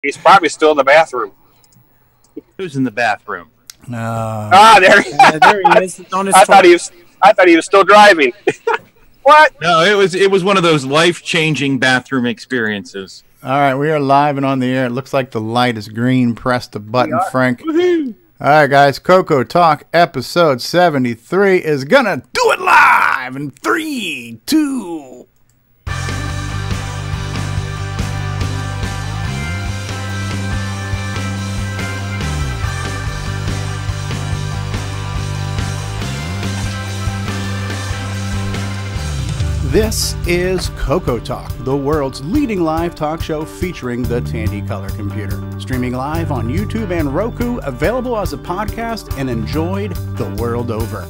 He's probably still in the bathroom. Who's in the bathroom? There he is. I thought he was still driving. What? No, it was one of those life-changing bathroom experiences. All right, we are live and on the air. It looks like the light is green. Press the button, Frank. All right, guys. CoCoTALK episode 73 is going to do it live in 3, 2. This is CoCoTALK, the world's leading live talk show featuring the Tandy Color computer. Streaming live on YouTube and Roku, available as a podcast and enjoyed the world over.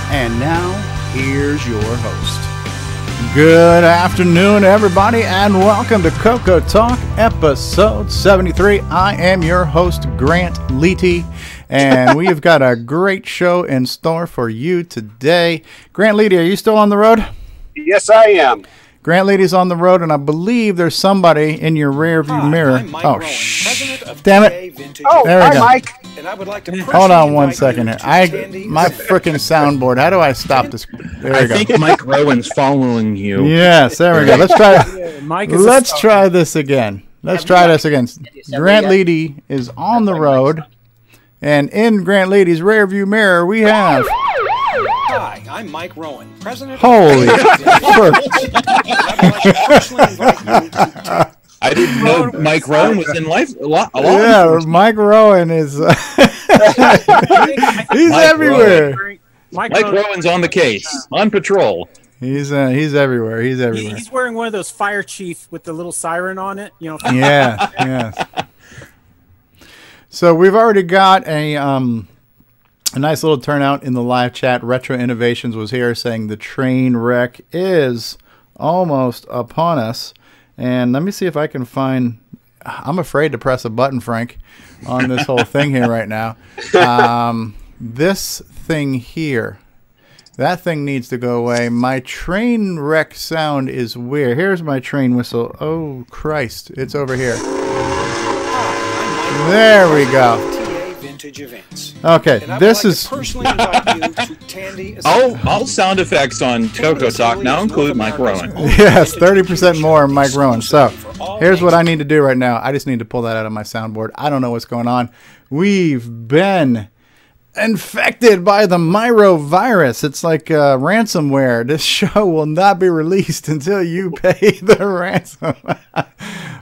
And now, here's your host. Good afternoon, everybody, and welcome to CoCoTALK episode 73. I am your host, Grant Leighty. And we've got a great show in store for you today. Grant Leighty, are you still on the road? Yes, I am. Grant Leighty's on the road, and I believe there's somebody in your rear view mirror. Oh, damn it. Oh, there we go. Mike. And I would like to hold on one second here. My frickin' soundboard. How do I stop this? There we go. I think Mike Rowan's following you. Yes, there we go. Let's try. Let's try this again. Let's try this again. Grant Leighty is on the road. And in Grant Leighty's rear view mirror, we have... Hi, I'm Mike Rowan, president... Holy... I didn't know Mike Rowan was in life a lot. Yeah, Mike Rowan is... he's everywhere. Mike Rowan's on the case, on patrol. He's everywhere. He's everywhere. He's wearing one of those fire chief with the little siren on it. You know. Yeah, yeah. So we've already got a nice little turnout in the live chat. Retro Innovations was here saying the train wreck is almost upon us. And let me see if I can find... I'm afraid to press a button, Frank, on this whole thing here right now. This thing here, that thing needs to go away. My train wreck sound is weird. Here's my train whistle. Oh, Christ. It's over here. There we go. Okay, this is... all sound effects on CoCoTALK now include Mike Rowan. Yes, 30% more Mike Rowan. So, here's what I need to do right now. I just need to pull that out of my soundboard. I don't know what's going on. We've been infected by the Myro virus. It's like ransomware. This show will not be released until you pay the ransom.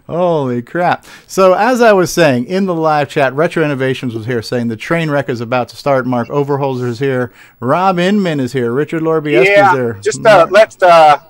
Holy crap. So as I was saying in the live chat, Retro Innovations was here saying the train wreck is about to start. Mark Overholzer is here. Rob Inman is here. Richard Lorbieski is there. Just let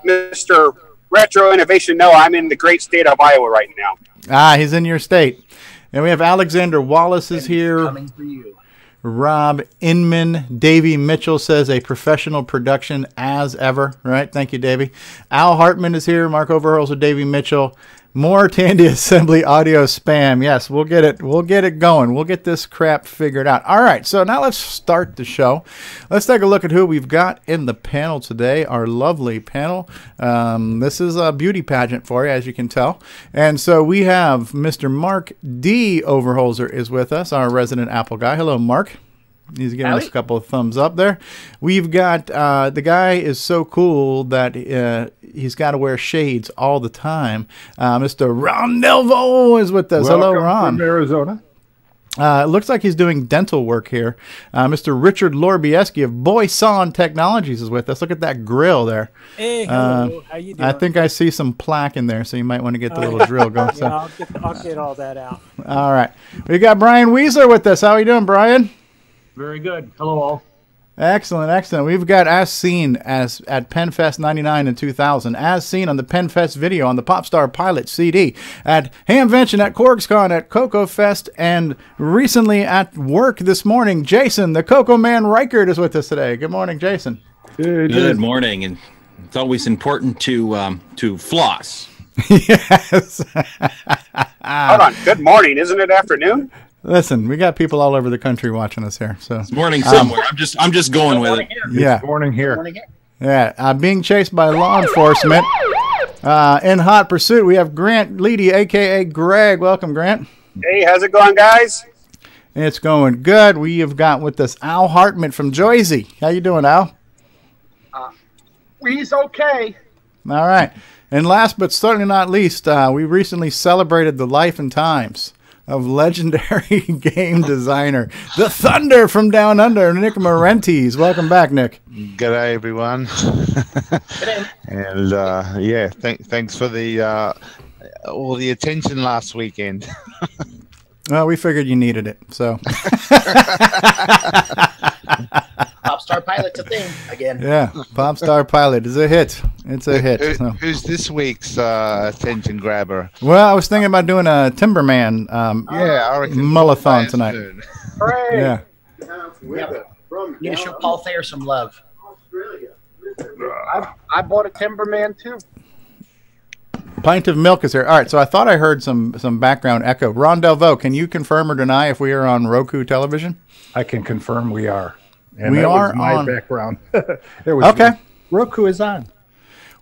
Mr. Retro Innovation know I'm in the great state of Iowa right now. Ah, he's in your state. And we have Alexander Wallace is here. Coming for you. Rob Inman. Davey Mitchell says a professional production as ever. Right? Thank you, Davey. Al Hartman is here. Mark Overholzer, Davey Mitchell. More Tandy Assembly audio spam. Yes, we'll get it. We'll get it going. We'll get this crap figured out. All right, so now let's start the show. Let's take a look at who we've got in the panel today. Our lovely panel. This is a beauty pageant for you, as you can tell. And so we have Mr. Mark D. Overholzer is with us, our resident Apple guy. Hello, Mark. He's giving us a couple of thumbs up there. We've got, the guy is so cool that he's got to wear shades all the time. Mr. Ron Delvaux is with us. Welcome. Hello, Ron. From Arizona. It looks like he's doing dental work here. Mr. Richard Lorbieski of Boyson Technologies is with us. Look at that grill there. Hey, hello. How you doing? I think I see some plaque in there, so you might want to get the little drill going. So. Yeah, I'll get all that out. All right. We got Brian Weasler with us. How are you doing, Brian? Very good. Hello, all. Excellent, excellent. We've got As Seen at PenFest 99 and 2000. As Seen on the PenFest video on the Popstar Pilot CD. At Hamvention, at CorgsCon, at CoCoFest, and recently at work this morning, Jason, the Coco Man Reichert, is with us today. Good morning, Jason. Good morning. And it's always important to floss. Yes. Hold on. Good morning. Isn't it afternoon? Listen, we got people all over the country watching us here. So it's morning somewhere. I'm just going with it. Yeah. It's morning here. Yeah. Being chased by law enforcement. In hot pursuit, we have Grant Leighty, a.k.a. Greg. Welcome, Grant. Hey, how's it going, guys? It's going good. We have got with us Al Hartman from Jersey. How you doing, Al? He's okay. All right. And last but certainly not least, we recently celebrated the life and times of legendary game designer, the Thunder from Down Under, Nick Marentes. Welcome back, Nick. G'day, everyone. G'day. And yeah, thanks for the all the attention last weekend. Well, we figured you needed it, so. Popstar Pilot's a thing again. Yeah, Popstar Pilot is a hit. It's a hit. So. Who's this week's attention grabber? Well, I was thinking about doing a Timberman yeah, I reckon mullathon tonight. Hooray! Yeah. Need to show Paul Thayer some love. I bought a Timberman too. Pint of milk is here. All right, so I thought I heard some background echo. Ron Delvaux, can you confirm or deny if we are on Roku television? I can confirm we are. And we that are was my on background. It was Okay. Roku is on.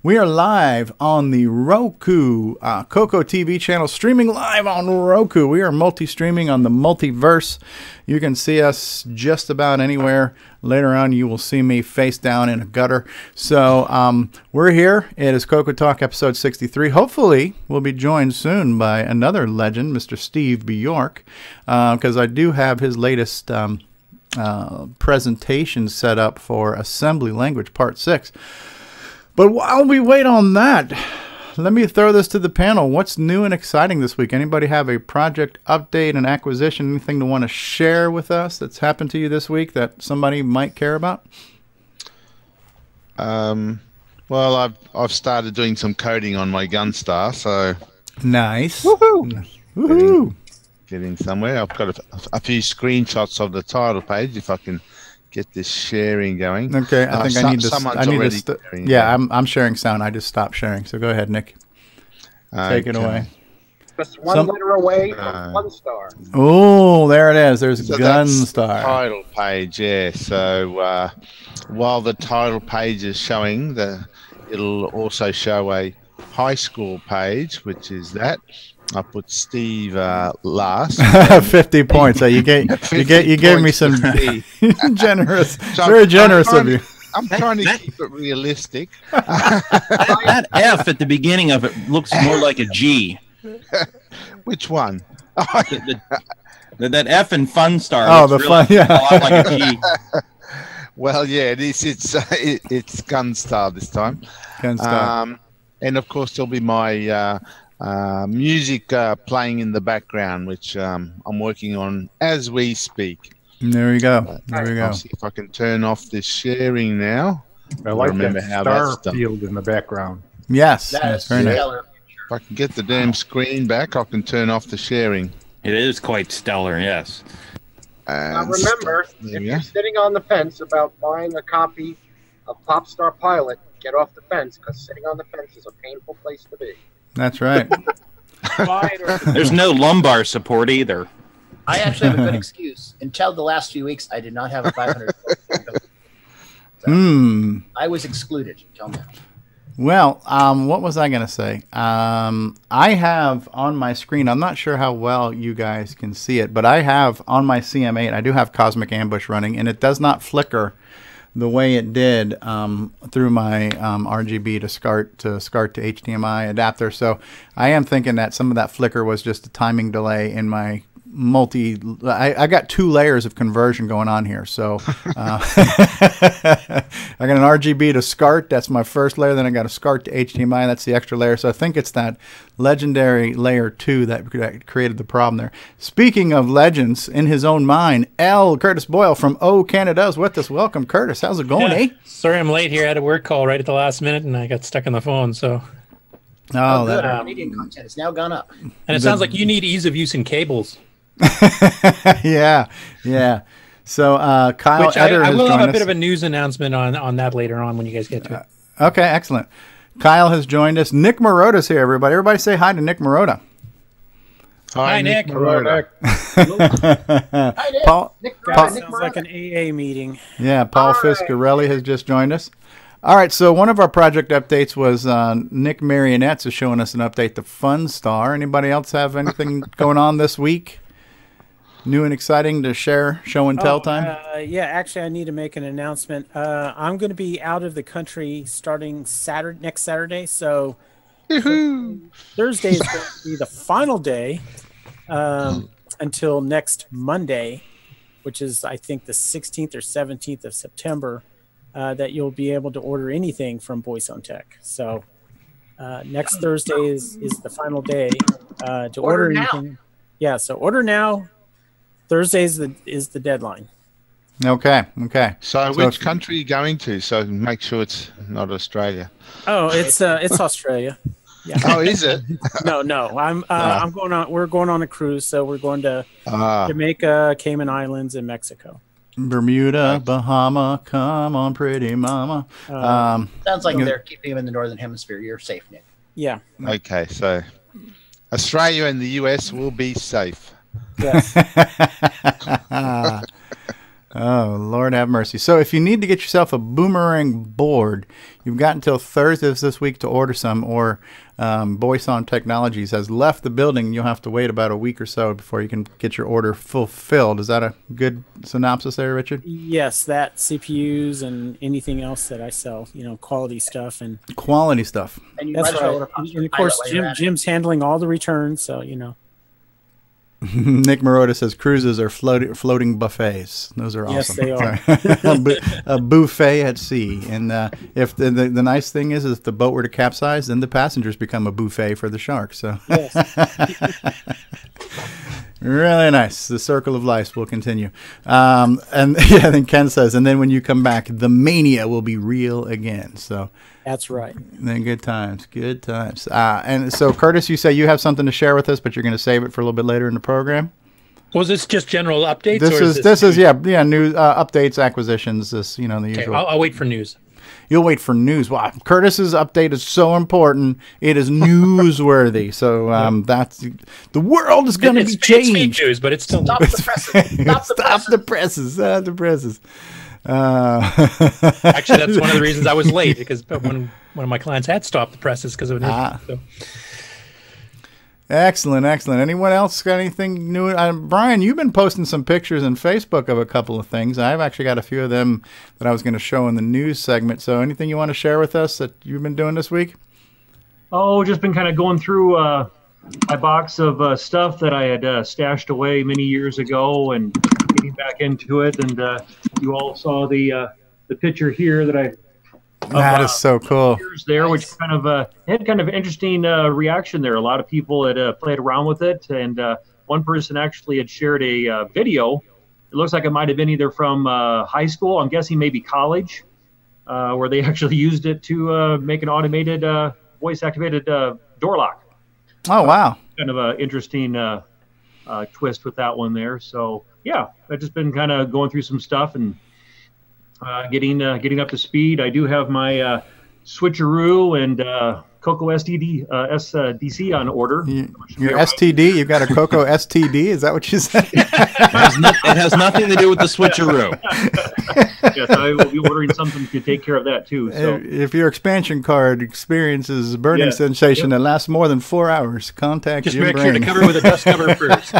We are live on the Roku CoCo TV channel, streaming live on Roku. We are multi-streaming on the multiverse. You can see us just about anywhere. Later on, you will see me face down in a gutter. So we're here. It is CoCoTALK episode 63. Hopefully, we'll be joined soon by another legend, Mr. Steve Bjork, because I do have his latest presentation set up for Assembly Language Part 6. But while we wait on that, let me throw this to the panel. What's new and exciting this week? Anybody have a project update, an acquisition, anything to want to share with us that's happened to you this week that somebody might care about? Well, I've started doing some coding on my Gunstar, so Nice. Woohoo! Woohoo! Getting somewhere. I've got a few screenshots of the title page if I can get this sharing going. Okay, I think I need to. Someone's I need already to. sharing. Yeah, I'm sharing sound. I just stopped sharing. So go ahead, Nick. Take it away. Just one letter away from one star. Oh, there it is. There's So that's the Gunstar. title page, yeah. So while the title page is showing, it'll also show a high school page, which is that. I put Steve last. 50 points. So you gave me some generous, very generous of you. I'm trying to keep it realistic. That F at the beginning of it looks more like a G. Which one? That F in Fun Star. Oh, looks the really fun, yeah. a lot like a G. Well, yeah, it is. It's Gunstar this time. Gunstar. And of course, there'll be my music playing in the background, which I'm working on as we speak. There we go. There we go. I'll see if I can turn off this sharing now. I like remember that how star that's done. field in the background. Yes. That That's is very nice. stellar. If I can get the damn screen back, I can turn off the sharing. It is quite stellar, yes. Now And remember, there if we you're go. sitting on the fence about buying a copy of Popstar Pilot, get off the fence, because sitting on the fence is a painful place to be. That's right. There's no lumbar support either. I actually have a good excuse. Until the last few weeks, I did not have a 500. So I was excluded until now. Well, what was I going to say? I have on my screen, I'm not sure how well you guys can see it, but I have on my CM8, I do have Cosmic Ambush running, and it does not flicker the way it did through my RGB to SCART to HDMI adapter. So I am thinking that some of that flicker was just a timing delay in my I got 2 layers of conversion going on here. So I got an RGB to SCART. That's my first layer. Then I got a SCART to HDMI. That's the extra layer. So I think it's that legendary layer 2 that created the problem there. Speaking of legends in his own mind, Curtis Boyle from Canada is with us. Welcome, Curtis. How's it going, eh? Sorry I'm late here. I had a work call right at the last minute, and I got stuck on the phone. So. Oh, Good. that. Our Canadian content has now gone up. And it sounds like you need ease of use in cables. Yeah. So Kyle Which Eder I has will joined have a us. bit of a news announcement on that later on when you guys get to it. Okay, excellent. Kyle has joined us. Nick Marota's here, everybody. Everybody say hi to Nick Marota. Hi, Nick. Hi, Nick. Paul, Nick, Paul- Sounds like an AA meeting. yeah, Paul Hi. Fiscarelli has just joined us. All right, so one of our project updates was Nick Marionette's is showing us an update to FunStar. Anybody else have anything going on this week? New and exciting to share, show and tell time? Yeah, actually, I need to make an announcement. I'm going to be out of the country starting next Saturday, so Thursday is going to be the final day until next Monday, which is, I think, the 16th or 17th of September, that you'll be able to order anything from Voice on Tech. So next Thursday is the final day to order anything. Now. Yeah, so order now. Thursday is the deadline. Okay. So which country are you going to? So make sure it's not Australia. Oh, it's Australia. Yeah. Oh, is it? No. I'm going on. We're going on a cruise, so we're going to Jamaica, Cayman Islands, and Mexico. Bermuda, Bahama, come on, pretty mama. Sounds like they're keeping him in the Northern Hemisphere. You're safe, Nick. Yeah. Okay, so Australia and the US will be safe. Yes. Oh, Lord have mercy. So if you need to get yourself a boomerang board, you've got until Thursday this week to order some, or Voice on Technologies has left the building. You'll have to wait about a week or so before you can get your order fulfilled. Is that a good synopsis there, Richard? Yes, that CPUs and anything else that I sell, quality stuff. Quality stuff. And that's right. And of course, Jim's handling all the returns, so, Nick Marota says cruises are floating buffets. Those are awesome. Yes, they are. A buffet at sea. And if the nice thing is if the boat were to capsize, then the passengers become a buffet for the sharks. So yes. Really nice. The circle of life will continue. And yeah, then Ken says, and then when you come back, the mania will be real again. So that's right. Then good times. And so, Curtis, you say you have something to share with us, but you're going to save it for a little bit later in the program. Was this just general updates? This is news, updates, acquisitions. This the usual. I'll wait for news. You'll wait for news. Wow, Curtis's update is so important; it is newsworthy. So that's the world is going to be changed. It's fake news, but it's still stop the presses. Stop the presses. Actually, that's one of the reasons I was late, because one of my clients had stopped the presses because of an issue. So. Excellent. Anyone else got anything new? Brian, you've been posting some pictures on Facebook of a couple of things. I've actually got a few of them that I was going to show in the news segment. So anything you want to share with us that you've been doing this week? Oh, just been kind of going through my box of stuff that I had stashed away many years ago and getting back into it. And you all saw the picture here that I... That is so cool. There, which kind of had kind of interesting reaction there. A lot of people had played around with it, and one person actually had shared a video. It looks like it might have been either from high school, I'm guessing maybe college, where they actually used it to make an automated voice-activated door lock. Oh, wow. Kind of an interesting twist with that one there. So, yeah, I've just been kind of going through some stuff and getting up to speed. I do have my switcheroo and CoCo STD on order. Your STD? You've got a CoCo STD? Is that what you said? It has nothing to do with the switcheroo. Yes, I will be ordering something to take care of that too. So, if your expansion card experiences burning sensation that lasts more than 4 hours, contact Just Jim make Brain. sure to cover with a dust cover first.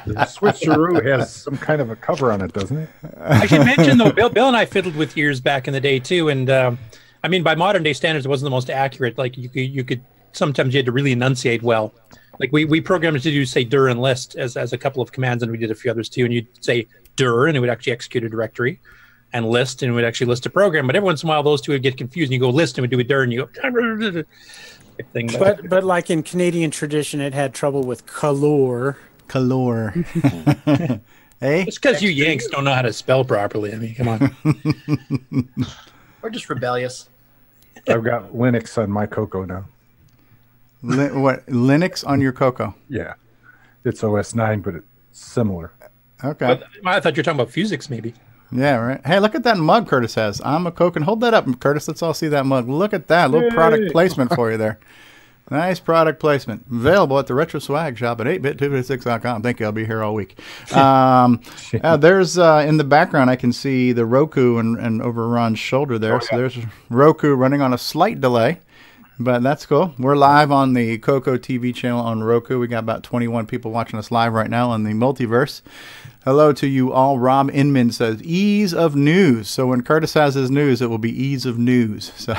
The switcheroo has some kind of a cover on it, doesn't it? I should mention, though, Bill and I fiddled with yours back in the day, too. And, I mean, by modern day standards, it wasn't the most accurate. Like, you could sometimes you had to really enunciate well. Like, we programmed it to do, say, dir and list as a couple of commands, and we did a few others, too. And you'd say dir, and it would actually execute a directory, and list, and it would actually list a program. But every once in a while, those two would get confused, and you go list, and we do a dir, and you go... But like in Canadian tradition, it had trouble with color. Hey? It's because you Yanks don't know how to spell properly. I mean, come on. We're just rebellious. I've got Linux on my CoCo now. What, Linux on your CoCo? Yeah. It's OS 9, but it's similar. Okay. But I thought you were talking about physics, maybe. Yeah, right. Hey, look at that mug Curtis has. I'm a CoCo. Hold that up, Curtis. Let's all see that mug. Look at that. Little product placement for you there. Nice product placement. Available at the Retro Swag Shop at 8bit256.com. Thank you. I'll be here all week. There's in the background, I can see the Roku and over Ron's shoulder there. Oh, yeah. So there's Roku running on a slight delay, but that's cool. We're live on the CoCo TV channel on Roku. We got about 21 people watching us live right now on the multiverse. Hello to you all. Rob Inman says, ease of news. So when Curtis has his news, it will be ease of news. So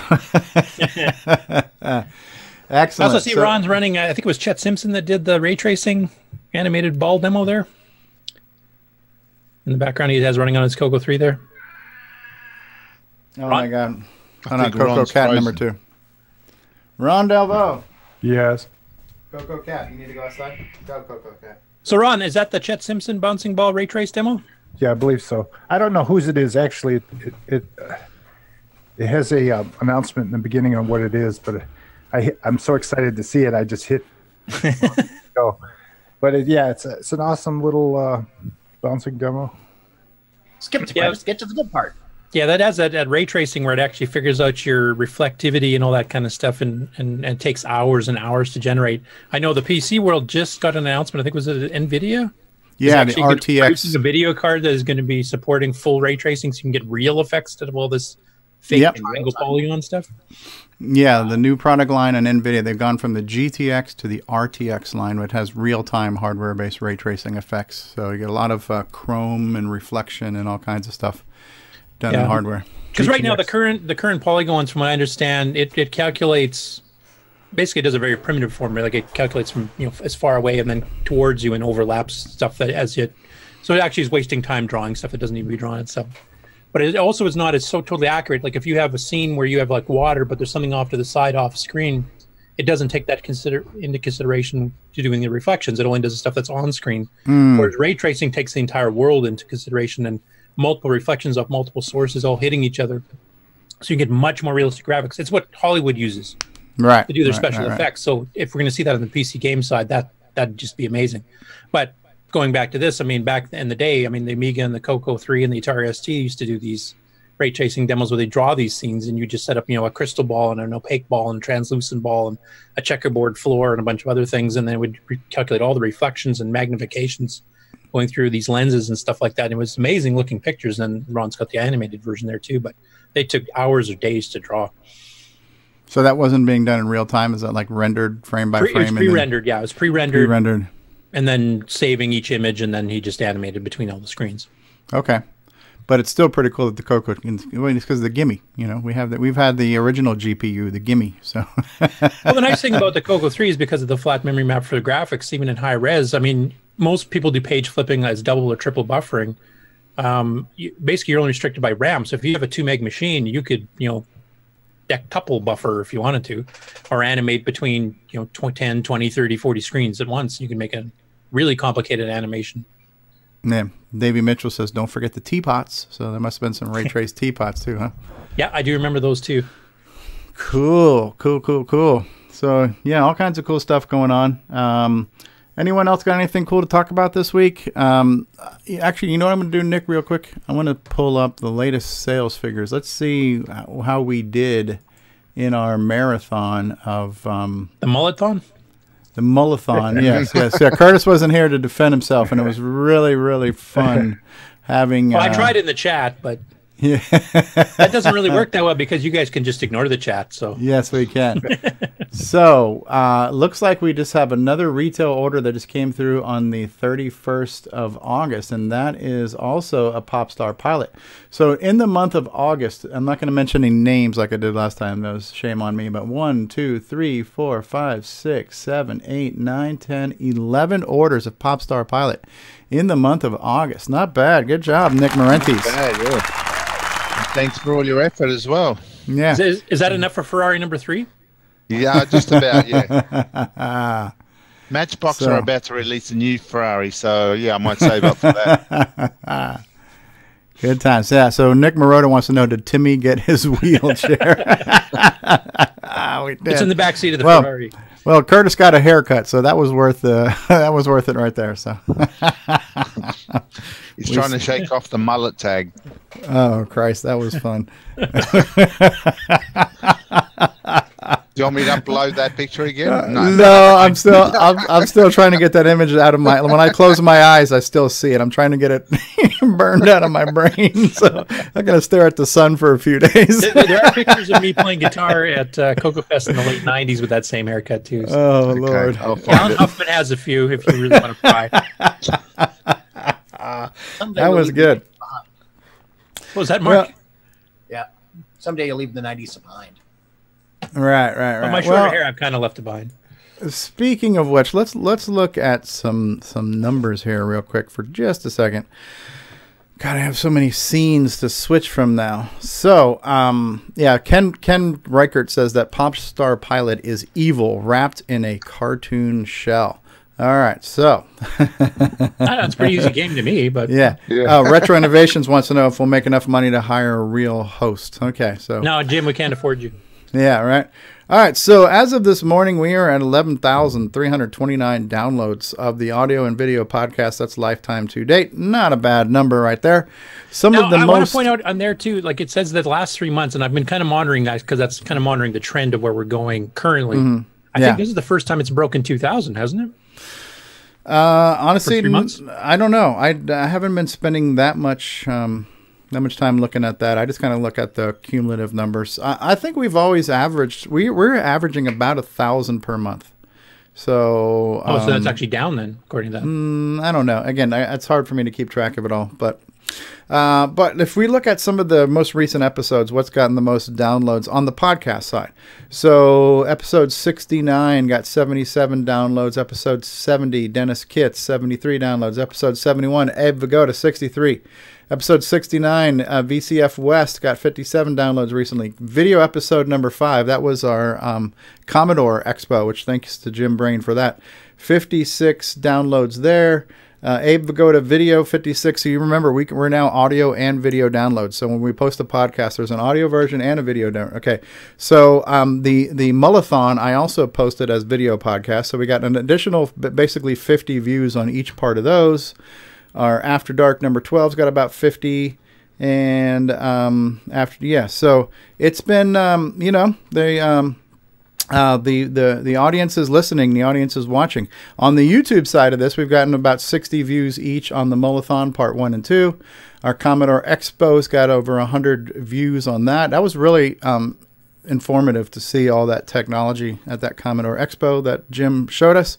excellent. I also see Ron's running, I think it was Chet Simpson that did the ray tracing animated ball demo there. In the background, he has running on his CoCo 3 there. Oh, Ron? My God. Oh, no, CoCo Cat number 2. Ron Delvaux. Yes. CoCo Cat. You need to go outside? Go, CoCo Cat. So, Ron, is that the Chet Simpson bouncing ball ray trace demo? Yeah, I believe so. I don't know whose it is, actually. It has a announcement in the beginning on what it is, but I'm so excited to see it. I just hit go. But it's an awesome little bouncing demo. Skip to part. Get to the good part. Yeah, that has that ray tracing where it actually figures out your reflectivity and all that kind of stuff, and takes hours and hours to generate. I know the PC world just got an announcement. I think it was NVIDIA. Yeah, the RTX. A video card that is going to be supporting full ray tracing, so you can get real effects instead of all this fake triangle polygon stuff. Yeah, the new product line on NVIDIA, they've gone from the GTX to the RTX line, which has real-time hardware-based ray tracing effects. So you get a lot of chrome and reflection and all kinds of stuff done in hardware. Because right now the current polygons, from what I understand, it calculates, basically it does a very primitive form. Like it calculates from as far away and then towards you and overlaps stuff that so it actually is wasting time drawing stuff that doesn't need to be drawn itself. But it also is not so totally accurate. Like if you have a scene where you have like water, but there's something off to the side off screen, it doesn't take that into consideration to doing the reflections. It only does the stuff that's on screen. Whereas ray tracing takes the entire world into consideration and multiple reflections of multiple sources all hitting each other. So you get much more realistic graphics. It's what Hollywood uses to do their special effects. So if we're going to see that on the PC game side, that'd just be amazing. But going back to this, I mean, back in the day, I mean, the Amiga and the CoCo 3 and the Atari ST used to do these ray tracing demos where they draw these scenes, and you just set up, a crystal ball and an opaque ball and a translucent ball and a checkerboard floor and a bunch of other things, and then it would calculate all the reflections and magnifications going through these lenses and stuff like that. And it was amazing looking pictures. And Ron's got the animated version there too, but they took hours or days to draw. So that wasn't being done in real time? Is that like rendered frame by frame? It was pre-rendered, yeah. It was pre-rendered. Pre-rendered. And then saving each image, and then he just animated between all the screens. Okay. But it's still pretty cool that the CoCo, it's because of the gimme. We've had the original GPU, the gimme. So well, the nice thing about the CoCo 3 is because of the flat memory map for the graphics, even in high res. I mean, most people do page flipping as double or triple buffering. Basically, you're only restricted by RAM. So if you have a 2 meg machine, you could, decouple buffer if you wanted to, or animate between 10, 20, 30, 40 screens at once. You can make a really complicated animation. Yeah, Davey Mitchell says, don't forget the teapots. So there must have been some ray trace teapots too, huh? Yeah, I do remember those too. Cool. So yeah, all kinds of cool stuff going on. Anyone else got anything cool to talk about this week? Actually, you know what I'm going to do, Nick, real quick? I want to pull up the latest sales figures. Let's see how we did in our marathon of... the Mullathon? The Mullathon, yes. Yeah, Curtis wasn't here to defend himself, and it was really, really fun having... Well, I tried it in the chat, but... Yeah. That doesn't really work that well because you guys can just ignore the chat. So yes, we can. So looks like we just have another retail order that just came through on the 31st of August, and that is also a Popstar Pilot. So in the month of August, I'm not going to mention any names like I did last time. That was shame on me. But 1, 2, 3, 4, 5, 6, 7, 8, 9, 10, 11 orders of Popstar Pilot in the month of August. Not bad. Good job, Nick Marentes. Not bad, yeah. Thanks for all your effort as well. Yeah. Is that enough for Ferrari number 3? Yeah, just about, yeah. Matchbox are about to release a new Ferrari, so yeah, I might save up for that. Good times. Yeah, so Nick Marotta wants to know, did Timmy get his wheelchair? We did. It's in the back seat of the Ferrari. Well, Curtis got a haircut, so that was worth that was worth it right there. So he's trying to shake off the mullet tag. Oh Christ, that was fun. you want me to upload that picture again? No, I'm still trying to get that image out of my. When I close my eyes, I still see it. I'm trying to get it burned out of my brain. So I'm gonna stare at the sun for a few days. There are pictures of me playing guitar at CoCo Fest in the late '90s with that same haircut too. So. Oh Lord! Alan Huffman has a few if you really want to try. That was good. What was that, Mark? Yeah. Someday you'll leave the '90s behind. Right. Well, my shorter hair, I've kind of left it behind. Speaking of which, let's look at some numbers here real quick for just a second. God, I have so many scenes to switch from now. So, yeah, Ken Reichert says that Popstar Pilot is evil, wrapped in a cartoon shell. All right, so that's a pretty easy game to me, but yeah. Retro Innovations wants to know if we'll make enough money to hire a real host. Okay, so no, Jim, we can't afford you. Yeah, right. All right, so as of this morning, we are at 11,329 downloads of the audio and video podcast. That's lifetime to date. Not a bad number right there. I want to point out on there, too, like it says that the last 3 months, and I've been kind of monitoring that because that's kind of monitoring the trend of where we're going currently. Mm-hmm. I think this is the first time it's broken 2,000, hasn't it? Honestly, I don't know. I haven't been spending that much time looking at that. I just kind of look at the cumulative numbers. I think we've always averaged. We're averaging about 1,000 per month. So so that's actually down then, according to that. I don't know. Again, it's hard for me to keep track of it all. But if we look at some of the most recent episodes, what's gotten the most downloads on the podcast side? So episode 69 got 77 downloads. Episode 70, Dennis Kitts, 73 downloads. Episode 71, Abe Vigoda, 63. Episode 69, VCF West got 57 downloads recently. Video episode number 5, that was our Commodore Expo, which thanks to Jim Brain for that. 56 downloads there. Abe Vigoda video 56. So you remember we're now audio and video downloads. So when we post a podcast, there's an audio version and a video download. Okay. So the Mullathon I also posted as video podcast. So we got an additional basically 50 views on each part of those. Our After Dark number 12's got about 50. And so it's been the audience is listening, the audience is watching. On the YouTube side of this, we've gotten about 60 views each on the Mullathon Part 1 and 2. Our Commodore Expo's got over 100 views on that. That was really informative to see all that technology at that Commodore Expo that Jim showed us.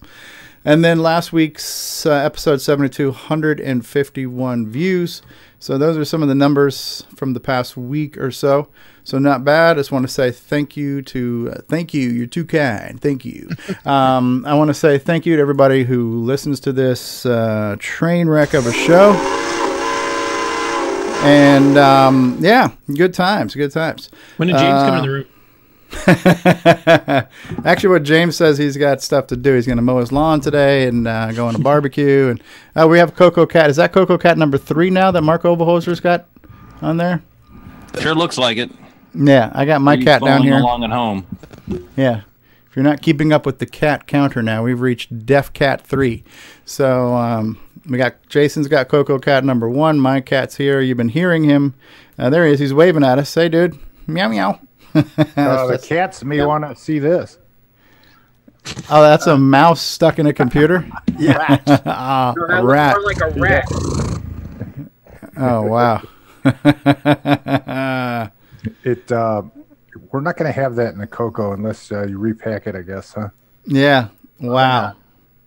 And then last week's episode 72, 151 views. So those are some of the numbers from the past week or so. So not bad. I just want to say thank you. You're too kind. Thank you. I want to say thank you to everybody who listens to this train wreck of a show. And good times. When did James come in the room? Actually, what James says, he's got stuff to do. He's going to mow his lawn today and go on a barbecue. And we have CoCoTALK. Is that CoCoTALK number 3 now that Mark Oberholzer's got on there? Sure looks like it. Yeah, I got my cat down here. Along at home. Yeah. If you're not keeping up with the cat counter now, we've reached Def Cat 3. So Jason's got CoCoTALK number 1. My cat's here. You've been hearing him. There he is. He's waving at us. Hey, dude. Meow, meow. The cats may want to see this. Oh, that's a mouse stuck in a computer? Yeah. A rat. More like a rat. Oh, wow. We're not going to have that in the CoCo unless you repack it, I guess, huh? Yeah. Wow.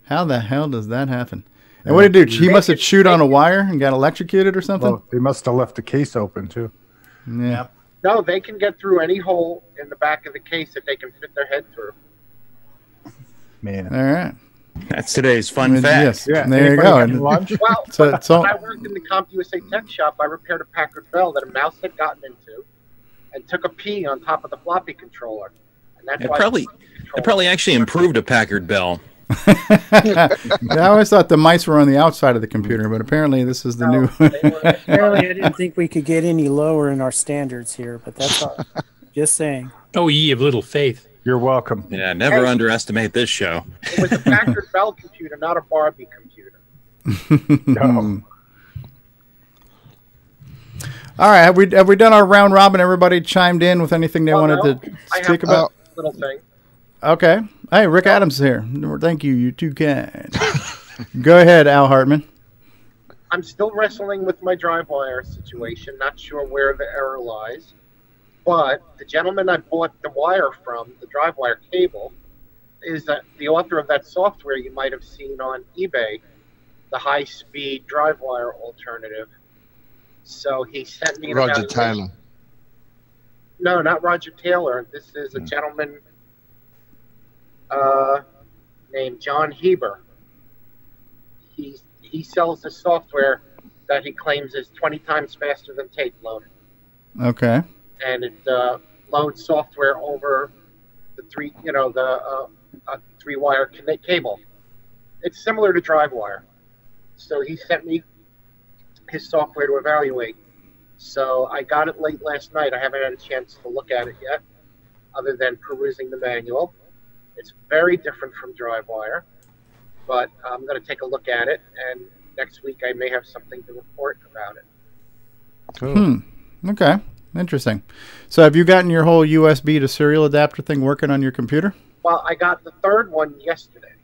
How the hell does that happen? And what did he do? He must have chewed on a wire and got electrocuted or something? Well, they must have left the case open, too. Yeah. No, they can get through any hole in the back of the case that they can fit their head through. Man. All right. That's today's fun fact. Yes. Yeah. There you go. Well, when I worked in the CompUSA Tech shop, I repaired a Packard Bell that a mouse had gotten into and took a pee on top of the floppy controller. And that's it probably actually improved a Packard Bell. I always thought the mice were on the outside of the computer, but apparently this is the new. Apparently, I didn't think we could get any lower in our standards here, but that's all. Just saying. Oh, ye of little faith. You're welcome. Yeah, never underestimate this show. It was a Packard Bell computer, not a Barbie computer. No. All right, have we done our round robin? Everybody chimed in with anything they wanted to speak about? Little thing. Okay. Hey, Rick Adams is here. Thank you. You're too kind. Go ahead, Al Hartman. I'm still wrestling with my drive wire situation. Not sure where the error lies. But the gentleman I bought the wire from, the drive wire cable, is the author of that software you might have seen on eBay, the high-speed drive wire alternative. So he sent me Roger Taylor. No, not Roger Taylor. This is a gentleman named John Heber. He sells the software that he claims is 20 times faster than tape loading. Okay. And it loads software over the three-wire cable. It's similar to drive wire. So he sent me his software to evaluate. So I got it late last night. I haven't had a chance to look at it yet, other than perusing the manual. It's very different from drive wire, but I'm going to take a look at it, and next week I may have something to report about it. Cool. Okay. Interesting. So have you gotten your whole USB to serial adapter thing working on your computer? Well, I got the third one yesterday.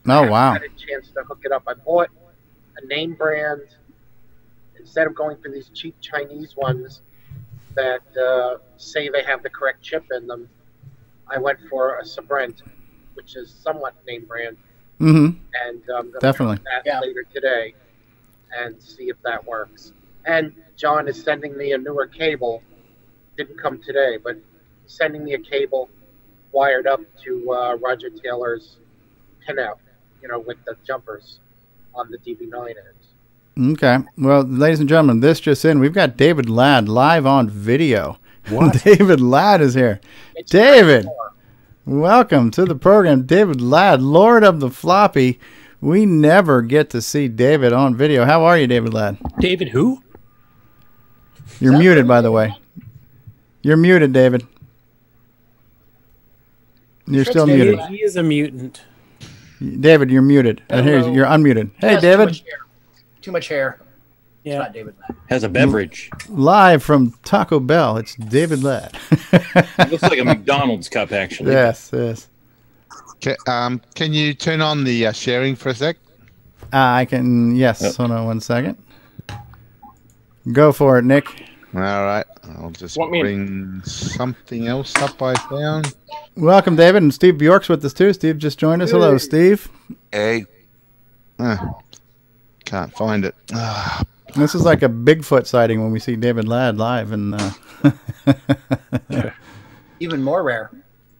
Oh, wow. I had a chance to hook it up. I bought a name brand. Instead of going for these cheap Chinese ones that say they have the correct chip in them, I went for a Sabrent, which is somewhat name brand. Mm-hmm. And I'm going Definitely. to try that later today and see if that works. And John is sending me a newer cable. Didn't come today, but he's sending me a cable wired up to Roger Taylor's pinout, with the jumpers on the DB9 ends. Okay. Well, ladies and gentlemen, this just in. We've got David Ladd live on video. What? David Ladd is here. David, welcome to the program. David Ladd, Lord of the Floppy. We never get to see David on video. How are you, David Ladd? David who? You're muted, by the way. You're muted, David. You're still muted. He is a mutant. David, you're muted. You're unmuted. Hey, David. Too much hair. Yeah. It's not David Ladd. Has a beverage. Live from Taco Bell, it's David Ladd. It looks like a McDonald's cup, actually. Yes. Can you turn on the sharing for a sec? I can, yes. Yep. Hold on 1 second. Go for it, Nick. All right. I'll just bring something else up I found. Welcome, David. And Steve Bjork's with us, too. Steve just joined us. Hello, Steve. Hey. Can't find it. This is like a Bigfoot sighting when we see David Ladd live. And even more rare.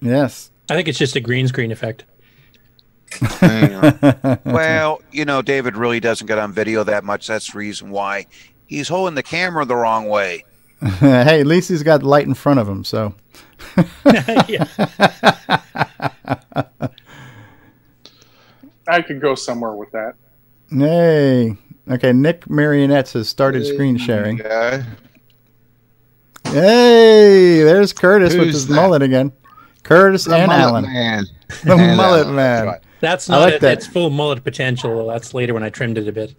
Yes. I think it's just a green screen effect. Well, David really doesn't get on video that much. That's the reason why. He's holding the camera the wrong way. Hey, at least he's got light in front of him, so. I could go somewhere with that. Hey. Okay, Nick Marionettes has started screen sharing. Yeah. Hey, there's Curtis with his mullet again. Curtis and Alan. The mullet man. Right. That's not it. That's full mullet potential. That's later when I trimmed it a bit.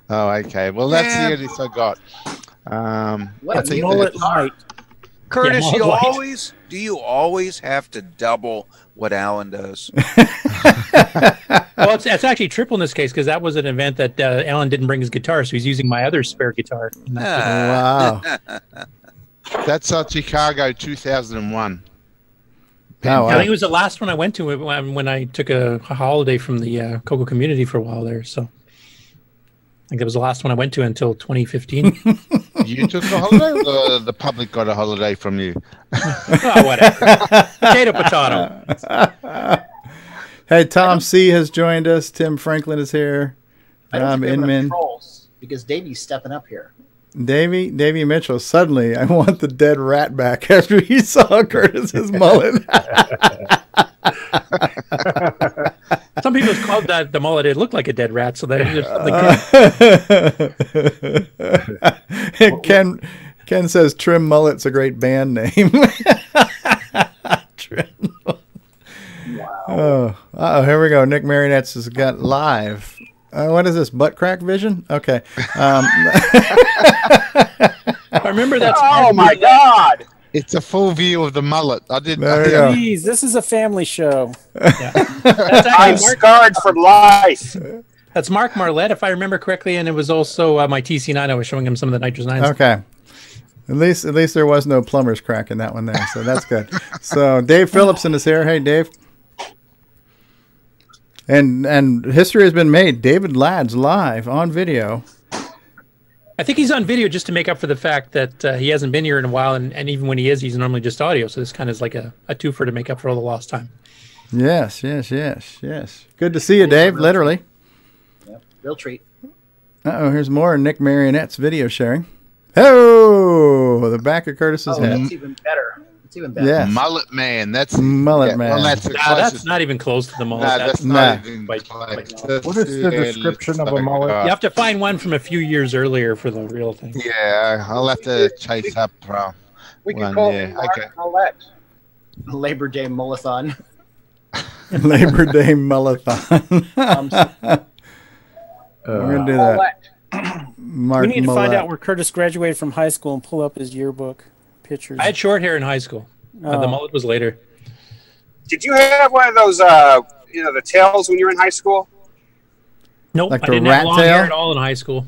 Oh, okay. Well, that's the earliest I got. What? Mullet light. Curtis, Yeah, do you always have to double what Alan does? Well, it's actually triple in this case because that was an event that Alan didn't bring his guitar, so he's using my other spare guitar. Wow. That's Chicago 2001. Oh, I think it was the last one I went to when I took a holiday from the CoCo community for a while there. So I think that was the last one I went to until 2015. You took a holiday, or the public got a holiday from you? Oh, whatever. Potato. Hey, Tom C. has joined us. Tim Franklin is here. Rob Inman. Because Davey's stepping up here. Davey Mitchell. Suddenly, I want the dead rat back after he saw Curtis's mullet. Some people called that the mullet. It looked like a dead rat, so that Ken says Trim Mullet's a great band name. Trim. Wow. Oh, here we go. Nick Marionettes has got live. What is this? Butt crack vision? Okay. I remember that. Oh my God! It's a full view of the mullet. I did. Please, this is a family show. I'm scarred for life. That's Mark Marlette, if I remember correctly, and it was also my TC9. I was showing him some of the Nitrous 9s. Okay. At least there was no plumber's crack in that one there, so that's good. So Dave Phillipson is here. Hey, Dave. And history has been made. David Ladd's live on video. I think he's on video just to make up for the fact that he hasn't been here in a while, and even when he is, he's normally just audio. So this kind of is like a twofer to make up for all the lost time. Yes. Good to see you, Dave, literally. Yep, real treat. Uh-oh, here's more Nick Marionette's video sharing. Oh, the back of Curtis's head. That's even better. It's even better. Yes. Mullet man. That's Mullet man. Well, that's not even close to the mullet. That's not even close. What is the description of a mullet? You have to find one from a few years earlier for the real thing. Yeah, I'll have to chase up. We can call it mullet. Labor Day Mullathon. Labor Day Mullathon. We're going to do that. We need to find out where Curtis graduated from high school and pull up his yearbook pictures. I had short hair in high school. The mullet was later. Did you have one of those, the tails when you were in high school? Nope, Like I the didn't rat have long tail? hair at all in high school.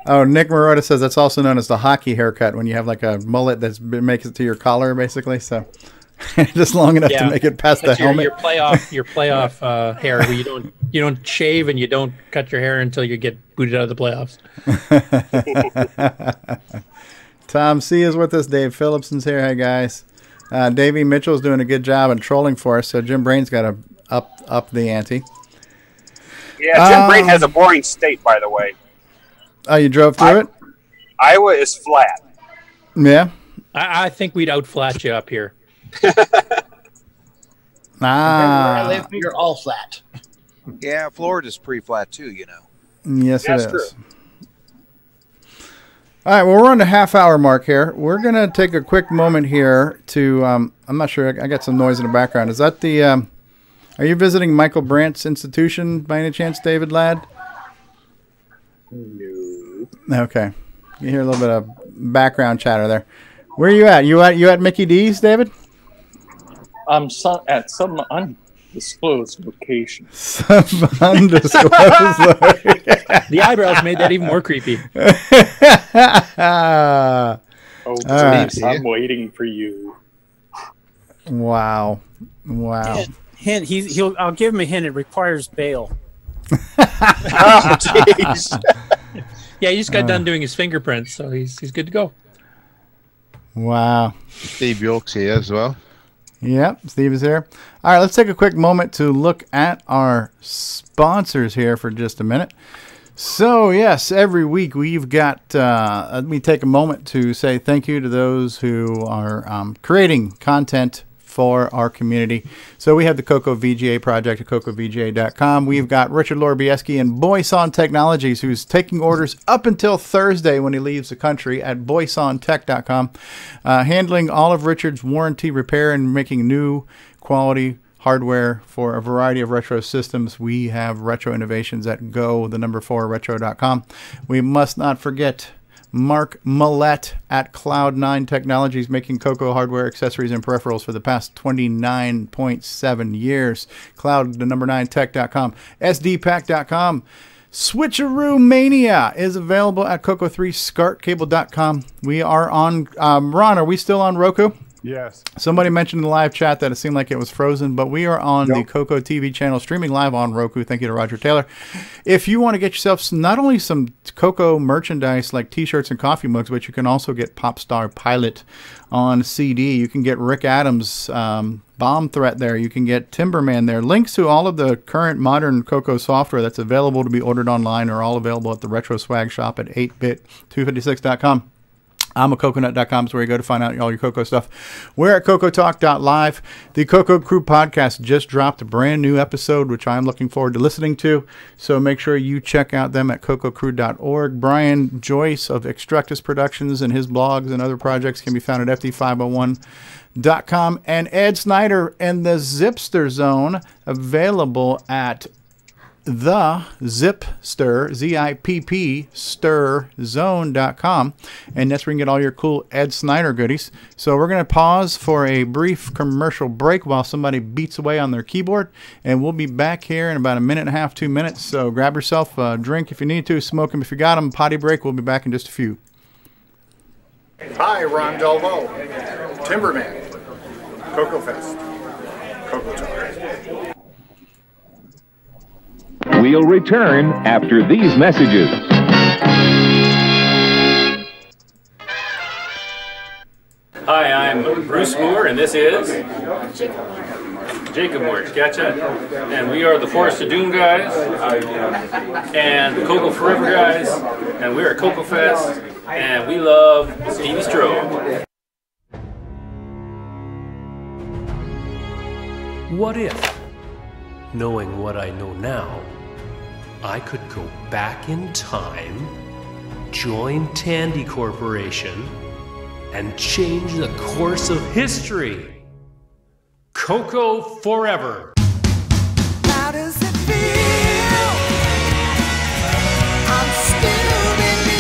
Oh, Nick Marotta says that's also known as the hockey haircut when you have like a mullet that makes it to your collar, basically. So just long enough to make it past the helmet. Your playoff hair where you don't shave and you don't cut your hair until you get booted out of the playoffs. Tom C is with us. Dave Phillipson's here. Hey guys, Davey Mitchell's doing a good job and trolling for us. So Jim Brain's got to up the ante. Yeah, Jim Brain has a boring state, by the way. Oh, you drove through it? Iowa is flat. Yeah. I think we'd outflat you up here. Where I live, you're all flat. Yeah, Florida's pretty flat too, you know. Yes, That's it is. true. All right, well, we're on the half-hour mark here. We're going to take a quick moment here to, I'm not sure, I got some noise in the background. Is that the, are you visiting Michael Brandt's institution by any chance, David Ladd? No. Okay. You hear a little bit of background chatter there. Where are you at? You at Mickey D's, David? I'm at some undisclosed location. Some undisclosed location. The eyebrows made that even more creepy. I'm waiting for you. Wow. Hint. I'll give him a hint. It requires bail. Oh, jeez. Yeah, he just got done doing his fingerprints, so he's good to go. Wow. Steve Bjork's here as well. Yep, Steve is here. All right, let's take a quick moment to look at our sponsors here for just a minute. So, yes, every week we've got, let me take a moment to say thank you to those who are creating content for our community. So we have the CoCo VGA project at CoCoVGA.com. We've got Richard Lorbieski and Boyson Technologies, who's taking orders up until Thursday when he leaves the country at BoysonTech.com, handling all of Richard's warranty repair and making new quality hardware for a variety of retro systems. We have retro innovations at go4retro.com. We must not forget Mark Millett at Cloud9 Technologies, making CoCo hardware, accessories, and peripherals for the past 29.7 years. Cloud9tech.com. SDPack.com. Switcheroo Mania is available at CoCo3ScartCable.com. We are on, Ron, are we still on Roku? Yes. Somebody mentioned in the live chat that it seemed like it was frozen, but we are on the CoCo TV channel, streaming live on Roku. Thank you to Roger Taylor. If you want to get yourself not only some CoCo merchandise like T-shirts and coffee mugs, but you can also get Popstar Pilot on CD. You can get Rick Adams' Bomb Threat there. You can get Timberman there. Links to all of the current modern CoCo software that's available to be ordered online are all available at the Retro Swag Shop at 8bit256.com. CoCoNut.com is where you go to find out all your CoCo stuff. We're at CoCoTalk.live. The CoCo Crew podcast just dropped a brand new episode, which I'm looking forward to listening to. So make sure you check out them at CoCoCrew.org. Brian Joyce of Extructus Productions and his blogs and other projects can be found at FD501.com. And Ed Snyder and the Zipster Zone available at the Zipster, Z-I-P-P, stirrzone.com, and that's where you can get all your cool Ed Snyder goodies. So we're going to pause for a brief commercial break while somebody beats away on their keyboard, and we'll be back here in about a minute and a half, 2 minutes. So grab yourself a drink if you need to, smoke them if you got them, potty break. We'll be back in just a few. Hi, Ron Delvaux, Timberman, CoCoFest, CoCoTALK. We'll return after these messages. Hi, I'm Bruce Moore, and this is Jacob Moore. Gotcha. And we are the Forest of Doom guys, and the CoCo Forever guys, and we're at CoCoFest, and we love CoCoTALK. What if, knowing what I know now, I could go back in time, join Tandy Corporation, and change the course of history? CoCo Forever. How does it feel? I'm still believing.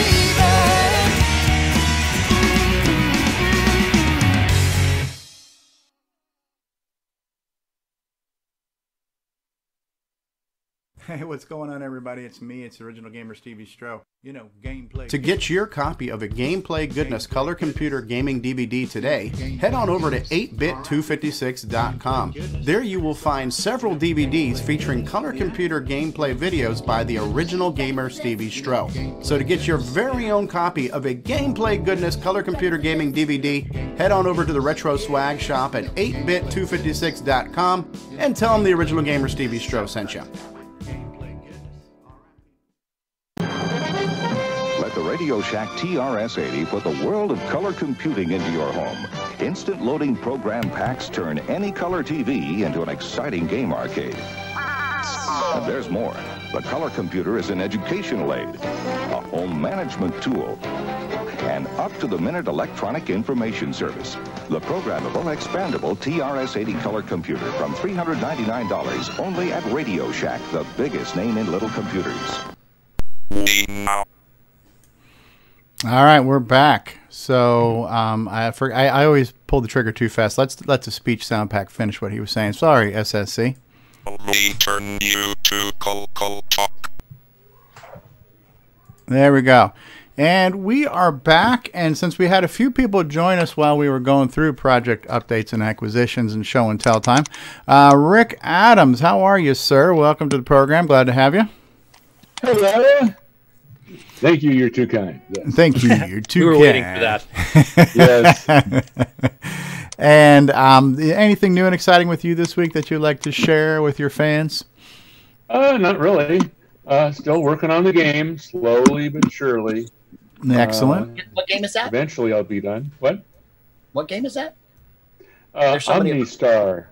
Hey, what's going on, everybody? It's me. It's Original Gamer Stevie Strow. You know, gameplay. To get your copy of a Gameplay Goodness Color Computer Gaming DVD today, head on over to 8bit256.com. There you will find several DVDs featuring color computer gameplay videos by the Original Gamer Stevie Strow. So to get your very own copy of a Gameplay Goodness Color Computer Gaming DVD, head on over to the Retro Swag Shop at 8bit256.com and tell them the Original Gamer Stevie Strow sent you. Let the Radio Shack TRS-80 put the world of color computing into your home. Instant loading program packs turn any color TV into an exciting game arcade. And there's more. The color computer is an educational aid, a home management tool, an up-to-the-minute electronic information service. The programmable, expandable TRS-80 color computer from $399 only at Radio Shack, the biggest name in little computers. All right, we're back. So I always pull the trigger too fast. Let's let the speech sound pack finish what he was saying. Sorry, SSC. Me turn you to CoCoTALK. There we go. And we are back, and since we had a few people join us while we were going through project updates and acquisitions and show and tell time, Rick Adams, how are you, sir? Welcome to the program. Glad to have you. Hello. Thank you. You're too kind. Yes. Thank you. You're too kind. We were waiting for that. Yes. And anything new and exciting with you this week that you'd like to share with your fans? Not really. Still working on the game, slowly but surely. Excellent. What game is that? Eventually I'll be done. What? What game is that? OmniStar.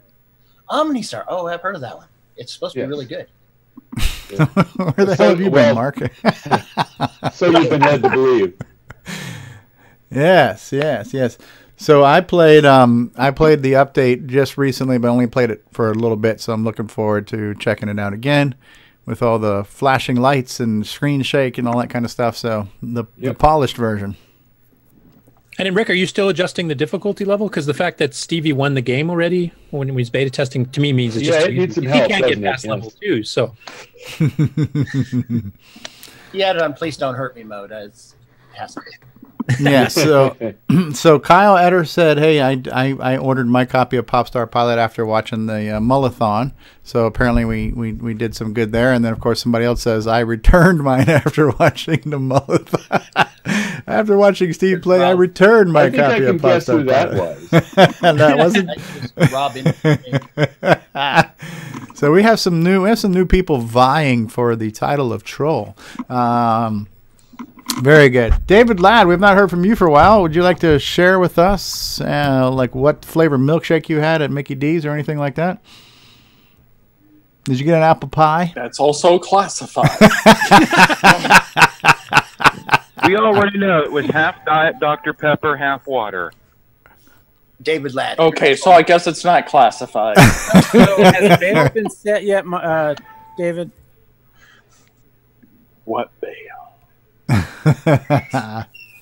OmniStar. Oh, I've heard of that one. It's supposed to be really good. Where the hell have you been, Mark? So you've been led to believe. Yes. So I played the update just recently, but only played it for a little bit. So I'm looking forward to checking it out again with all the flashing lights and screen shake and all that kind of stuff. So the polished version. And then, Rick, are you still adjusting the difficulty level? Because the fact that Stevie won the game already when he was beta testing, to me, means it's just it needs some help, he can't get past level 2. So he had it on "Please Don't Hurt Me" mode. As has to be. Yeah. So Kyle Etter said, "Hey, I ordered my copy of Popstar Pilot after watching the Mullathon. So apparently we did some good there." And then of course somebody else says, "I returned mine after watching the Mullathon." After watching Steve play, I returned my copy of Popstar Pilot. That wasn't Robin. So we have some new people vying for the title of Troll. Very good. David Ladd, we've not heard from you for a while. Would you like to share with us like what flavor milkshake you had at Mickey D's or anything like that? Did you get an apple pie? That's also classified. We already know it was half Diet Dr. Pepper, half water. David Ladd. Okay, so I guess it's not classified. So has bail been set yet, David? What bail?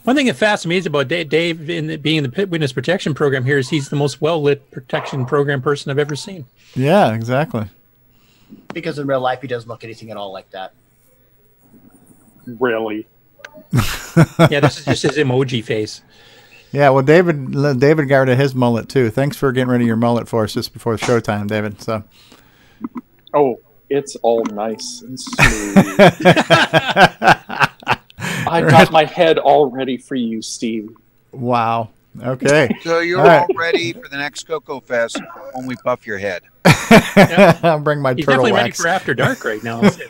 One thing that fascinates me about Dave in being in the witness protection program here is he's the most well-lit protection program person I've ever seen. Yeah, exactly. Because in real life, he doesn't look anything at all like that. Really? Yeah, this is just his emoji face. Yeah, well, David got rid of his mullet too. Thanks for getting rid of your mullet for us just before showtime, David. So. Oh, it's all nice and smooth. I got my head all ready for you, Steve. Wow. Okay. So you're all ready for the next CoCo Fest when we buff your head. I'll bring my He's turtle definitely ready wax. for After Dark right now. This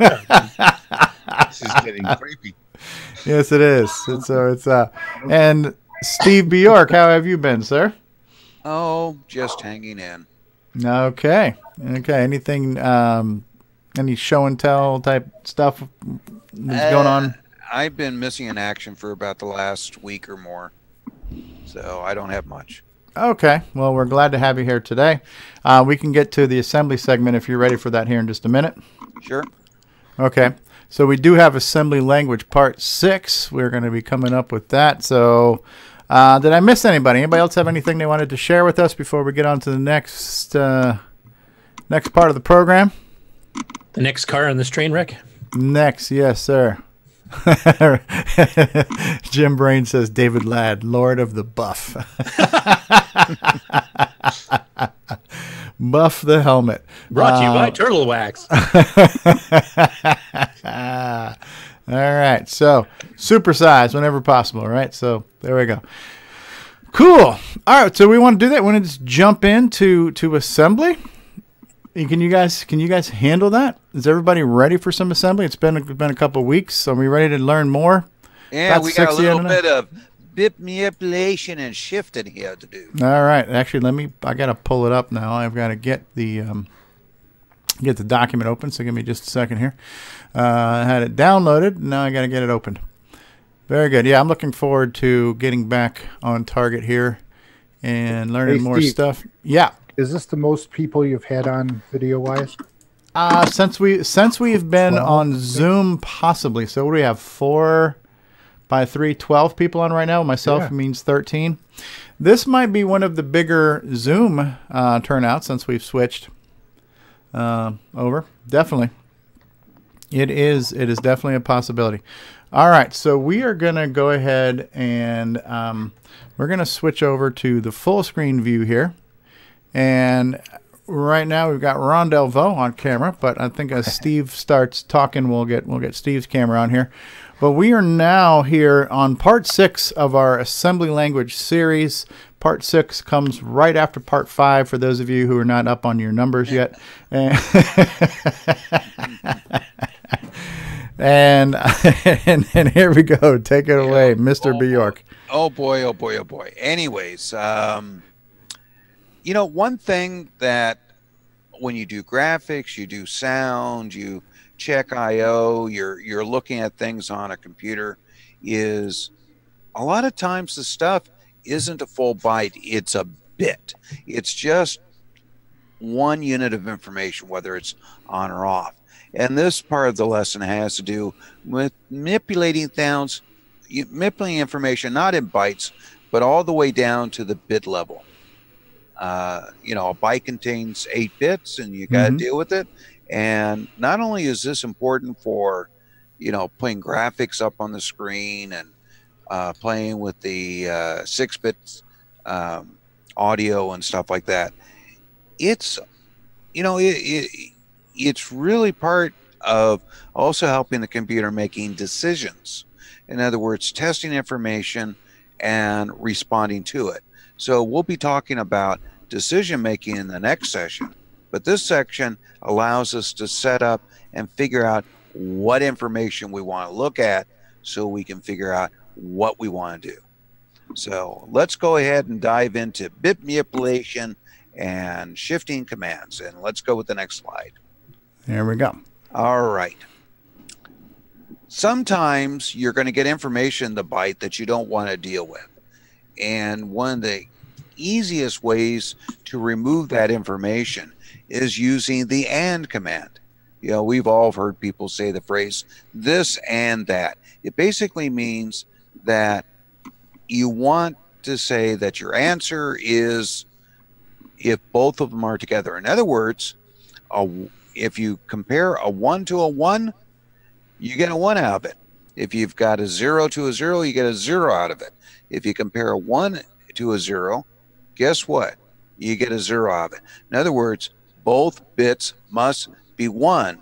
is getting creepy. Yes, it is. And Steve Bjork, how have you been, sir? Oh, just hanging in. Okay. Anything? Any show and tell type stuff that's going on? I've been missing in action for about the last week or more, so I don't have much. Okay. Well, we're glad to have you here today. We can get to the assembly segment if you're ready for that here in just a minute. Sure. Okay. So we do have assembly language part 6. We're going to be coming up with that. So did I miss anybody? Anybody else have anything they wanted to share with us before we get on to the next part of the program? The next car on this train wreck? Next, yes, sir. Jim Brain says David Ladd, Lord of the Buff. Buff the helmet. Brought to you by Turtle Wax. All right, so supersize whenever possible, right? So there we go. Cool. All right, so we want to do that. We want to just jump into assembly. Can you guys handle that? Is everybody ready for some assembly? It's been a couple of weeks. Are we ready to learn more? Yeah, we got a little bit of bit manipulation and shifting here to do. All right. Actually, I got to pull it up now. I've got to get the document open. So give me just a second here. I had it downloaded. Now I got to get it opened. Very good. Yeah, I'm looking forward to getting back on target here and learning more Steve, stuff. Yeah. Is this the most people you've had on video-wise? Since we've been on Zoom, possibly. So what do we have? 4 by 3, 12 people on right now. Myself means 13. This might be one of the bigger Zoom turnouts since we've switched over. Definitely. It is definitely a possibility. All right, so we are going to go ahead and we're going to switch over to the full screen view here. And right now we've got Ron Delvaux on camera, but I think as Steve starts talking, we'll get Steve's camera on here. But we are now here on part 6 of our assembly language series. Part 6 comes right after part 5 for those of you who are not up on your numbers yet. And here we go. Take it away, Mr. Bjork. Oh boy, oh boy, oh boy. Anyways, one thing that when you do graphics, you do sound, you check I/O, you're looking at things on a computer, is a lot of times the stuff isn't a full byte, it's a bit. It's just one unit of information, whether it's on or off. And this part of the lesson has to do with manipulating information, not in bytes, but all the way down to the bit level. A byte contains 8 bits, and you got to deal with it. And not only is this important for, putting graphics up on the screen and playing with the 6-bit audio and stuff like that, it's really part of also helping the computer making decisions. In other words, testing information and responding to it. So we'll be talking about decision making in the next session, but this section allows us to set up and figure out what information we want to look at so we can figure out what we want to do. So let's go ahead and dive into bit manipulation and shifting commands, and let's go with the next slide. There we go. All right. Sometimes you're going to get information in the byte that you don't want to deal with. And one of the easiest ways to remove that information is using the AND command. You know, we've all heard people say the phrase this and that. It basically means that you want to say that your answer is if both of them are together. In other words, if you compare a 1 to a 1, you get a 1 out of it. If you've got a 0 to a 0, you get a 0 out of it. If you compare a 1 to a 0, guess what? You get a 0 out of it. In other words, both bits must be 1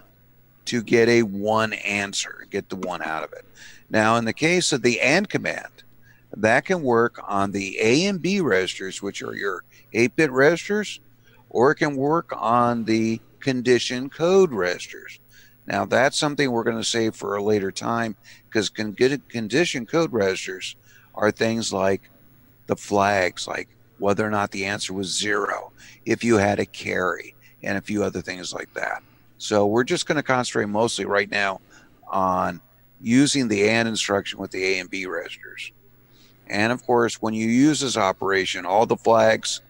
to get a 1 answer, get the 1 out of it. Now, in the case of the AND command, that can work on the A and B registers, which are your 8-bit registers, or it can work on the condition code registers. Now, that's something we're going to save for a later time, because condition code registers are things like the flags, like whether or not the answer was 0, if you had a carry, and a few other things like that. So we're just going to concentrate mostly right now on using the AND instruction with the A and B registers. And of course, when you use this operation, all the flags,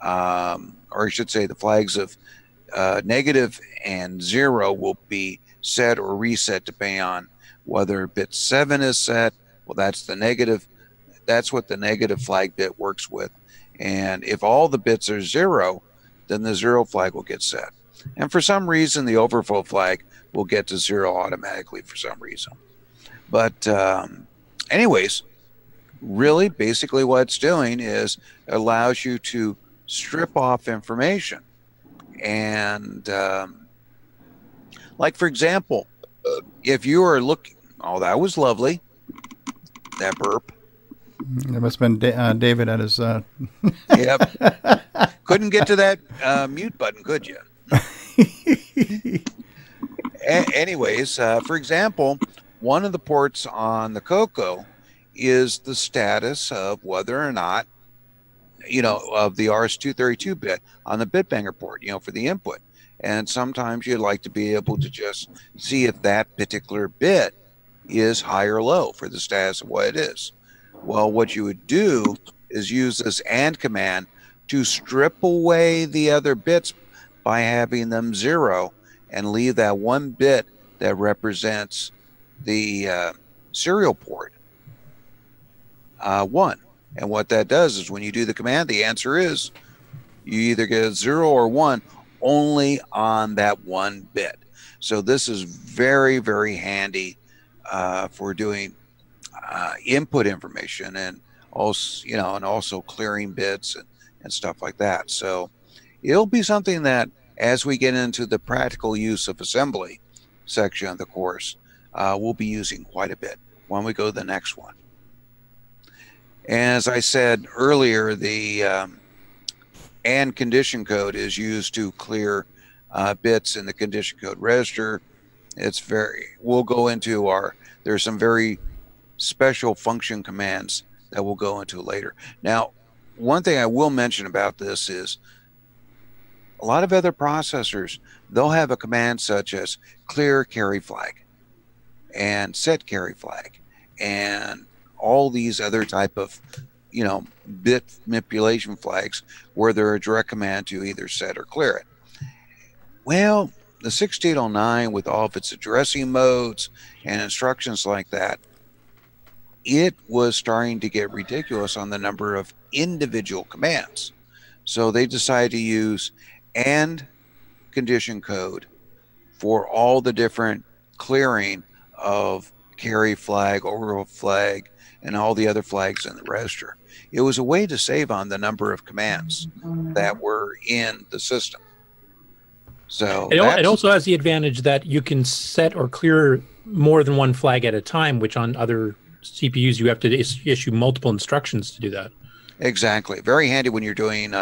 or I should say the flags of negative and 0 will be set or reset depending on whether bit 7 is set. Well, that's the negative. That's what the negative flag bit works with. And if all the bits are 0, then the 0 flag will get set. And for some reason, the overflow flag will get to 0 automatically for some reason. But anyways, really, basically what it's doing is it allows you to strip off information. And like, for example, if you are looking, oh, that was lovely, that burp. It must have been David at his... Yep. Couldn't get to that mute button, could you? Anyways, for example, one of the ports on the CoCo is the status of whether or not, you know, of the RS-232 bit on the bitbanger port, you know, for the input. And sometimes you'd like to be able to just see if that particular bit is high or low for the status of what it is. Well, what you would do is use this AND command to strip away the other bits by having them 0 and leave that one bit that represents the serial port 1. And what that does is when you do the command, the answer is you either get a 0 or 1 only on that one bit. So this is very, very handy for doing input information and also, you know, and also clearing bits and stuff like that. So it'll be something that as we get into the practical use of assembly section of the course, we'll be using quite a bit when we go to the next one. As I said earlier, the AND condition code is used to clear bits in the condition code register. It's we'll go into there's some very special function commands that we'll go into later. Now, one thing I will mention about this is a lot of other processors, they'll have a command such as clear carry flag and set carry flag and all these other type of, you know, bit manipulation flags where they're a direct command to either set or clear it. Well, the 6809 with all of its addressing modes and instructions like that, it was starting to get ridiculous on the number of individual commands. So they decided to use AND condition code for all the different clearing of carry flag, overflow flag, and all the other flags in the register. It was a way to save on the number of commands that were in the system. So it also has the advantage that you can set or clear more than one flag at a time, which on other CPUs you have to issue multiple instructions to do that. Exactly. Very handy when you're doing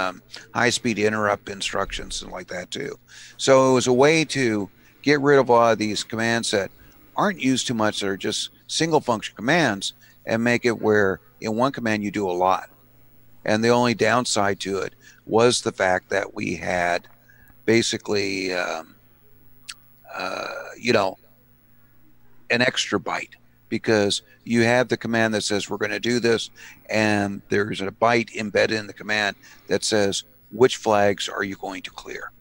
high-speed interrupt instructions and like that too. So it was a way to get rid of a lot of these commands that aren't used too much, that are just single function commands, and make it where in one command you do a lot. And the only downside to it was the fact that we had basically, you know, an extra byte, because you have the command that says we're going to do this, and there's a byte embedded in the command that says which flags are you going to clear.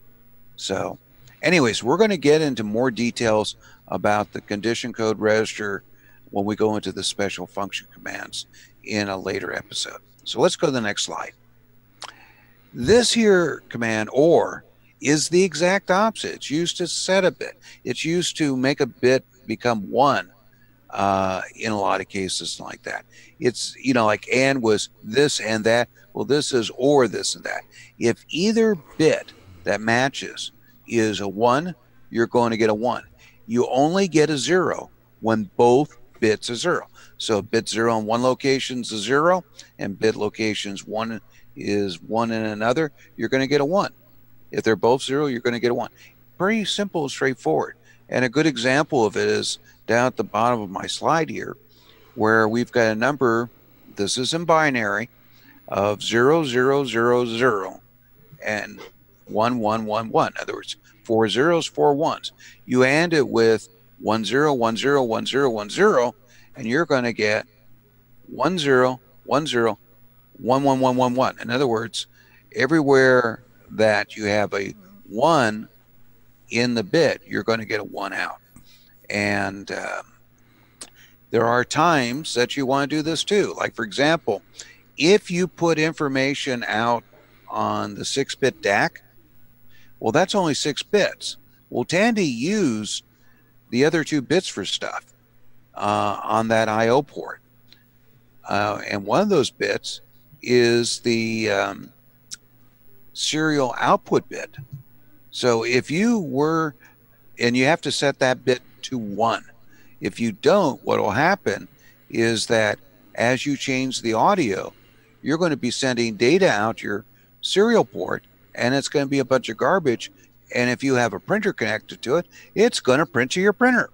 So Anyways, we're going to get into more details about the condition code register when we go into the special function commands in a later episode. So let's go to the next slide. This here command, OR, is the exact opposite. It's used to set a bit. It's used to make a bit become 1 in a lot of cases like that. It's, you know, like AND was this and that. Well, this is OR this and that. If either bit that matches is a 1, you're going to get a 1. You only get a 0 when both bits are 0. So bit 0 in one location is a 0, and bit locations 1 is 1 in another, you're going to get a 1. If they're both 0, you're going to get a 1. Pretty simple and straightforward. And a good example of it is down at the bottom of my slide here, where we've got a number, this is in binary, of 0, 0, 0, 0, and 1, 1, 1, 1. In other words, 4 zeros, 4 ones. You AND it with 1, 0, 1, 0, 1, 0, 1, 0, and you're going to get 1, 0, 1, 0, 1, 1, 1, 1, 1. In other words, everywhere that you have a 1 in the bit, you're going to get a 1 out. And there are times that you want to do this too. Like, for example, if you put information out on the 6-bit DAC, well, that's only 6 bits. Well, Tandy used the other 2 bits for stuff on that I/O port. And one of those bits is the serial output bit. So if you were, and you have to set that bit to 1. If you don't, what will happen is that as you change the audio, you're going to be sending data out your serial port, and it's going to be a bunch of garbage. And if you have a printer connected to it, it's going to print to your printer.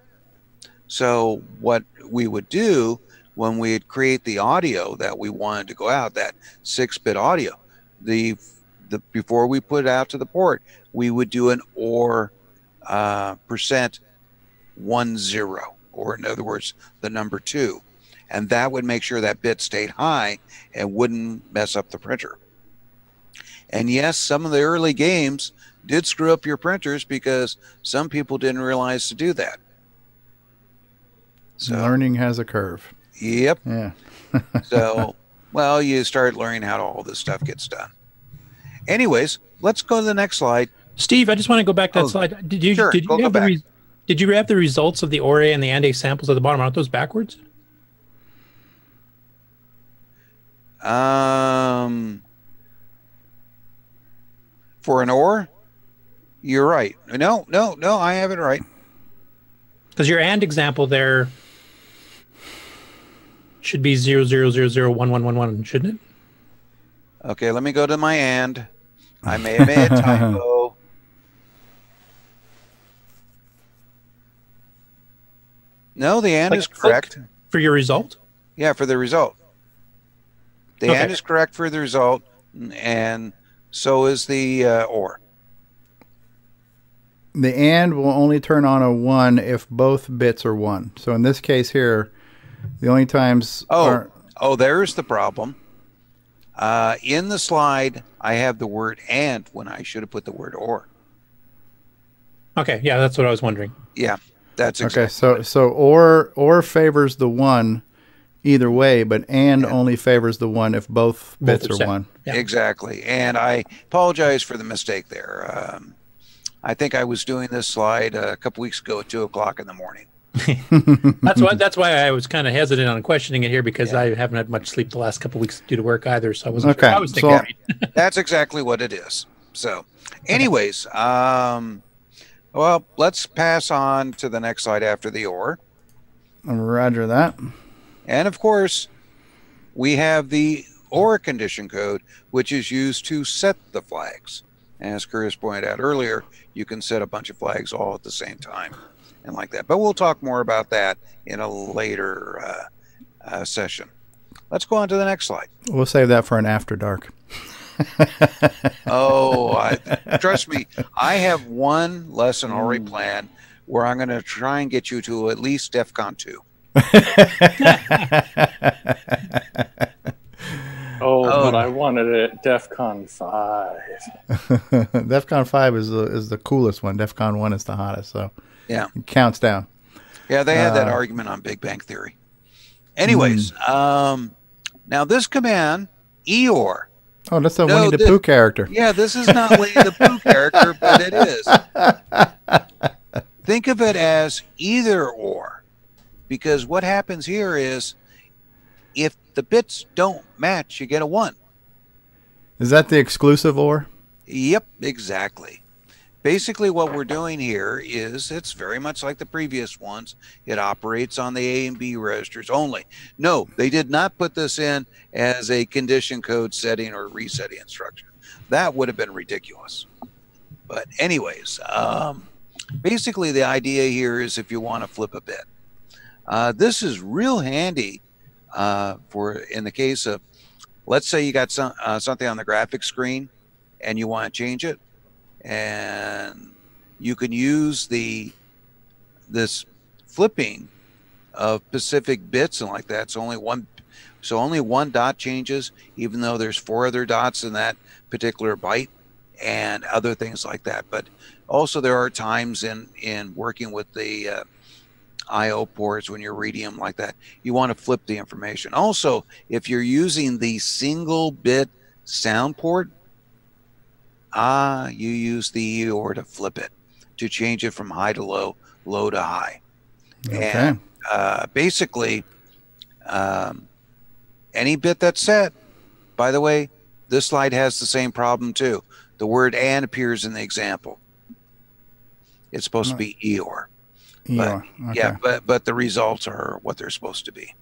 So what we would do when we'd create the audio that we wanted to go out, that 6-bit audio, before we put it out to the port, we would do an OR %10, or in other words, the number 2. And that would make sure that bit stayed high and wouldn't mess up the printer. And yes, some of the early games did screw up your printers because some people didn't realize to do that. So, learning has a curve. Yep. Yeah. So, well, you start learning how all this stuff gets done. Anyways, let's go to the next slide. Steve, I just want to go back to that slide. Did you have the results of the ORA and the AND samples at the bottom? Aren't those backwards? For an OR, you're right. No, I have it right. Because your AND example there should be 0, 0, 0, 0, 1, 1, 1, 1, shouldn't it? Okay, let me go to my AND. I may have made a typo. No, the AND is correct. For your result? Yeah, for the result. The AND is correct for the result, and so is the OR. The AND will only turn on a 1 if both bits are 1. So in this case here, the only times there's the problem. In the slide, I have the word AND when I should have put the word OR. Okay, yeah, that's what I was wondering. Yeah, that's exactly okay. So OR favors the 1 either way, but AND only favors the 1 if both bits are 1. Yeah. Exactly. And I apologize for the mistake there. I think I was doing this slide a couple weeks ago at 2 o'clock in the morning. That's why I was kind of hesitant on questioning it here, because I haven't had much sleep the last couple weeks due to work either. So I wasn't sure. I was thinking that's exactly what it is. So anyways, well, let's pass on to the next slide after the OR. Roger that. And of course, we have the OR condition code, which is used to set the flags. As Chris pointed out earlier, you can set a bunch of flags all at the same time and like that. But we'll talk more about that in a later session. Let's go on to the next slide. We'll save that for an after dark. Trust me, I have one lesson already planned where I'm going to try and get you to at least DEF CON 2. Oh, but I wanted it at DEF CON 5. DEF CON 5 is the coolest one. DEF CON 1 is the hottest. So yeah, it counts down. Yeah, they had that argument on Big Bang Theory. Anyways, now this command, Eeyore. Oh, that's the Winnie the Pooh character. Yeah, this is not Winnie the Pooh character, but it is. Think of it as either or, because what happens here is if the bits don't match, you get a 1. Is that the exclusive or? Yep, exactly. Basically, what we're doing here is it's very much like the previous ones. It operates on the A and B registers only. No, they did not put this in as a condition code setting or resetting instruction. That would have been ridiculous. But anyways, basically the idea here is if you want to flip a bit. This is real handy for in the case of, let's say you got something on the graphics screen and you want to change it. And you can use this flipping of specific bits and like that. So only one dot changes, even though there's 4 other dots in that particular byte and other things like that. But also there are times in working with the IO ports when you're reading them like that, you want to flip the information. Also, if you're using the single bit sound port, you use the Eeyore to flip it, to change it from high to low, low to high. Okay. And basically, any bit that's set, by the way, this slide has the same problem too. The word "and" appears in the example. It's supposed to be Eeyore. Eeyore. But, okay. Yeah, but the results are what they're supposed to be.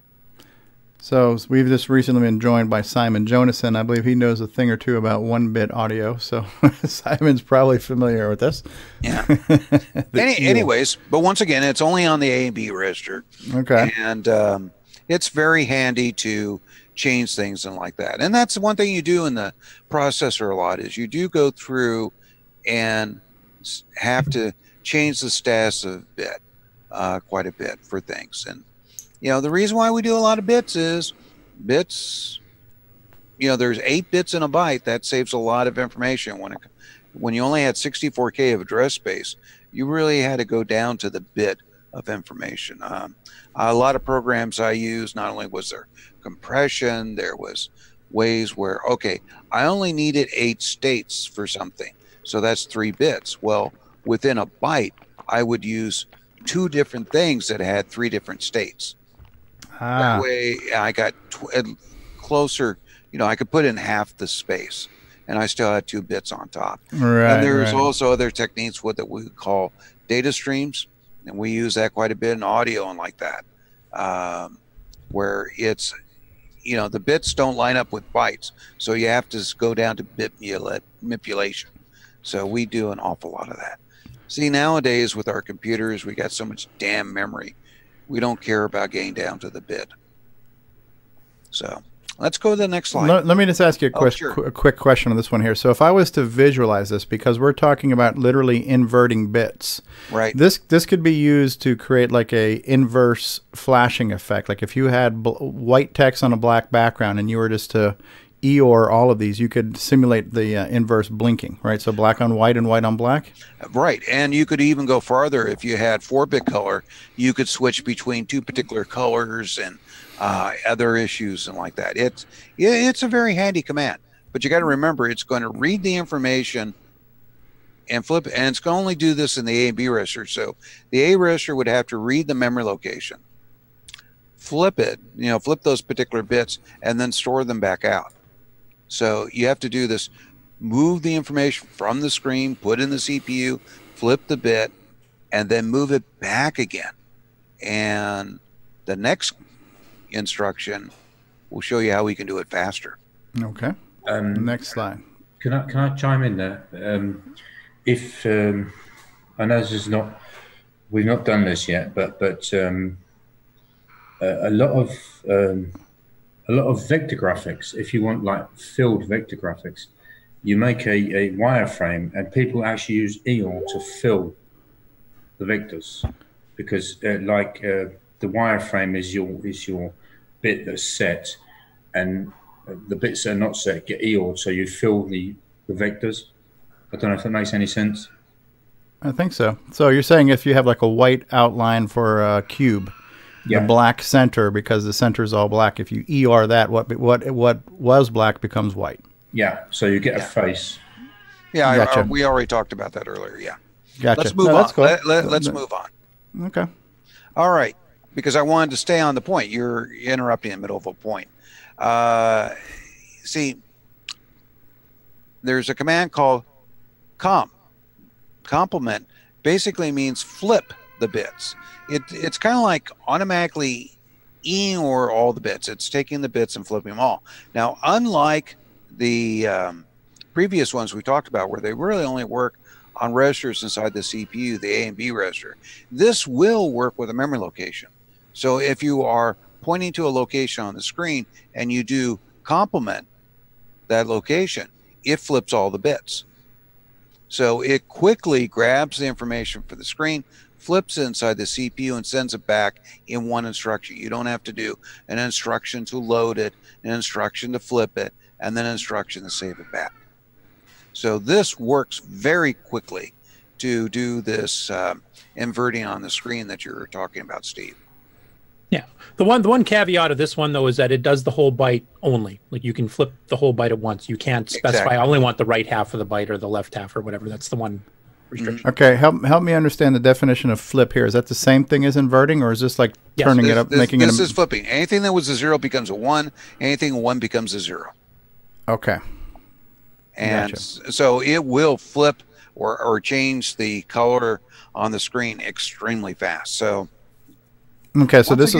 So we've just recently been joined by Simon Jonason. I believe he knows a thing or two about 1-bit audio. So Simon's probably familiar with this. Yeah. Anyways, but once again, it's only on the A and B register. Okay. And it's very handy to change things and like that. And that's one thing you do in the processor a lot is you do go through and have to change the status of bit quite a bit for things. And you know, the reason why we do a lot of bits is bits, you know, there's 8 bits in a byte. That saves a lot of information. When you only had 64K of address space, you really had to go down to the bit of information. A lot of programs I use, not only was there compression, there was ways where, okay, I only needed 8 states for something. So that's 3 bits. Well, within a byte, I would use 2 different things that had 3 different states. That way I got closer, you know, I could put in half the space and I still had 2 bits on top. Right, and there's also other techniques with that we call data streams. And we use that quite a bit in audio and like that, where it's, you know, the bits don't line up with bytes. So you have to go down to bit manipulation. So we do an awful lot of that. See, nowadays with our computers, we got so much damn memory. We don't care about getting down to the bit. So let's go to the next slide. Let me just ask you a quick question on this one here. So if I was to visualize this, because we're talking about literally inverting bits, right? This could be used to create like a inverse flashing effect. Like if you had white text on a black background and you were just to Eeyore all of these, you could simulate the inverse blinking, right? So black on white and white on black. Right, and you could even go farther. If you had 4-bit color, you could switch between 2 particular colors and other issues and like that. It's a very handy command, but you got to remember it's going to read the information and flip it, and it's going to only do this in the A and B register. So the A register would have to read the memory location, flip it, you know, flip those particular bits, and then store them back out. So you have to do this, move the information from the screen, put in the CPU, flip the bit, and then move it back again. And the next instruction will show you how we can do it faster. Okay. Next slide. Can I chime in there? If I know this is not, we've not done this yet, but a lot of vector graphics, if you want like filled vector graphics, you make a wireframe and people actually use Eeyore to fill the vectors because the wireframe is your bit that's set, and the bits that are not set get EOR'd, so you fill the vectors. I don't know if that makes any sense. I think so. So you're saying if you have like a white outline for a cube, the black center, because the center is all black, if you ER that, what was black becomes white. Yeah, so you get a face. Yeah, Gotcha. we already talked about that earlier. Yeah. Gotcha. Let's move No, on. that's cool. Let's move on. Okay. All right, because I wanted to stay on the point. You're interrupting in the middle of a point. See, there's a command called complement. Basically means flip the bits. It's kind of like automatically EOR all the bits. It's taking the bits and flipping them all. Now, unlike the previous ones we talked about, where they really only work on registers inside the CPU, the A and B register, this will work with a memory location. So if you are pointing to a location on the screen and you do complement that location, it flips all the bits. So it quickly grabs the information for the screen, flips it inside the CPU, and sends it back in one instruction. You don't have to do an instruction to load it, an instruction to flip it, and then an instruction to save it back. So this works very quickly to do this inverting on the screen that you're talking about, Steve. Yeah. The one caveat of this one, though, is that it does the whole byte only. Like, you can flip the whole byte at once. You can't specify, Exactly. I only want the right half of the byte or the left half or whatever. That's the one restriction. Okay, help me understand the definition of flip here. Is that the same thing as inverting, or is this like turning it up, making it? This is flipping. Anything that was a 0 becomes a 1. Anything a 1 becomes a 0. Okay. And Gotcha. so it will flip or change the color on the screen extremely fast. So Okay, so Once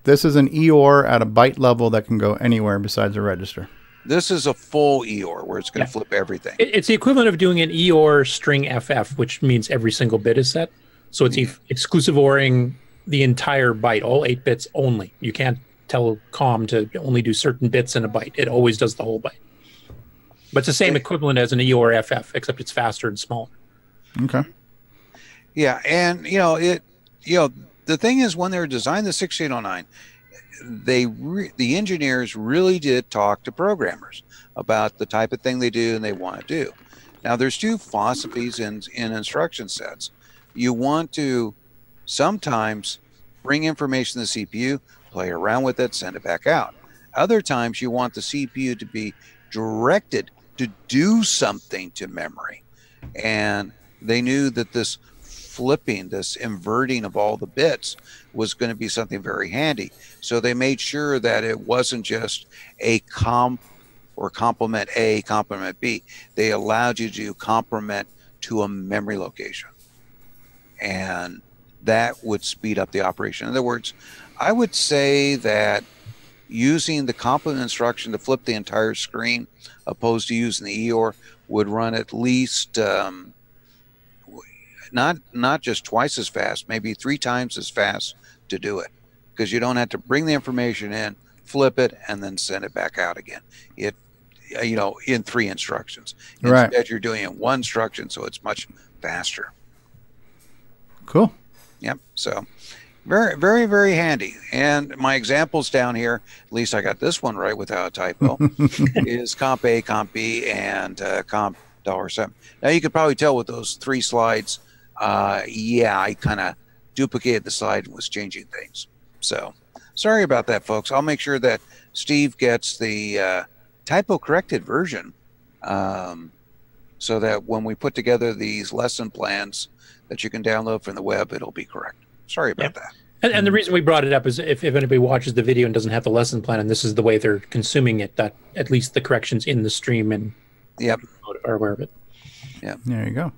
this is an EOR at a byte level that can go anywhere besides a register. this is a full EOR where it's going to flip everything. It's the equivalent of doing an EOR string FF, which means every single bit is set. So it's exclusive ORing the entire byte, all 8 bits only. You can't tell COM to only do certain bits in a byte. It always does the whole byte. But it's the same equivalent as an EOR FF, except it's faster and smaller. Okay. Yeah, and the thing is, when they were designing the 6809, the engineers really did talk to programmers about the type of thing they do and they want to do. Now, there's two philosophies in instruction sets. You want to sometimes bring information to the CPU, play around with it, send it back out. Other times, you want the CPU to be directed to do something to memory. And they knew that this flipping, this inverting of all the bits was going to be something very handy. So they made sure that it wasn't just a comp or complement A, complement B. They allowed you to complement to a memory location. And that would speed up the operation. In other words, I would say that using the complement instruction to flip the entire screen opposed to using the EOR would run at least not just twice as fast, maybe 3 times as fast to do it, because you don't have to bring the information in, flip it, and then send it back out again. In 3 instructions. Right. Instead, you're doing it in 1 instruction, so it's much faster. Cool. Yep. So very, very, very handy. And my examples down here, at least I got this one right without a typo, is comp A, comp B, and comp $7. Now you could probably tell with those 3 slides, I kind of duplicated the slide and was changing things. So sorry about that, folks. I'll make sure that Steve gets the typo corrected version so that when we put together these lesson plans that you can download from the web, it'll be correct. Sorry about that. And the reason we brought it up is if anybody watches the video and doesn't have the lesson plan, and this is the way they're consuming it, that at least the corrections in the stream and are aware of it. Yeah. There you go.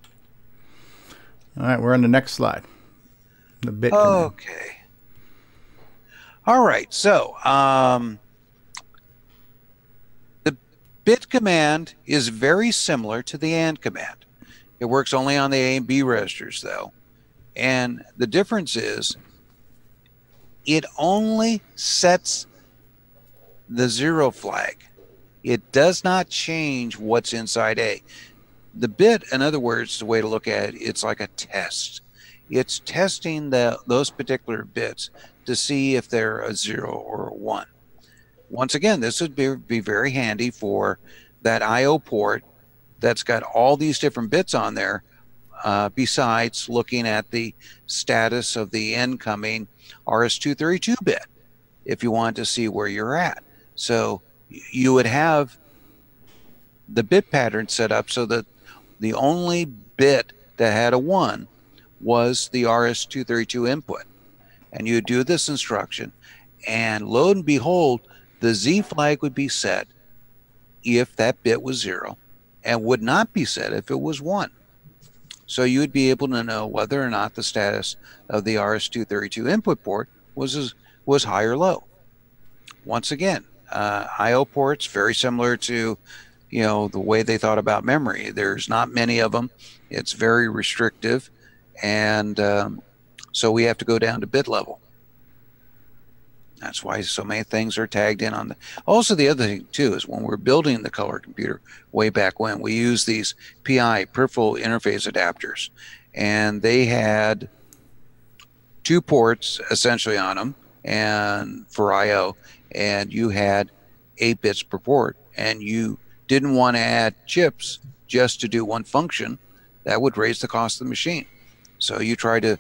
All right, we're on the next slide. The bit. Okay. All right. So the bit command is very similar to the AND command. It works only on the A and B registers, though. And the difference is it only sets the 0 flag. It does not change what's inside A. The bit, in other words, the way to look at it, it's like a test. It's testing those particular bits to see if they're a 0 or a 1. once again, this would be very handy for that I/O port that's got all these different bits on there, besides looking at the status of the incoming RS-232 bit, if you want to see where you're at. So you would have the bit pattern set up so that the only bit that had a 1 was the RS-232 input. And you do this instruction, and lo and behold, the Z flag would be set if that bit was 0, and would not be set if it was 1. So you would be able to know whether or not the status of the RS-232 input port was high or low. Once again, I/O ports, very similar to, you know, the way they thought about memory. There's not many of them. It's very restrictive, and so we have to go down to bit level. That's why so many things are tagged in on the. Also, the other thing too is when we're building the color computer way back when, we used these PI, peripheral interface adapters, and they had 2 ports essentially on them, and for I/O, and you had 8 bits per port, and you didn't want to add chips just to do one function. That would raise the cost of the machine. So you try to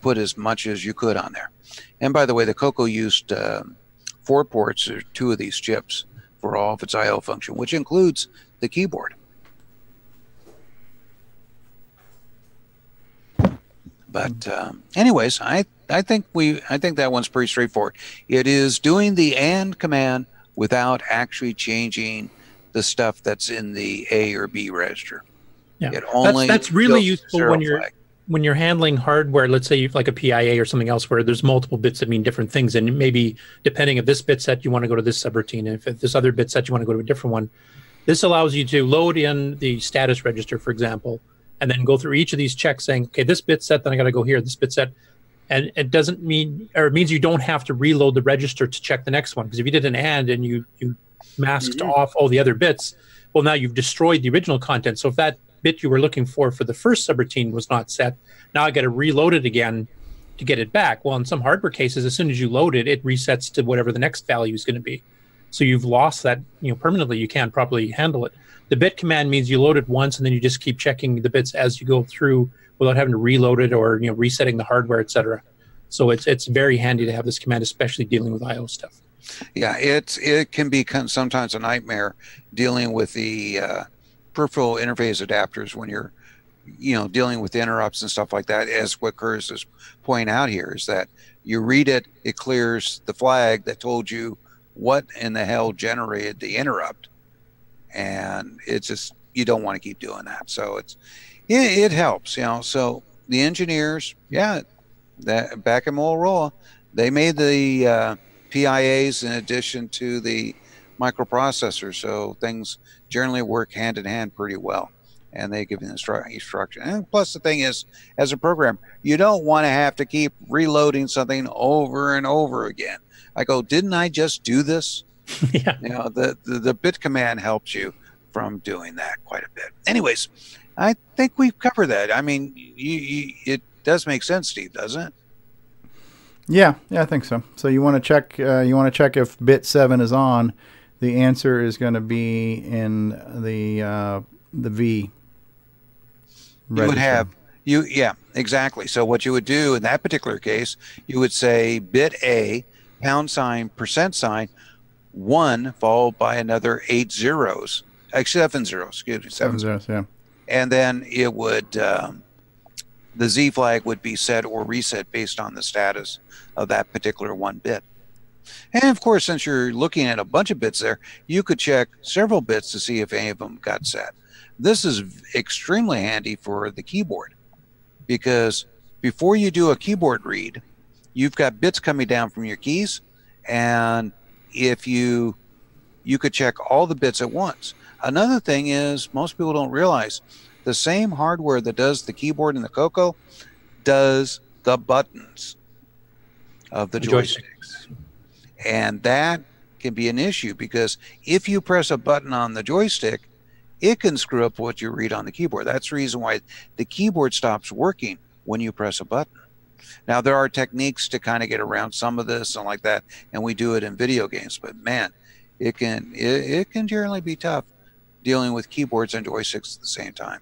put as much as you could on there. And by the way, the CoCo used 4 ports or 2 of these chips for all of its I/O function, which includes the keyboard. But anyways, I think that one's pretty straightforward. It is doing the AND command without actually changing the stuff that's in the A or B register. Yeah, it only that's really shows useful zero when you're flag. when you're handling hardware. Let's say like a PIA or something else where there's multiple bits that mean different things, and maybe depending if this bit set you want to go to this subroutine, if this other bit set you want to go to a different one. This allows you to load in the status register, for example, and then go through each of these checks saying, okay, this bit set, then I got to go here, this bit set. And it doesn't mean, or it means you don't have to reload the register to check the next one. Because if you did an AND and you masked off all the other bits, well, now you've destroyed the original content. So if that bit you were looking for the first subroutine was not set, now I got to reload it again to get it back. Well, in some hardware cases, as soon as you load it, it resets to whatever the next value is going to be. So you've lost that, permanently. You can't properly handle it. The bit command means you load it once and then you just keep checking the bits as you go through without having to reload it or resetting the hardware, etc. So it's very handy to have this command, especially dealing with I/O stuff. Yeah, it can be sometimes a nightmare dealing with the peripheral interface adapters when you're dealing with interrupts and stuff like that. As what Curtis is pointing out here is that you read it, it clears the flag that told you what in the hell generated the interrupt, and it's just, you don't want to keep doing that. So it helps, so the engineers, that back in Motorola, they made the PIAs in addition to the microprocessor, so things generally work hand in hand pretty well, and they give you instruction. And plus the thing is, as a programmer, you don't want to have to keep reloading something over and over again. I go, didn't I just do this? Yeah. The bit command helps you from doing that quite a bit. Anyways, I think we've covered that. I mean, it does make sense, Steve, doesn't it? Yeah, I think so. So you want to check. If bit 7 is on. The answer is going to be in the V. You would have exactly. So what you would do in that particular case, you would say bit A, $%, 1 followed by another 8 zeros, 7 zeros. Excuse me, 7 zeros. Yeah. And then it would the Z flag would be set or reset based on the status of that particular 1 bit. And of course, since you're looking at a bunch of bits there, you could check several bits to see if any of them got set. This is extremely handy for the keyboard, because before you do a keyboard read, you've got bits coming down from your keys, and if you could check all the bits at once. Another thing is, most people don't realize the same hardware that does the keyboard and the CoCo does the buttons of the joysticks. And that can be an issue, because if you press a button on the joystick, it can screw up what you read on the keyboard. That's the reason why the keyboard stops working when you press a button. Now, there are techniques to kind of get around some of this and like that, and we do it in video games. But man, it can generally be tough dealing with keyboards and joysticks at the same time.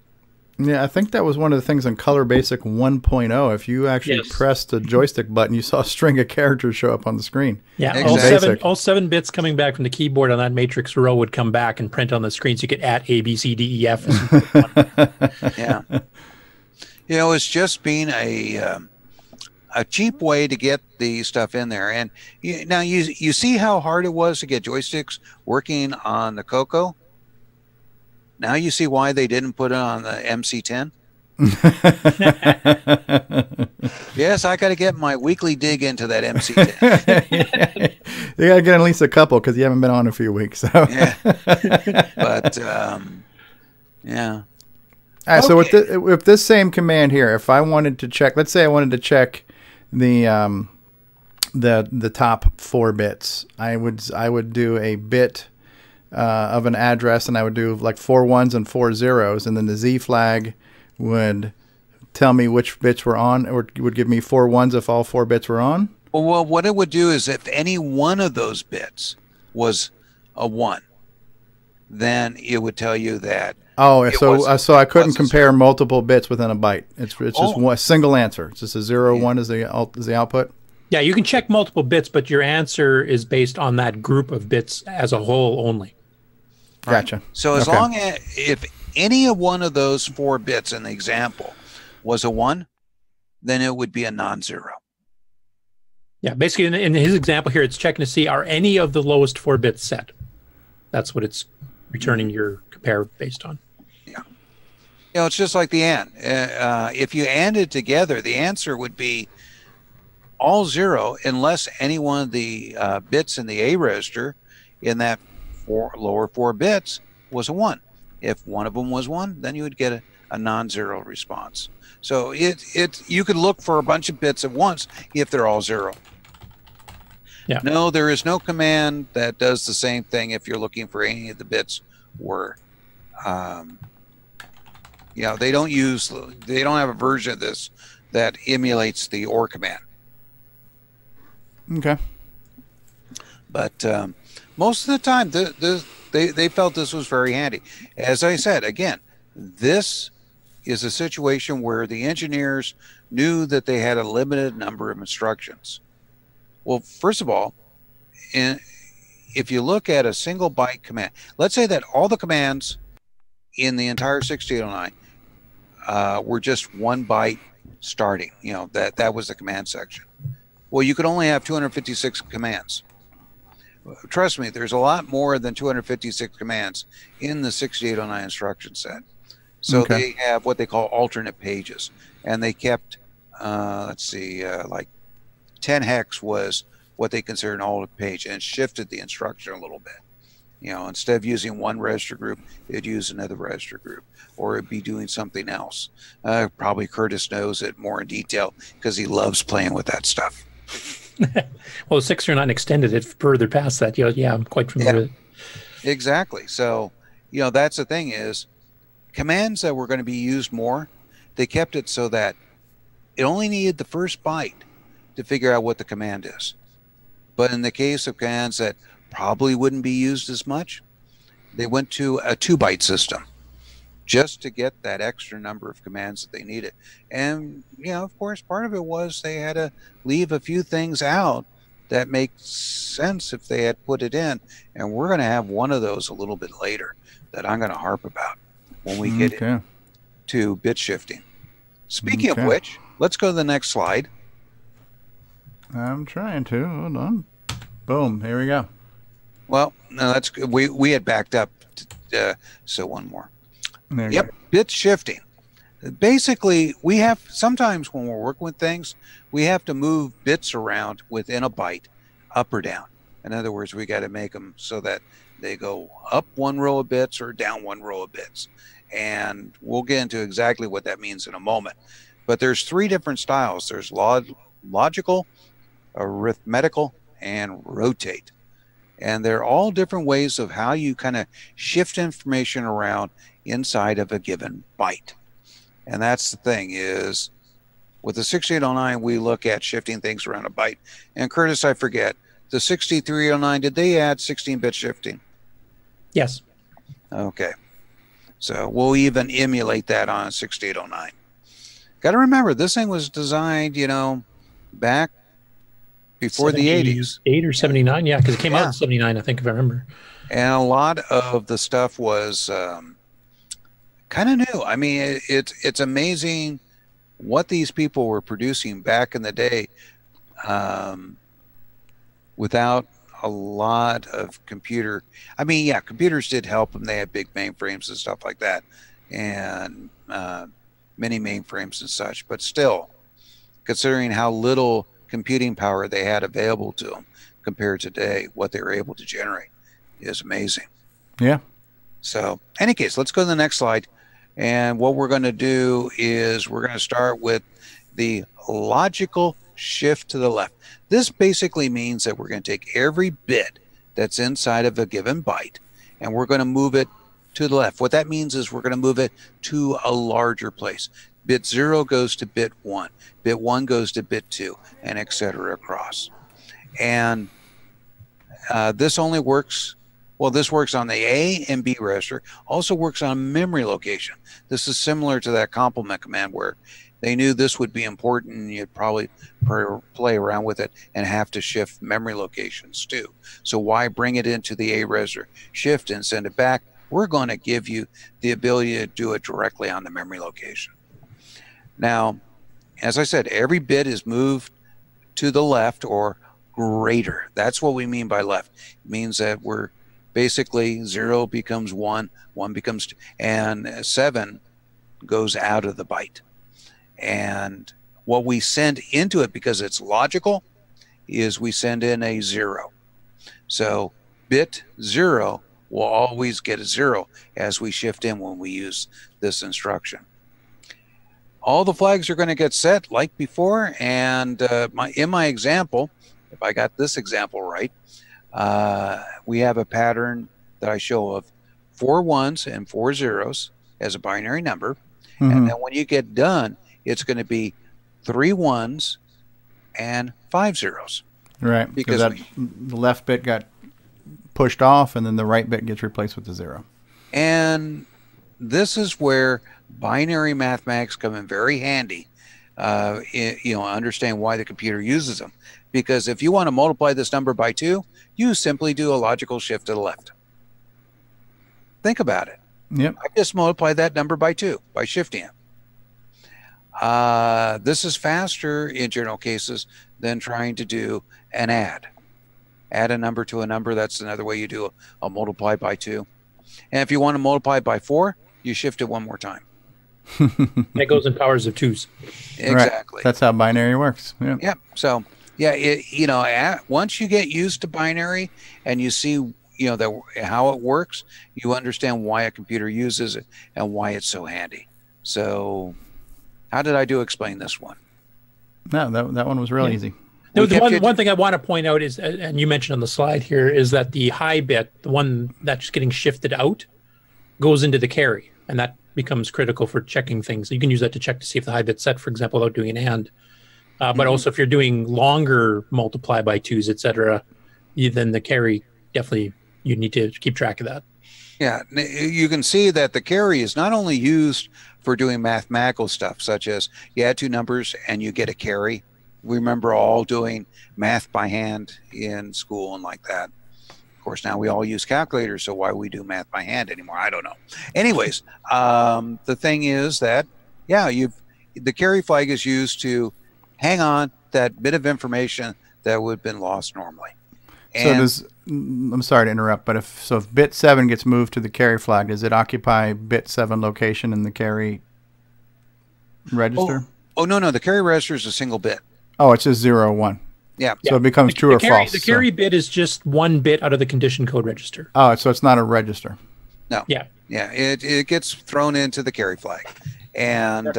Yeah, I think that was one of the things in Color Basic 1.0. If you actually pressed the joystick button, you saw a string of characters show up on the screen. Yeah, Exactly. all seven bits coming back from the keyboard on that matrix row would come back and print on the screen, so you could add A, B, C, D, E, F. Yeah. You know, it's just being a cheap way to get the stuff in there. And now you see how hard it was to get joysticks working on the CoCo? Now you see why they didn't put it on the MC10? Yes, I got to get my weekly dig into that MC10. You got to get at least a couple because you haven't been on in a few weeks. So. Yeah. But, yeah. All right, so with this same command here, if I wanted to check, let's say I wanted to check the top 4 bits, I would do a bit of an address, and I would do like 4 ones and 4 zeros, and then the Z flag would tell me which bits were on, or would give me 4 ones if all 4 bits were on. Well, what it would do is if any one of those bits was a 1, then it would tell you that. Oh, so I couldn't compare multiple bits within a byte. It's just one single answer. It's just a 0, 1 is the output. Yeah, you can check multiple bits, but your answer is based on that group of bits as a whole only. Gotcha. So as long as if any of one of those 4 bits in the example was a 1, then it would be a non-zero. Yeah, basically in his example here, it's checking to see are any of the lowest 4 bits set. That's what it's returning your compare based on. Yeah. You know, it's just like the AND. If you AND it together, the answer would be all 0 unless any one of the bits in the A register in that lower 4 bits was a 1. If one of them was 1, then you would get a non-zero response. So you could look for a bunch of bits at once if they're all 0. Yeah. No, there is no command that does the same thing if you're looking for any of the bits were. You know, they don't have a version of this that emulates the OR command. Okay. But most of the time, they felt this was very handy. As I said, again, this is a situation where the engineers knew that they had a limited number of instructions. Well, first of all, if you look at a single byte command, let's say that all the commands in the entire 6809 were just 1 byte starting. You know, that was the command section. Well, you could only have 256 commands. Trust me, there's a lot more than 256 commands in the 6809 instruction set. So they have what they call alternate pages, and they kept, let's see, like 10 hex was what they consider an alternate page, and it shifted the instruction a little bit. You know, instead of using one register group, it'd use another register group, or it'd be doing something else. Probably Curtis knows it more in detail because he loves playing with that stuff. Well, 609 extended it further past that. Yeah, I'm quite familiar with it. Exactly. So, you know, that's the thing is commands that were going to be used more, they kept it so that it only needed the first byte to figure out what the command is. But in the case of commands that probably wouldn't be used as much, they went to a 2-byte system just to get that extra number of commands that they needed. And, you know, of course, part of it was they had to leave a few things out that make sense if they had put it in. And we're going to have one of those a little bit later that I'm going to harp about when we get into bit shifting. Speaking of which, let's go to the next slide. I'm trying to. Hold on. Boom. Here we go. Well, no, that's good. We had backed up. So one more. Yep. Bit shifting. Basically, we have sometimes when we're working with things, we have to move bits around within a byte, up or down. In other words, we got to make them so that they go up 1 row of bits or down 1 row of bits. And we'll get into exactly what that means in a moment. But there's 3 different styles. There's logical, arithmetical, and rotate. And they're all different ways of how you kind of shift information around inside of a given byte. And that's the thing is With the 6809, we look at shifting things around a byte. And Curtis, I forget, the 6309, did they add 16-bit shifting? Yes. Okay. So we'll even emulate that on a 6809. Got to remember, this thing was designed, you know, back before the 80s. 8 or 79, yeah, because it came out in 79, I think, if I remember. And a lot of the stuff was kind of new. I mean, it's amazing what these people were producing back in the day without a lot of computer. I mean, yeah, computers did help them. They had big mainframes and stuff like that, and many mainframes and such. But still, considering how little computing power they had available to them compared to today, what they were able to generate is amazing. Yeah. So, any case, let's go to the next slide. And what we're going to do is we're going to start with the logical shift to the left. This basically means that we're going to take every bit that's inside of a given byte and we're going to move it to the left. What that means is we're going to move it to a larger place. Bit 0 goes to bit 1. Bit 1 goes to bit 2, and etc. across. And this only works, well, this works on the A and B register, also works on memory location. This is similar to that complement command where they knew this would be important and you'd probably play around with it and have to shift memory locations too. So why bring it into the A register, shift and send it back? We're going to give you the ability to do it directly on the memory location. Now, as I said, every bit is moved to the left or greater. That's what we mean by left. It means that we're basically 0 becomes 1, 1 becomes 2, and 7 goes out of the byte. And what we send into it, because it's logical, is we send in a 0. So bit 0 will always get a 0 as we shift in when we use this instruction. All the flags are going to get set like before, and in my example, if I got this example right, we have a pattern that I show of 4 1s and 4 zeros as a binary number. Mm-hmm. And then when you get done, it's going to be 3 1s and 5 zeros. Right, because the left bit got pushed off and then the right bit gets replaced with the 0. And this is where binary mathematics come in very handy. You know, understand why the computer uses them. Because if you want to multiply this number by 2, you simply do a logical shift to the left. Think about it. Yep. I just multiplied that number by 2 by shifting it. This is faster in general cases than trying to do an add. Add a number to a number, that's another way you do a multiply by 2. And if you want to multiply by 4, you shift it one more time. That goes in powers of 2s. Exactly. Right. That's how binary works. Yeah. Yep. So, yeah, you know, once you get used to binary and you see, you know, how it works, you understand why a computer uses it and why it's so handy. So, how did I explain this one? No, that one was real easy. No, the one thing I want to point out is, and you mentioned on the slide here, is that the high bit, the one that's getting shifted out, goes into the carry, and that becomes critical for checking things. You can use that to check to see if the high bit's set, for example, without doing an AND. But also if you're doing longer multiply by 2s, etc., then the carry, definitely you need to keep track of that. Yeah, you can see that the carry is not only used for doing mathematical stuff, such as you add 2 numbers and you get a carry. We remember all doing math by hand in school and like that. Of course, now we all use calculators, so why we do math by hand anymore, I don't know. Anyways, the thing is that, yeah, the carry flag is used to hang on that bit of information that would have been lost normally. And so I'm sorry to interrupt, but if bit 7 gets moved to the carry flag, does it occupy bit 7 location in the carry register? Oh no, the carry register is a single bit. Oh, it's just 0 1. Yeah. So it becomes true or false. The carry bit is just 1 bit out of the condition code register. Oh, so it's not a register. No. Yeah. Yeah, it gets thrown into the carry flag. And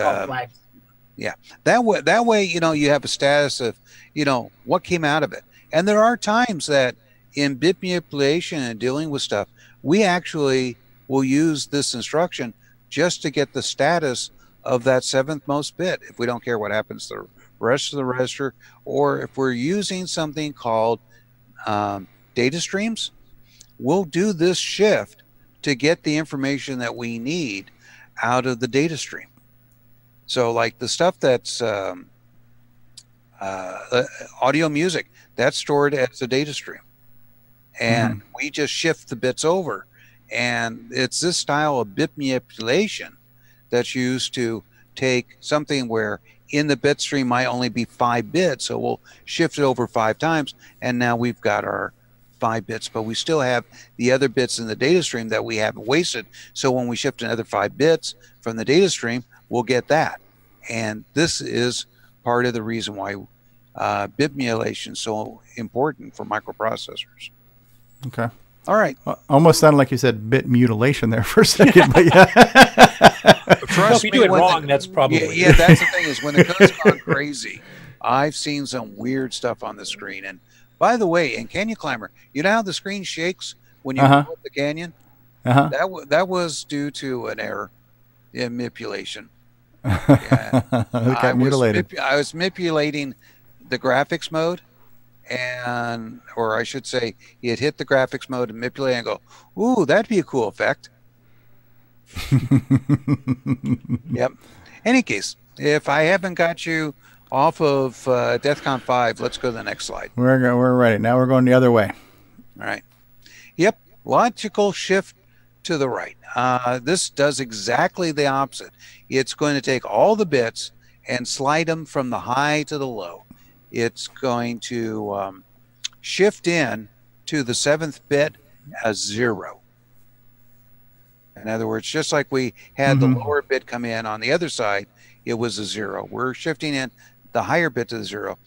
yeah, that way, you know, you have a status of, you know, what came out of it. And there are times that in bit manipulation and dealing with stuff, we actually will use this instruction just to get the status of that 7th most bit if we don't care what happens to the rest of the register, or if we're using something called data streams, we'll do this shift to get the information that we need out of the data stream. So like the stuff that's audio music, that's stored as a data stream. And we just shift the bits over. And it's this style of bit manipulation that's used to take something where in the bit stream might only be 5 bits. So we'll shift it over 5 times. And now we've got our 5 bits, but we still have the other bits in the data stream that we haven't wasted. So when we shift another 5 bits from the data stream, we'll get that. And this is part of the reason why bit manipulation is so important for microprocessors. Okay. All right. Almost sounded like you said bit mutilation there for a second, but yeah. If you do it wrong, that's probably... Yeah, that's the thing is when the code's gone crazy, I've seen some weird stuff on the screen. And by the way, in Canyon Climber, you know how the screen shakes when you go up the canyon? That was due to an error in manipulation. Yeah. Okay, mutilated. I was manipulating the graphics mode, and or I should say, you'd hit the graphics mode and manipulate and go, "Ooh, that'd be a cool effect." Yep. Any case, if I haven't got you off of DEFCON 5, let's go to the next slide. We're ready. Now we're going the other way. All right. Yep. Logical shift to the right. This does exactly the opposite. It's going to take all the bits and slide them from the high to the low. It's going to shift in to the 7th bit as 0. In other words, just like we had the lower bit come in on the other side, it was a 0. We're shifting in the higher bit to the 0.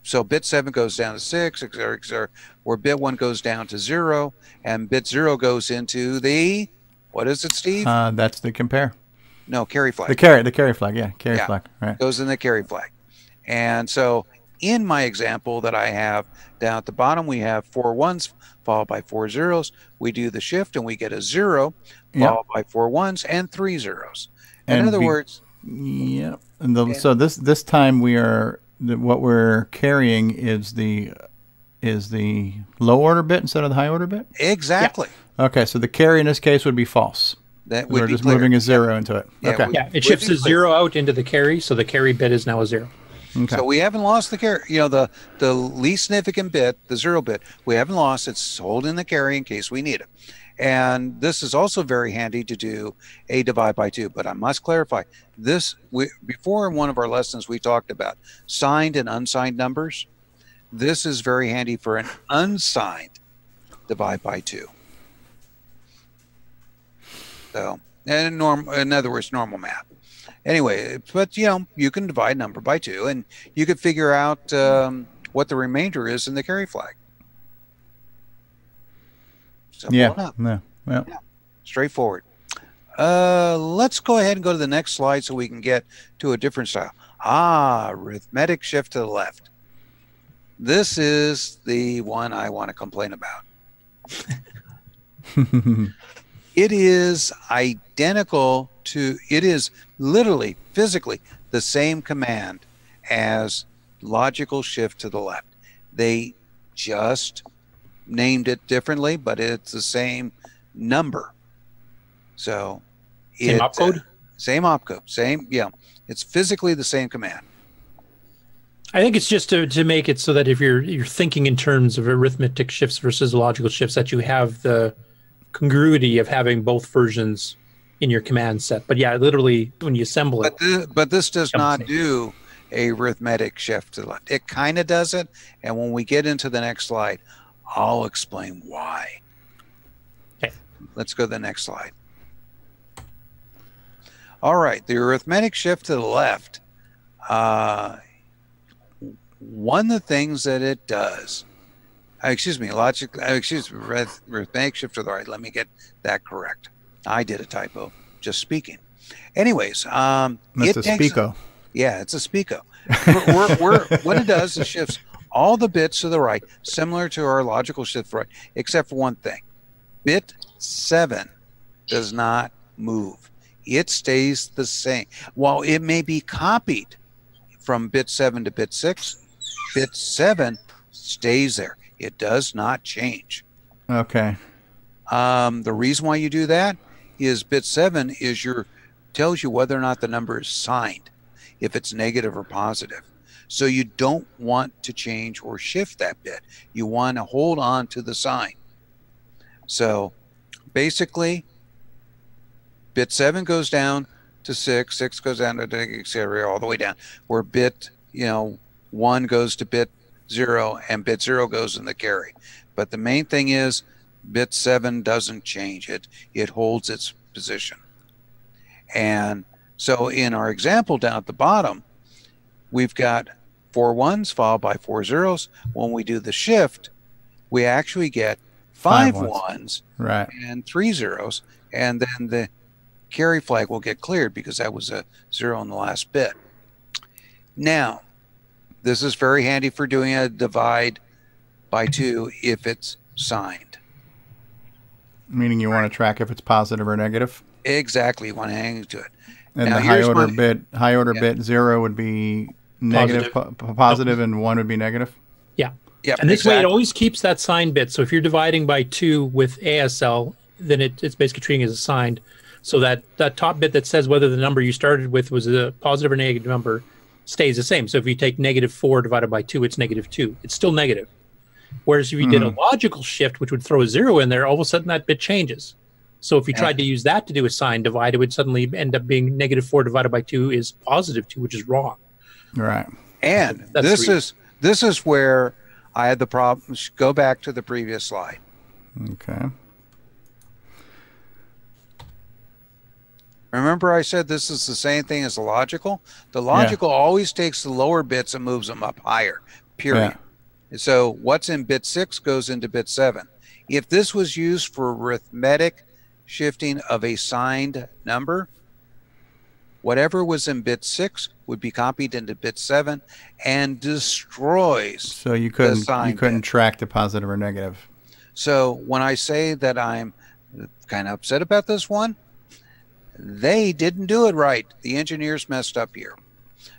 So bit 7 goes down to 6, etc., where bit 1 goes down to 0, and bit 0 goes into the, what is it, Steve? That's the compare. No, carry flag. The carry flag, yeah, carry flag. Right. Goes in the carry flag. And so in my example that I have down at the bottom, we have 4 1s followed by 4 zeros. We do the shift and we get a 0 followed by 4 1s and 3 zeros. In other words, yep. And so this time we are what we're carrying is the low order bit instead of the high order bit. Exactly. Yeah. Okay, so the carry in this case would be false. That would we're be just clear. moving a 0 into it. Yeah, okay. Yeah, it shifts a 0 out into the carry, so the carry bit is now a 0. Okay. So we haven't lost the carry. You know, the least significant bit, the 0 bit, we haven't lost. It's holding the carry in case we need it. And this is also very handy to do a divide by 2. But I must clarify this. Before in one of our lessons, we talked about signed and unsigned numbers. This is very handy for an unsigned divide by 2. So, and in other words, normal math. Anyway, but you know, you can divide number by 2, and you could figure out what the remainder is in the carry flag. Simple enough. Yeah. Straightforward. Let's go ahead and go to the next slide so we can get to a different style. Arithmetic shift to the left. This is the one I want to complain about. It is identical to, it is literally, physically, the same command as logical shift to the left. They just named it differently, but it's the same number. So same opcode? Same opcode. Same, yeah. It's physically the same command. I think it's just to make it so that if you're thinking in terms of arithmetic shifts versus logical shifts, that you have the congruity of having both versions in your command set. But yeah, literally when you assemble it. But this does not do a arithmetic shift to the left. It kind of does it, and when we get into the next slide, I'll explain why. Okay. Let's go to the next slide. All right, the arithmetic shift to the left. One of the things that it does, arithmetic shift to the right. Let me get that correct. I did a typo, just speaking. Anyways, that's a Spico. Yeah, it's a Spico. What it does is shifts all the bits to the right, similar to our logical shift right, except for one thing. Bit 7 does not move. it stays the same. While it may be copied from bit 7 to bit 6, bit 7 stays there. It does not change. Okay. The reason why you do that is bit 7 tells you whether or not the number is signed, if it's negative or positive. So you don't want to change or shift that bit. You want to hold on to the sign. So basically, bit 7 goes down to 6, 6 goes down to etc. all the way down. Where bit 1 goes to bit 0, and bit 0 goes in the carry. But the main thing is bit 7 doesn't change. It holds its position. And so in our example down at the bottom, we've got 4 1s followed by 4 zeros. When we do the shift, we actually get 5 1s right, and 3 zeros, and then the carry flag will get cleared because that was a 0 in the last bit. Now, this is very handy for doing a divide by 2 if it's signed. Meaning you want to track if it's positive or negative? Exactly, you want to hang to it. And now, the high order bit 0 would be negative, positive, and 1 would be negative? Yeah. Yep, and this way it always keeps that signed bit. So if you're dividing by 2 with ASL, then it's basically treating it as assigned. So that top bit that says whether the number you started with was a positive or negative number stays the same. So if you take -4 divided by 2, it's -2. It's still negative. Whereas if you did a logical shift, which would throw a 0 in there, all of a sudden that bit changes. So if you tried to use that to do a sign divide, it would suddenly end up being -4 divided by 2 is +2, which is wrong. Right. And this is where I had the problem. Go back to the previous slide. Okay. Remember I said this is the same thing as the logical? The logical always takes the lower bits and moves them up higher, period. Yeah. So what's in bit 6 goes into bit 7. If this was used for arithmetic shifting of a signed number, whatever was in bit 6 would be copied into bit 7 and destroys. So you couldn't track the positive or negative. So when I say that I'm kind of upset about this one, they didn't do it right. The engineers messed up here.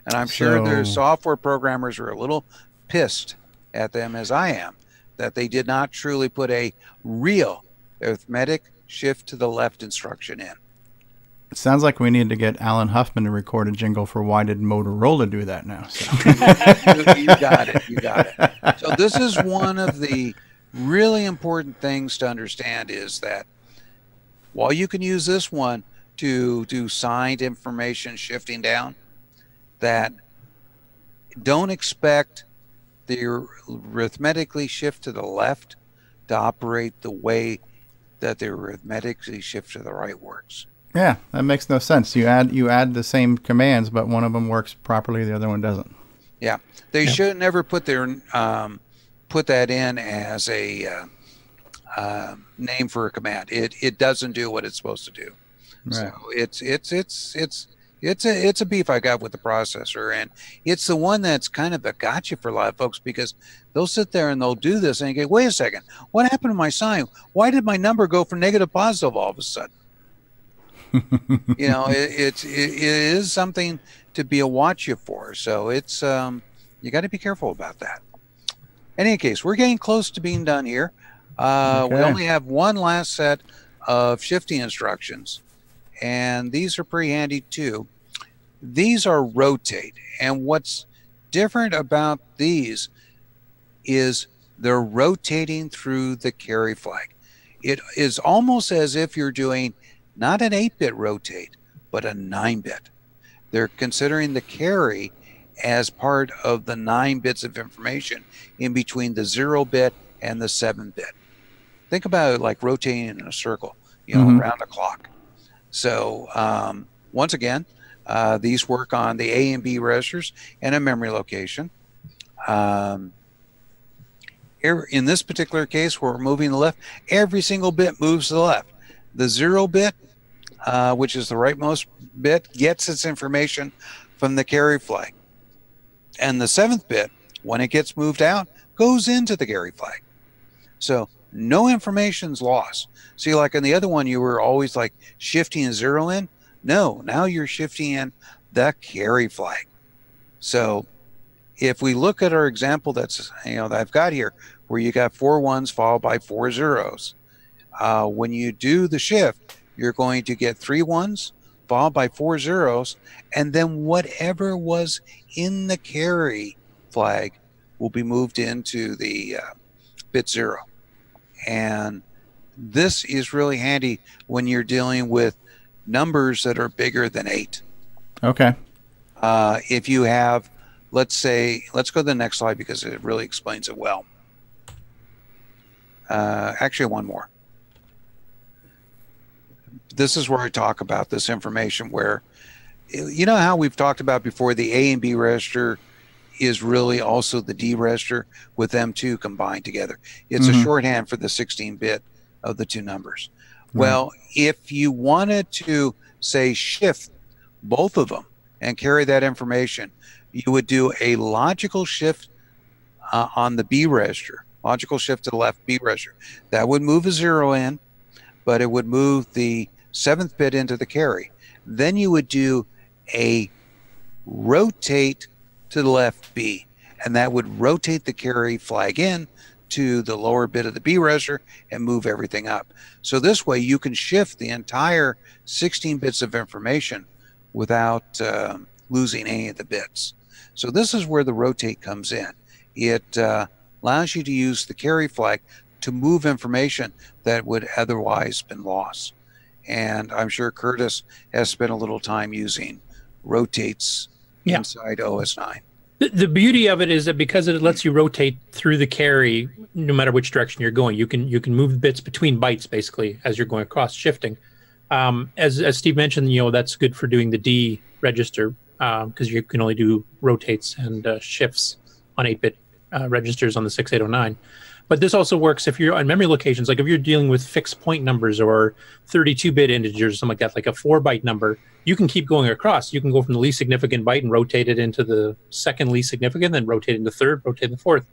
And I'm sure their software programmers are a little pissed at them, as I am, that they did not truly put a real arithmetic shift to the left instruction in. It sounds like we need to get Alan Huffman to record a jingle for Why Did Motorola Do That Now? So. You got it. You got it. So this is one of the really important things to understand is that while you can use this one to do signed information shifting down, that don't expect the arithmetically shift to the left to operate the way that the arithmetically shift to the right works. Yeah, that makes no sense. You add the same commands, but one of them works properly, the other one doesn't. Yeah, they should never put their put that in as a name for a command. It doesn't do what it's supposed to do. Right. So it's a beef I got with the processor, and it's the one that's kind of a gotcha for a lot of folks, because they'll sit there and they'll do this and you go, wait a second, what happened to my sign? Why did my number go from negative to positive all of a sudden? You know, it is something to be a watch for. So it's you got to be careful about that. In any case, we're getting close to being done here. We only have one last set of shifting instructions, and these are pretty handy too. These are rotate, and what's different about these is they're rotating through the carry flag. It is almost as if you're doing not an 8-bit rotate, but a 9-bit. They're considering the carry as part of the 9 bits of information in between the 0-bit and the 7-bit. Think about it like rotating in a circle, you know, around a clock. So once again, these work on the A and B registers and a memory location. In this particular case, where we're moving to the left, every single bit moves to the left. The 0 bit, which is the rightmost bit, gets its information from the carry flag. And the 7th bit, when it gets moved out, goes into the carry flag. So no information's lost. See, like on the other one, you were always like shifting a 0 in. No, now you're shifting in the carry flag. So if we look at our example that's, that I've got here, where you got 4 ones followed by 4 zeros, when you do the shift, you're going to get 3 ones followed by 4 zeros, and then whatever was in the carry flag will be moved into the bit 0. And this is really handy when you're dealing with numbers that are bigger than 8. Okay. If you have, let's go to the next slide because it really explains it well. Actually, one more. This is where I talk about this information where, you know how we've talked about before, the A and B register is really also the D register with them two combined together. It's a shorthand for the 16-bit of the two numbers. Well, if you wanted to, say, shift both of them and carry that information, you would do a logical shift on the B register, logical shift to the left B register. That would move a 0 in, but it would move the 7th bit into the carry. Then you would do a rotate to the left B, and that would rotate the carry flag in to the lower bit of the B register and move everything up. So this way you can shift the entire 16 bits of information without losing any of the bits. So this is where the rotate comes in. It allows you to use the carry flag to move information that would otherwise been lost. And I'm sure Curtis has spent a little time using rotates inside OS9. The beauty of it is that because it lets you rotate through the carry, no matter which direction you're going, you can move bits between bytes basically as you're going across, shifting. As Steve mentioned, that's good for doing the D register because you can only do rotates and shifts on 8-bit registers on the 6809. But this also works if you're on memory locations, like if you're dealing with fixed point numbers or 32-bit integers or something like that, like a 4-byte number, you can keep going across. You can go from the least significant byte and rotate it into the second least significant, then rotate into third, rotate into fourth.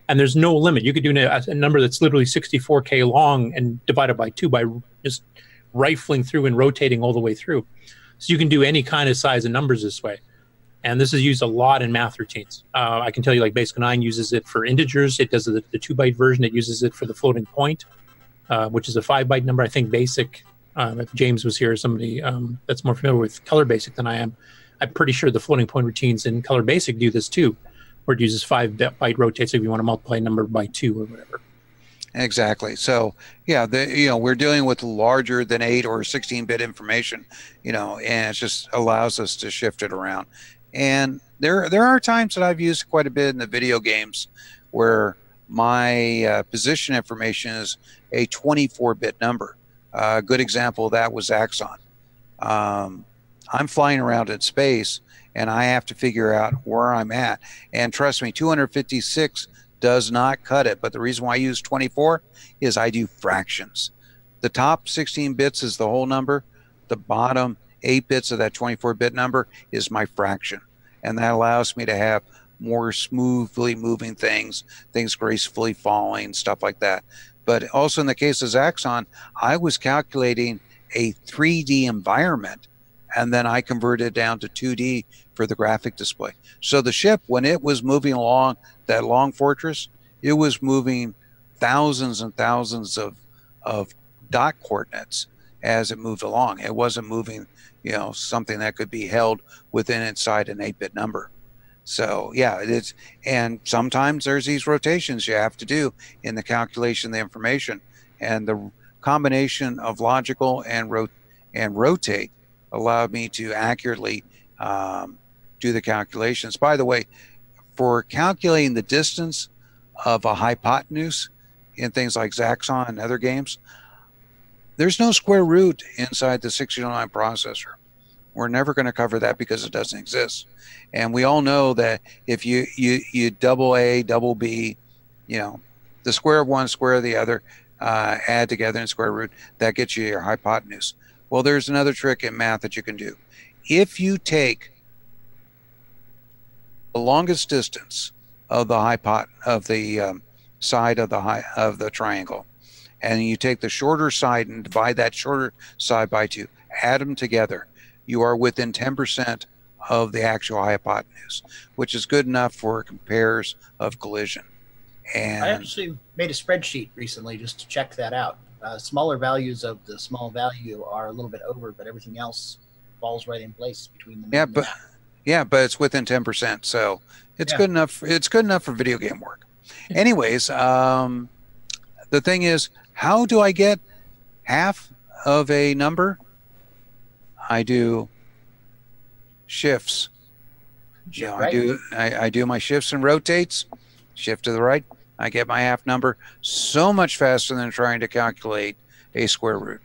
And there's no limit. You could do a number that's literally 64K long and divided by 2 by just rifling through and rotating all the way through. So you can do any kind of size of numbers this way. And this is used a lot in math routines. I can tell you, like Basic 9 uses it for integers. It does the 2-byte version. It uses it for the floating point, which is a 5-byte number. I think Basic, if James was here, somebody that's more familiar with Color Basic than I am, I'm pretty sure the floating point routines in Color Basic do this too, where it uses 5-byte rotates if you want to multiply a number by 2 or whatever. Exactly. So yeah, we're dealing with larger than 8 or 16-bit information, and it just allows us to shift it around. And there are times that I've used quite a bit in the video games where my position information is a 24-bit number. A good example of that was Axon. I'm flying around in space, and I have to figure out where I'm at. And trust me, 256 does not cut it. But the reason why I use 24 is I do fractions. The top 16 bits is the whole number. The bottom 8 bits of that 24-bit number is my fraction. And that allows me to have more smoothly moving things gracefully falling, stuff like that. But also in the case of Zaxxon, I was calculating a 3D environment, and then I converted it down to 2D for the graphic display. So the ship, when it was moving along that long fortress, it was moving thousands and thousands of dot coordinates as it moved along. It wasn't moving, something that could be held inside an 8-bit number. So yeah, it is. And sometimes there's these rotations you have to do in the calculation of the information, and the combination of logical and rotate allowed me to accurately do the calculations. By the way, for calculating the distance of a hypotenuse in things like Zaxxon and other games, there's no square root inside the 1609 processor. We're never going to cover that because it doesn't exist. And we all know that if you double A, double B, the square of one, square of the other, add together in square root, that gets you your hypotenuse. Well, there's another trick in math that you can do. If you take the longest distance of the side of the triangle, and you take the shorter side and divide that shorter side by 2, add them together, you are within 10% of the actual hypotenuse, which is good enough for compares of collision. And I actually made a spreadsheet recently just to check that out. Smaller values of the small value are a little bit over, but everything else falls right in place between them. But it's within 10%, so it's good enough. It's good enough for video game work. Anyways, the thing is, how do I get half of a number? I do shifts. I do my shifts and rotates. Shift to the right, I get my half number so much faster than trying to calculate a square root.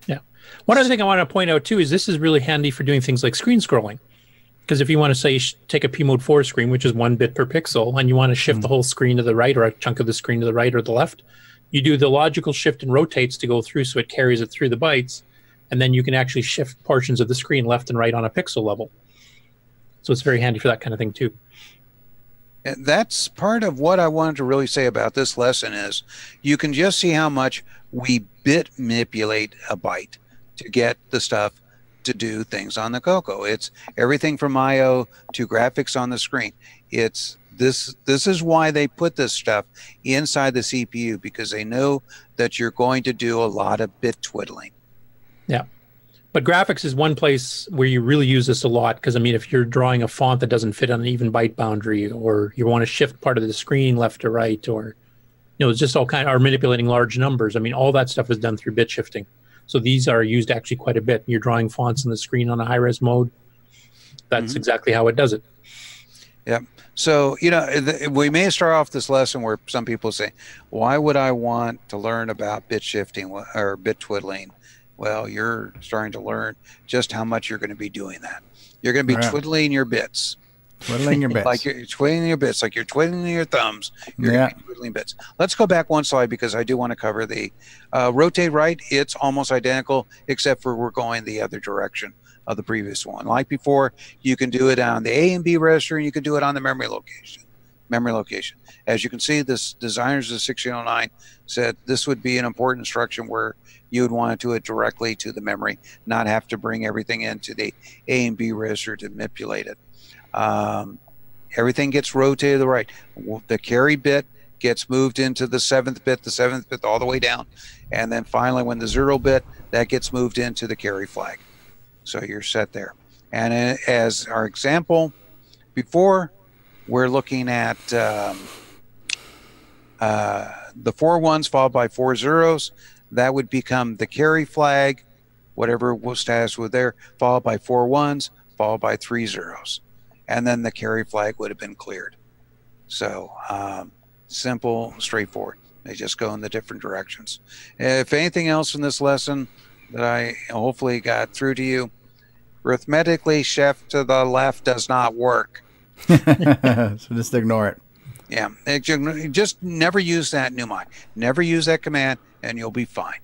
Yeah. One other thing I want to point out too is this is really handy for doing things like screen scrolling. Because if you want to say take a P mode 4 screen, which is 1 bit per pixel, and you want to shift the whole screen to the right or a chunk of the screen to the right or the left, you do the logical shift and rotates to go through so it carries it through the bytes, and then you can actually shift portions of the screen left and right on a pixel level. So it's very handy for that kind of thing too. And that's part of what I wanted to really say about this lesson is you can just see how much we bit manipulate a byte to get the stuff to do things on the CoCo. It's everything from I/O to graphics on the screen. It's this is why they put this stuff inside the CPU, because they know that you're going to do a lot of bit twiddling. Yeah. But graphics is one place where you really use this a lot, because I mean, if you're drawing a font that doesn't fit on an even byte boundary, or you want to shift part of the screen left to right, or it's just all kind of, or manipulating large numbers. I mean, all that stuff is done through bit shifting. So these are used actually quite a bit. You're drawing fonts on the screen on a high-res mode. That's exactly how it does it. Yeah. So, we may start off this lesson where some people say, why would I want to learn about bit shifting or bit twiddling? Well, you're starting to learn just how much you're going to be doing that. You're going to be twiddling your bits. Twiddling your bits. Like you're twiddling your bits, like you're twiddling your thumbs. You're going to be twiddling bits. Let's go back one slide because I do want to cover the rotate right. It's almost identical, except for we're going the other direction of the previous one. Like before, you can do it on the A and B register, and you can do it on the memory location. As you can see, this designers of 1609 said this would be an important instruction where you would want to do it directly to the memory, not have to bring everything into the A and B register to manipulate it. Everything gets rotated to the right. The carry bit gets moved into the 7th bit all the way down. And then finally, when the 0 bit, that gets moved into the carry flag. So you're set there. And as our example before, we're looking at the 4 ones followed by 4 zeros. That would become the carry flag, whatever was status was there, followed by 4 ones, followed by 3 zeros. And then the carry flag would have been cleared. So simple, straightforward. They just go in the different directions. If anything else in this lesson that I hopefully got through to you, arithmetically, shift to the left does not work. So just ignore it. Yeah, just never use that NEWBIE. Never use that command, and you'll be fine.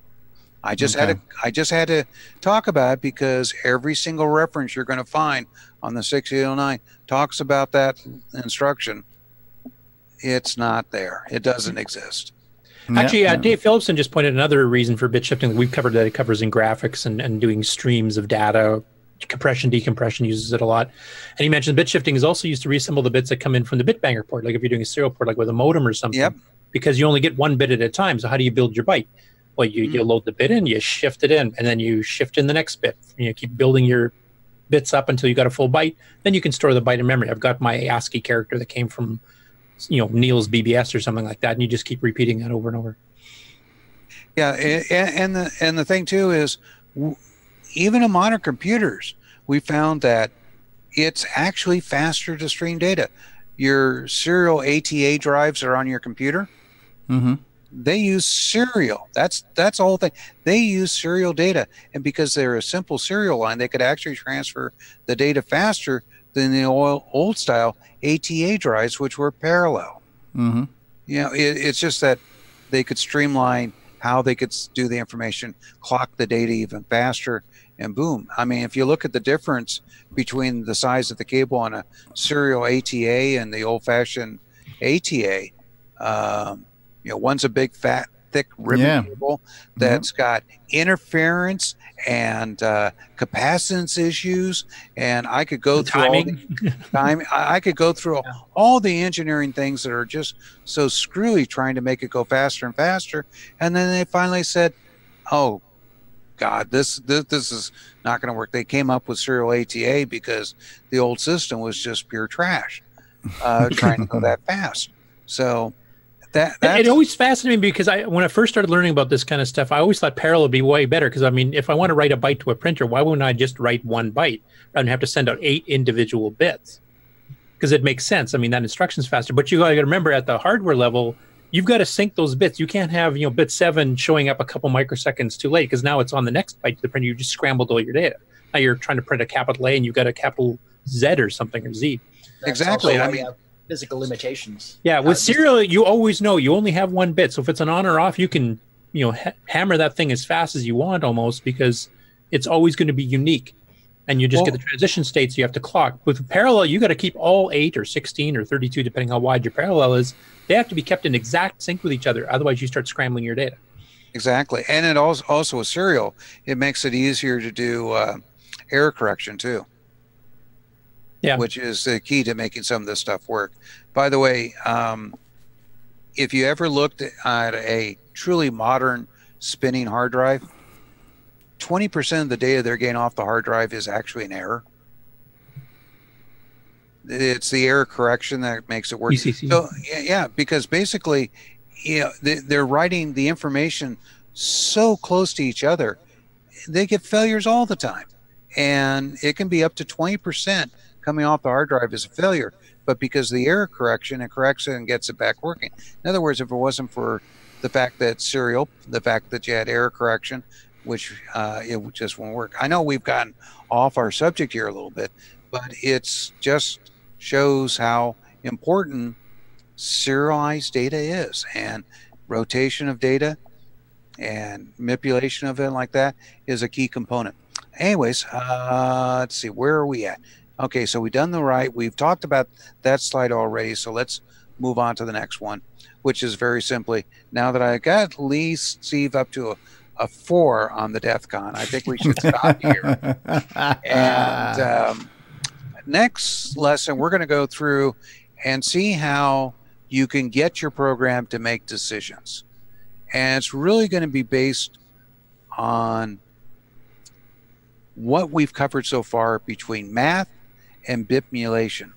I just had to talk about it because every single reference you're going to find on the 6809 talks about that instruction. It's not there. It doesn't exist. Actually, Dave Phillipson just pointed another reason for bit shifting. We've covered that. It covers in graphics and doing streams of data. Compression, decompression uses it a lot. And he mentioned bit shifting is also used to reassemble the bits that come in from the bit banger port, like if you're doing a serial port, like with a modem or something. Yep. Because you only get 1 bit at a time. So how do you build your byte? Well, you load the bit in, you shift it in, and then you shift in the next bit. You keep building your bits up until you got a full byte. Then you can store the byte in memory. I've got my ASCII character that came from, Neil's BBS or something like that, and you just keep repeating that over and over. Yeah, and the thing too is, even in modern computers, we found that it's actually faster to stream data. Your serial ATA drives are on your computer. Mm-hmm. They use serial. That's the whole thing. They use serial data, and because they're a simple serial line, they could actually transfer the data faster than the old style ATA drives, which were parallel. Mm-hmm. It's just that they could streamline how they could do the information, clock the data even faster, and boom. I mean, if you look at the difference between the size of the cable on a serial ATA and the old-fashioned ATA, one's a big fat thick ribbon cable that's got interference and capacitance issues, and I could go through all the time. I could go through all the engineering things that are just so screwy, trying to make it go faster and faster. And then they finally said, "Oh, God, this is not going to work." They came up with serial ATA because the old system was just pure trash, trying to go that fast. So it always fascinated me because when I first started learning about this kind of stuff, I always thought parallel would be way better. Because I mean, if I want to write a byte to a printer, why wouldn't I just write 1 byte rather than have to send out 8 individual bits? Because it makes sense. I mean, that instruction's faster. But you got to remember, at the hardware level, you've got to sync those bits. You can't have bit 7 showing up a couple microseconds too late, because now it's on the next byte to the printer. You just scrambled all your data. Now you're trying to print a capital A and you've got a capital Z or something, or Z. Exactly. I mean, physical limitations. Yeah, with serial, you always know you only have 1 bit. So if it's an on or off, you can hammer that thing as fast as you want, almost, because it's always going to be unique. And you just get the transition states you have to clock. With parallel, you got to keep all 8 or 16 or 32, depending how wide your parallel is. They have to be kept in exact sync with each other. Otherwise, you start scrambling your data. Exactly. And it also with serial, it makes it easier to do error correction too. Yeah. Which is the key to making some of this stuff work. By the way, if you ever looked at a truly modern spinning hard drive, 20% of the data they're getting off the hard drive is actually an error. It's the error correction that makes it work. ECC. So yeah, because basically, they're writing the information so close to each other, they get failures all the time, and it can be up to 20% coming off the hard drive is a failure. But because of the error correction, it corrects it and gets it back working. In other words, if it wasn't for the fact that serial, the fact that you had error correction, which it just won't work. I know we've gotten off our subject here a little bit, but it's just shows how important serialized data is, and rotation of data and manipulation of it like that is a key component. Anyways, let's see, where are we at? Okay, so we've done the right. We've talked about that slide already, so let's move on to the next one, which is very simply, now that I got at least Steve up to a 4 on the DEF CON, I think we should stop here. And next lesson, we're going to go through and see how you can get your program to make decisions. And it's really going to be based on what we've covered so far between math and bit emulation.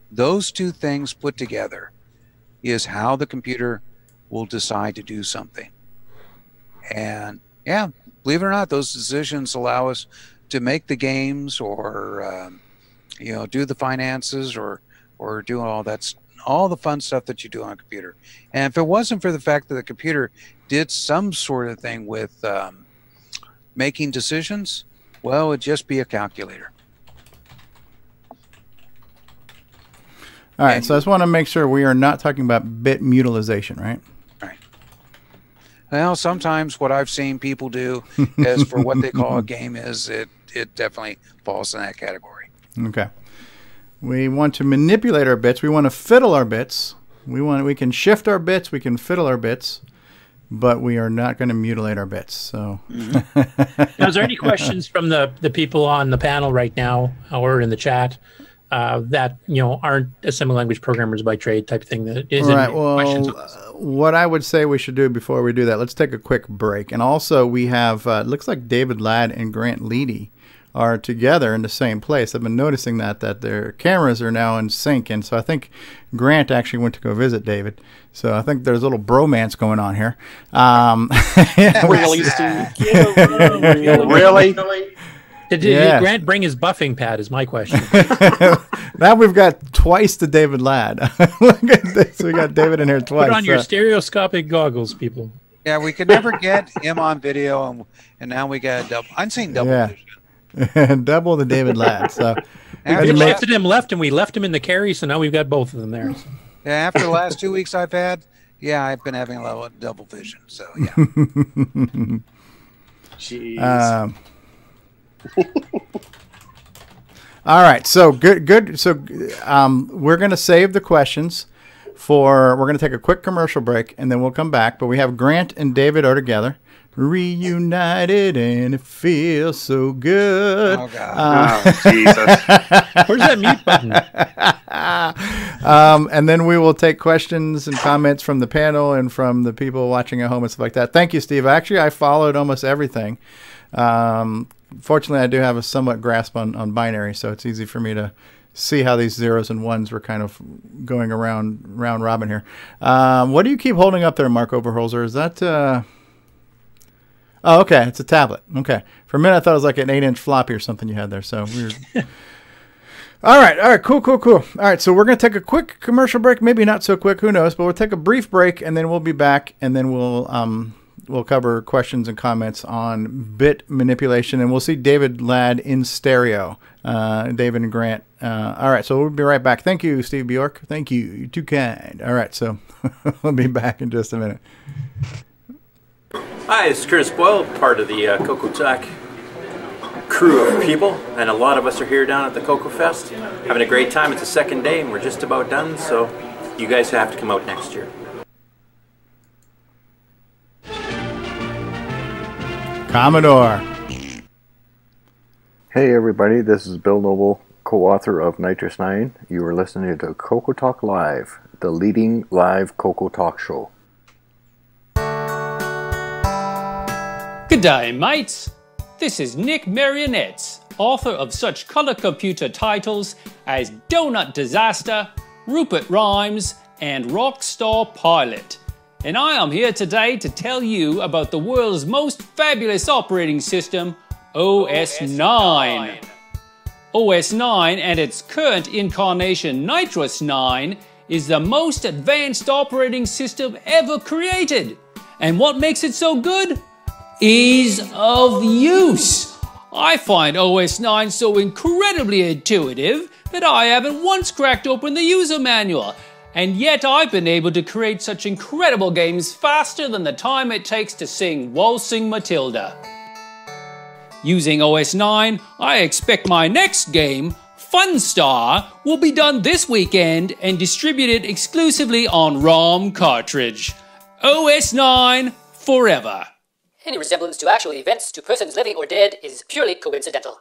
Those two things put together is how the computer will decide to do something. And yeah, believe it or not, those decisions allow us to make the games, or do the finances, or do all the fun stuff that you do on a computer. And if it wasn't for the fact that the computer did some sort of thing with making decisions, well, it'd just be a calculator. All right, so I just want to make sure we are not talking about bit mutilization, right? Right. Well, sometimes what I've seen people do is for what they call a game is it definitely falls in that category. Okay. We want to manipulate our bits. We want to fiddle our bits. We can shift our bits. We can fiddle our bits, but we are not going to mutilate our bits. So, Now, is there any questions from the people on the panel right now or in the chat that aren't assembly language programmers by trade type thing? That is right. Well, what I would say we should do before we do that, let's take a quick break. And also, we have looks like David Ladd and Grant Leighty are together in the same place. I've been noticing that their cameras are now in sync, and so I think Grant actually went to go visit David. So I think there's a little bromance going on here. Really, Steve? Really? Did Grant bring his buffing pad is my question. Now we've got twice the David Ladd. Look at this. We got David in here twice. Put on your stereoscopic goggles, people. Yeah, we could never get him on video, and now we got double. I'm saying double vision. Double the David Ladd. So we shifted him left, and we left him in the carry, so now we've got both of them there. So. Yeah, after the last 2 weeks I've had, I've been having a lot of double vision. So yeah. Jeez. All right, so good. So we're going to save the questions We're going to take a quick commercial break, and then we'll come back. But we have Grant and David are together, reunited, and it feels so good. Oh, God. Jesus. Where's that mute button? And then we will take questions and comments from the panel and from the people watching at home and stuff like that. Thank you, Steve. Actually, I followed almost everything. Fortunately, I do have a somewhat grasp on binary, so it's easy for me to see how these zeros and ones were kind of going round robin here. What do you keep holding up there, Mark Overholzer? Is that... Oh, okay. It's a tablet. Okay. For a minute, I thought it was like an 8-inch floppy or something you had there. So weird. All right. Cool. All right. So we're going to take a quick commercial break. Maybe not so quick. Who knows? But we'll take a brief break, and then we'll be back, and then we'll cover questions and comments on bit manipulation, and we'll see David Ladd in stereo. David and Grant. All right. So we'll be right back. Thank you, Steve Bjork. Thank you. You're too kind. All right. So we'll be back in just a minute. Hi, this is Curtis Boyle, part of the CoCoTALK crew of people, and a lot of us are here down at the CoCo Fest, having a great time. It's the second day, and we're just about done, so you guys have to come out next year. Commodore. Hey everybody, this is Bill Noble, co-author of Nitrous 9. You are listening to CoCoTALK Live, the leading live CoCo talk show. Good day, mates. This is Nick Marionetts, author of such color computer titles as Donut Disaster, Rupert Rhymes, and Rockstar Pilot. And I am here today to tell you about the world's most fabulous operating system, OS 9. OS 9 and its current incarnation, Nitrous 9, is the most advanced operating system ever created. And what makes it so good? Ease of use. I find OS 9 so incredibly intuitive that I haven't once cracked open the user manual, and yet I've been able to create such incredible games faster than the time it takes to sing Waltzing Matilda. Using OS 9, I expect my next game, Funstar, will be done this weekend and distributed exclusively on ROM cartridge. OS 9 forever. Any resemblance to actual events to persons living or dead is purely coincidental.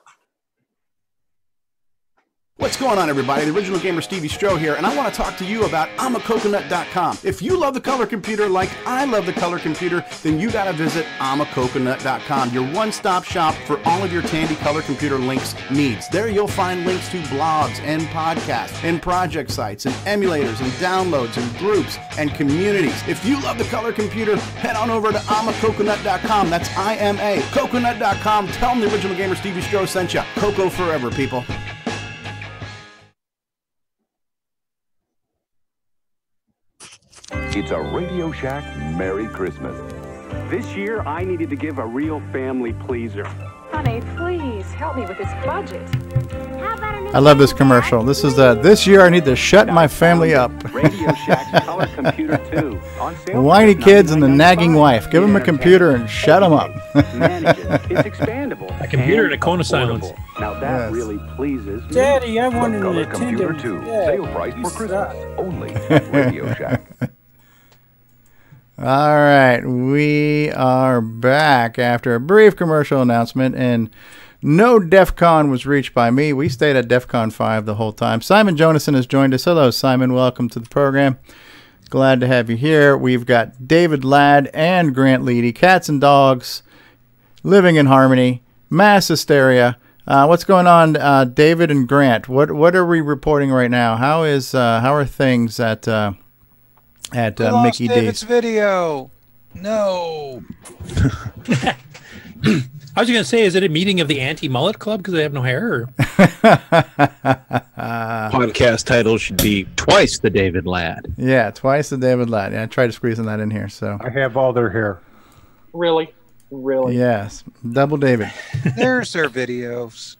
What's going on, everybody? The original gamer CoCoTALK here, and I want to talk to you about I'mACoconut.com. If you love the color computer like I love the color computer, then you got to visit I'mACoconut.com, your one-stop shop for all of your Tandy color computer links needs. There you'll find links to blogs and podcasts and project sites and emulators and downloads and groups and communities. If you love the color computer, head on over to I'mACoconut.com. That's IMACoconut.com. Tell them the original gamer CoCoTALK sent you. CoCo forever, people. It's a Radio Shack Merry Christmas. This year, I needed to give a real family pleaser. Honey, please help me with this budget. I love this commercial. This is this year I need to shut my family up. Radio Shack's Color Computer 2. On sale. Whiny kids and the nagging wife. Give them a computer and shut them up. Manage it. It's expandable. A computer and a cone of silence. Now that really pleases me. Daddy, I wanted Color a Computer Nintendo. 2. Yeah, Sale price you for Christmas. suck. Only at Radio Shack. All right, we are back after a brief commercial announcement, and no DEF CON was reached by me. We stayed at DEF CON 5 the whole time. Simon Jonason has joined us. Hello, Simon. Welcome to the program. Glad to have you here. We've got David Ladd and Grant Leighty, cats and dogs, living in harmony, mass hysteria. What's going on, David and Grant? What are we reporting right now? How are things at Mickey David's D's? video. No. I was going to say, is it a meeting of the anti-mullet club because they have no hair? Or? Podcast title should be Twice the David Ladd. Yeah, Twice the David Ladd. Yeah, I tried squeezing that in here. So I have all their hair. Really? yes, double David. There's their videos.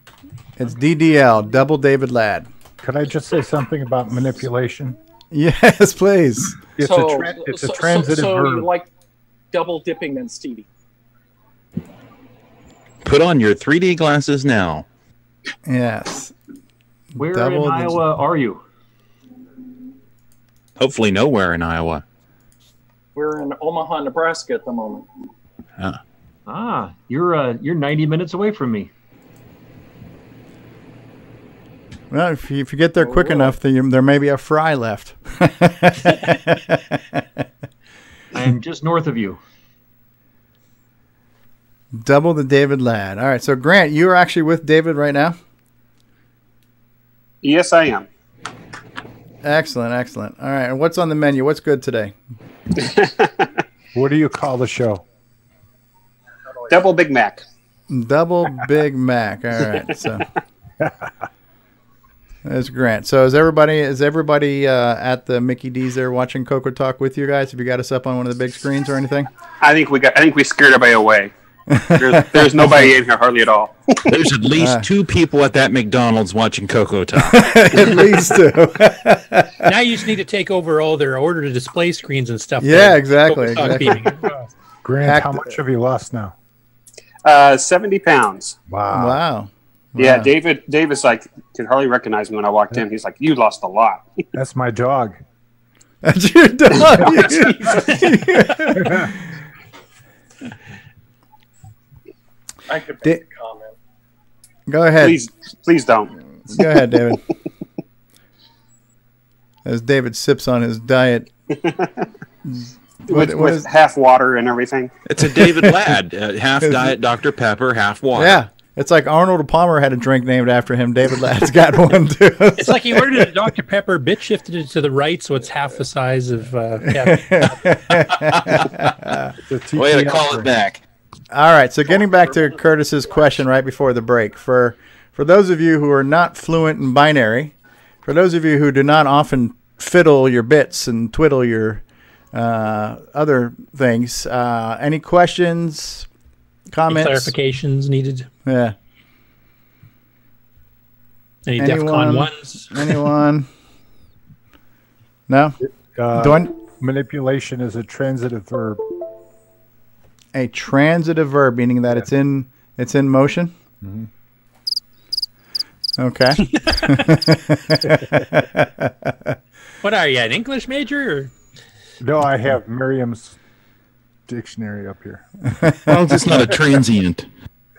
It's DDL, double David Ladd. Could I just say something about manipulation? Yes, please. It's a transitive so verb. you like double dipping then, Stevie? Put on your 3D glasses now. Yes. Where Double in Iowa are you? Hopefully nowhere in Iowa. We're in Omaha, Nebraska at the moment. You're 90 minutes away from me. Well, if you get there quick enough, then there may be a fry left. I am just north of you. Double the David Ladd. All right, so Grant, you are actually with David right now? Yes, I am. Excellent, excellent. All right, and what's on the menu? What's good today? What do you call the show? Double Big Mac. Double Big Mac. All right, so there's Grant. So is everybody at the Mickey D's there watching CoCoTALK with you guys? Have you got us up on one of the big screens or anything? I think we scared everybody away. There's nobody in here hardly at all. There's at least 2 people at that McDonald's watching CoCoTALK. At least 2. Now you just need to take over all their order to display screens and stuff. Yeah, exactly. Grant, how much have you lost now? 70 pounds. Wow. Yeah, Davis could hardly recognize me when I walked in. He's like, "You lost a lot." That's my dog. That's your dog. I could make a comment. Go ahead. Please don't. Go ahead, David. As David sips on his diet. with half water and everything. It's a David Ladd. Half diet Dr. Pepper, half water. Yeah. It's like Arnold Palmer had a drink named after him. David Ladd's got one, too. It's like he ordered a Dr. Pepper, bit shifted it to the right, so it's half the size of Way to call it back. All right, so getting back to Curtis's question right before the break. For those of you who are not fluent in binary, for those of you who do not often fiddle your bits and twiddle your other things, any questions, comments? Any clarifications needed? Yeah. Any DEFCON 1s? Anyone? No? Manipulation is a transitive verb. A transitive verb, meaning that it's in motion? Mm-hmm. Okay. What are you, an English major? Or? No, I have Merriam's dictionary up here. Well, it's just not a transient.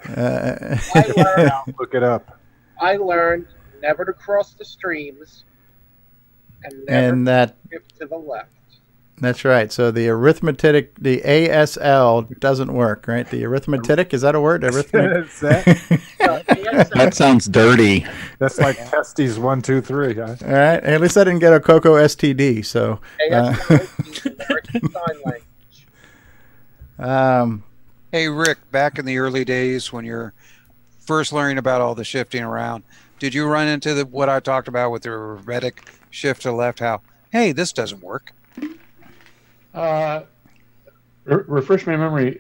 Look it up. I learned never to cross the streams and never to skip to the left. That's right. So the arithmetic, the ASL doesn't work, right? The arithmetic, is that a word? Arithmetic? That sounds dirty. That's like testes 1, 2, 3. Huh? All right. At least I didn't get a CoCo STD. So. Hey, Rick, back in the early days when you're first learning about all the shifting around, did you run into what I talked about with the arithmetic shift to the left? How, hey, this doesn't work. Refresh my memory.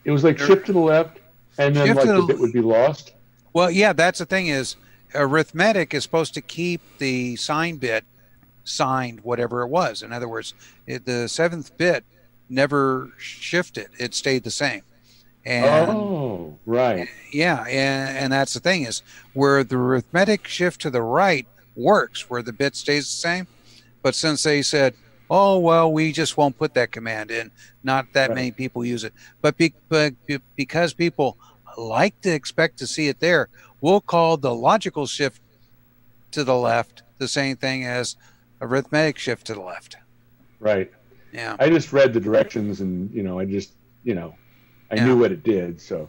It was like shift to the left, and then like the bit would be lost. Well, yeah, that's the thing is arithmetic is supposed to keep the sign bit signed whatever it was. In other words, the 7th bit never shifted; it stayed the same. And, oh, right. Yeah, and that's the thing is where the arithmetic shift to the right works, where the bit stays the same. But since they said, oh, well, we just won't put that command in. Not that many people use it. But because people like to expect to see it there, we'll call the logical shift to the left the same thing as arithmetic shift to the left. Right. Yeah. I just read the directions and, I knew what it did. So.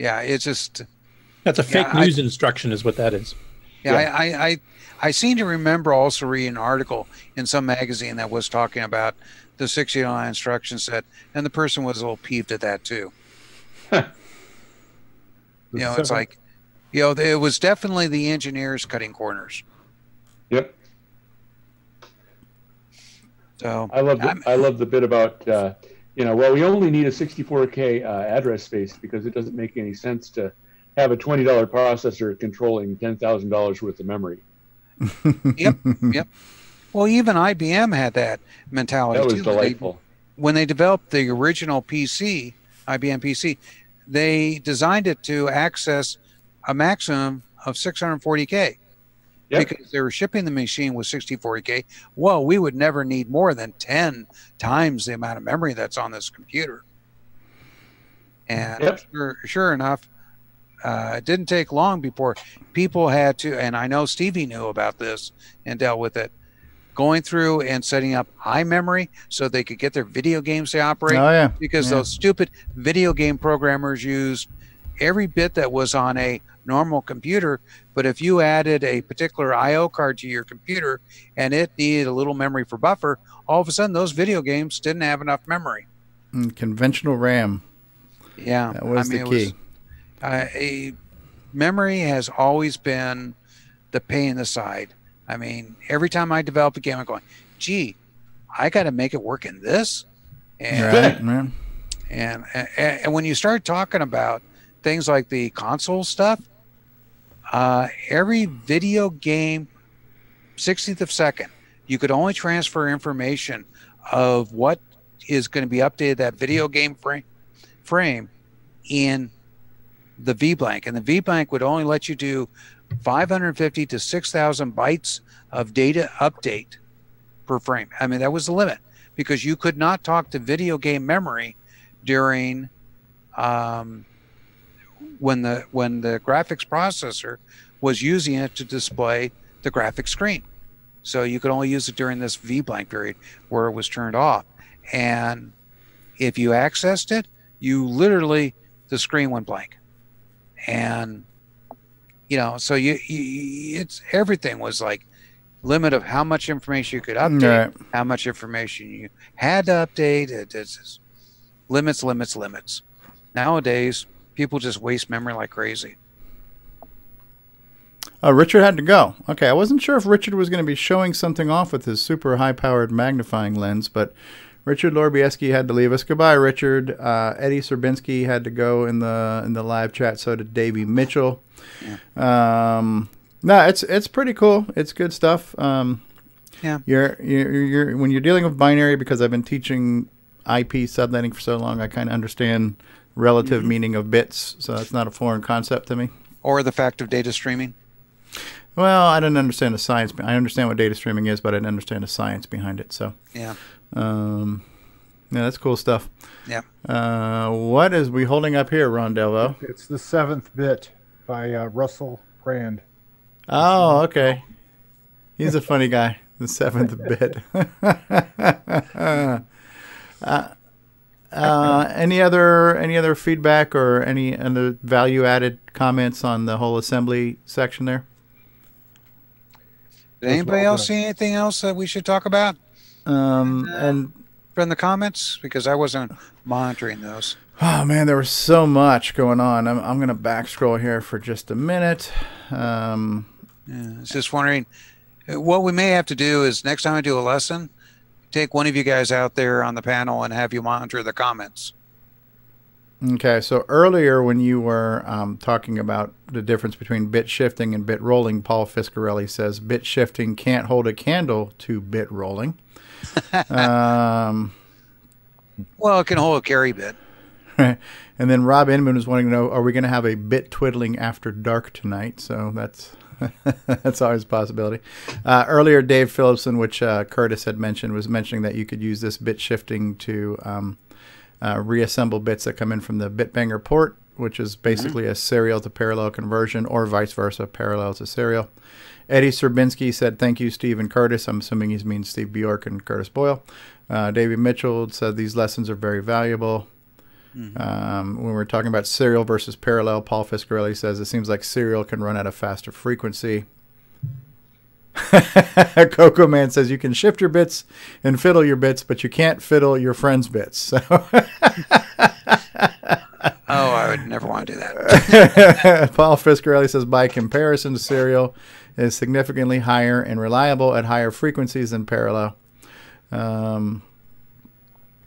Yeah, it's just. That's a fake news instruction is what that is. Yeah, I seem to remember also reading an article in some magazine that was talking about the 60-line instruction set, and the person was a little peeved at that too. It's like, it was definitely the engineers cutting corners. Yep. So I love the bit about well, we only need a 64K address space because it doesn't make any sense to have a $20 processor controlling $10,000 worth of memory. Yep. Well, even IBM had that mentality. That was delightful. When they developed the original PC, IBM PC, they designed it to access a maximum of 640K. because they were shipping the machine with 64K. Well, we would never need more than 10 times the amount of memory that's on this computer. And sure enough, it didn't take long before people had to, and I know Stevie knew about this and dealt with it, going through and setting up high memory so they could get their video games to operate. Oh, yeah. Because those stupid video game programmers used every bit that was on a normal computer, but if you added a particular IO card to your computer and it needed a little memory for buffer, all of a sudden those video games didn't have enough memory. Conventional RAM. Yeah, that was the key. Memory has always been the pain in the side. I mean, every time I develop a game, I'm going, gee, I got to make it work in this. And, and when you start talking about things like the console stuff, every video game, 60th of a second, you could only transfer information of what is going to be updated that video game frame in the VBlank, and the VBlank would only let you do 550 to 6,000 bytes of data update per frame. I mean, that was the limit, because you could not talk to video game memory during when the graphics processor was using it to display the graphic screen. So you could only use it during this VBlank period where it was turned off. And if you accessed it, you literally, the screen went blank. And, you know, so it's everything was like limit of how much information you could update, how much information you had to update. It's limits. Nowadays, people just waste memory like crazy. Richard had to go. Okay, I wasn't sure if Richard was going to be showing something off with his super high-powered magnifying lens, but Richard Lorbieski had to leave us. Goodbye, Richard. Eddie Serbinski had to go in the live chat. So did Davey Mitchell. Yeah. No, it's pretty cool. It's good stuff. Yeah. You're when you're dealing with binary, because I've been teaching IP subnetting for so long, I kind of understand relative meaning of bits. So that's not a foreign concept to me. Or the fact of data streaming. Well, I didn't understand the science. I understand what data streaming is, but I didn't understand the science behind it. So yeah. Yeah, that's cool stuff. Yeah. What is we holding up here, Ron Delvaux? It's the 7th bit by Russell Brand. Oh, okay. He's a funny guy. The 7th bit. Any other feedback or any other value-added comments on the whole assembly section there? Did anybody else see anything else that we should talk about? And from the comments, because I wasn't monitoring those. Oh man, there was so much going on. I'm going to back scroll here for just a minute. I was just wondering, what we may have to do is next time I do a lesson, take one of you guys out there on the panel and have you monitor the comments. Okay, so earlier when you were talking about the difference between bit shifting and bit rolling, Paul Fiscarelli says bit shifting can't hold a candle to bit rolling. Well, it can hold a carry bit. And then Rob Inman was wanting to know, are we going to have a bit twiddling after dark tonight? So that's that's always a possibility. Earlier, Dave Phillipson, which Curtis had mentioned, was mentioning that you could use this bit shifting to reassemble bits that come in from the bitbanger port, which is basically a serial to parallel conversion, or vice versa, parallel to serial. Eddie Serbinski said, thank you, Steve and Curtis. I'm assuming he means Steve Bjork and Curtis Boyle. David Mitchell said these lessons are very valuable. When we're talking about serial versus parallel, Paul Fiscarelli says it seems like serial can run at a faster frequency. Coco Man says you can shift your bits and fiddle your bits, but you can't fiddle your friend's bits. So I would never want to do that. Paul Fiscarelli says by comparison, serial is significantly higher and reliable at higher frequencies than parallel.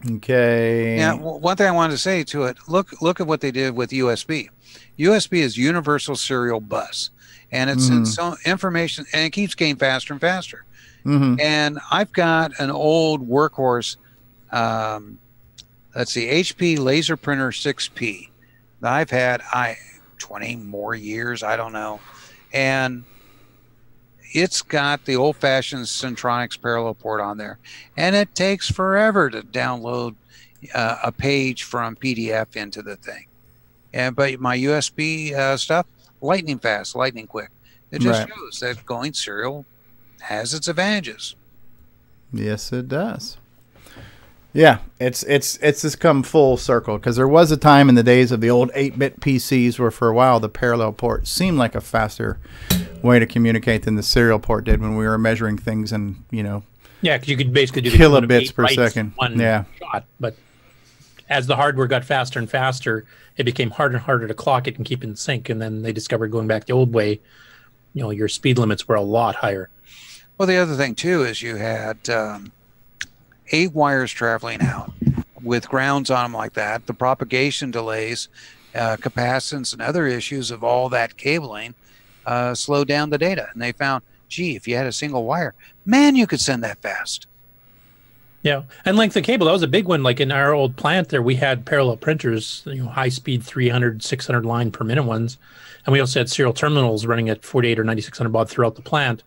Okay. Yeah, one thing I wanted to say to it, look at what they did with USB. USB is universal serial bus, and it's so information, and it keeps getting faster and faster. And I've got an old workhorse, let's see, HP laser printer 6P that I've had 20 more years, I don't know. And it's got the old-fashioned Centronics parallel port on there, and it takes forever to download a page from PDF into the thing. But my USB stuff, lightning fast, lightning quick. It just shows that going serial has its advantages. Yes, it does. Yeah, it's just come full circle, because there was a time in the days of the old 8-bit PCs where for a while the parallel port seemed like a faster way to communicate than the serial port did when we were measuring things in, yeah, because you could basically do kilobits per second. One shot, but as the hardware got faster and faster, it became harder and harder to clock it and keep in sync. And then they discovered going back the old way, your speed limits were a lot higher. Well, the other thing too is you had 8 wires traveling out with grounds on them like that. The propagation delays, capacitance, and other issues of all that cabling slowed down the data. And they found, gee, if you had a single wire, man, you could send that fast. Yeah, and length of cable, that was a big one. Like in our old plant there, we had parallel printers, high-speed 300, 600 line per minute ones. And we also had serial terminals running at 48 or 9600 baud throughout the plant.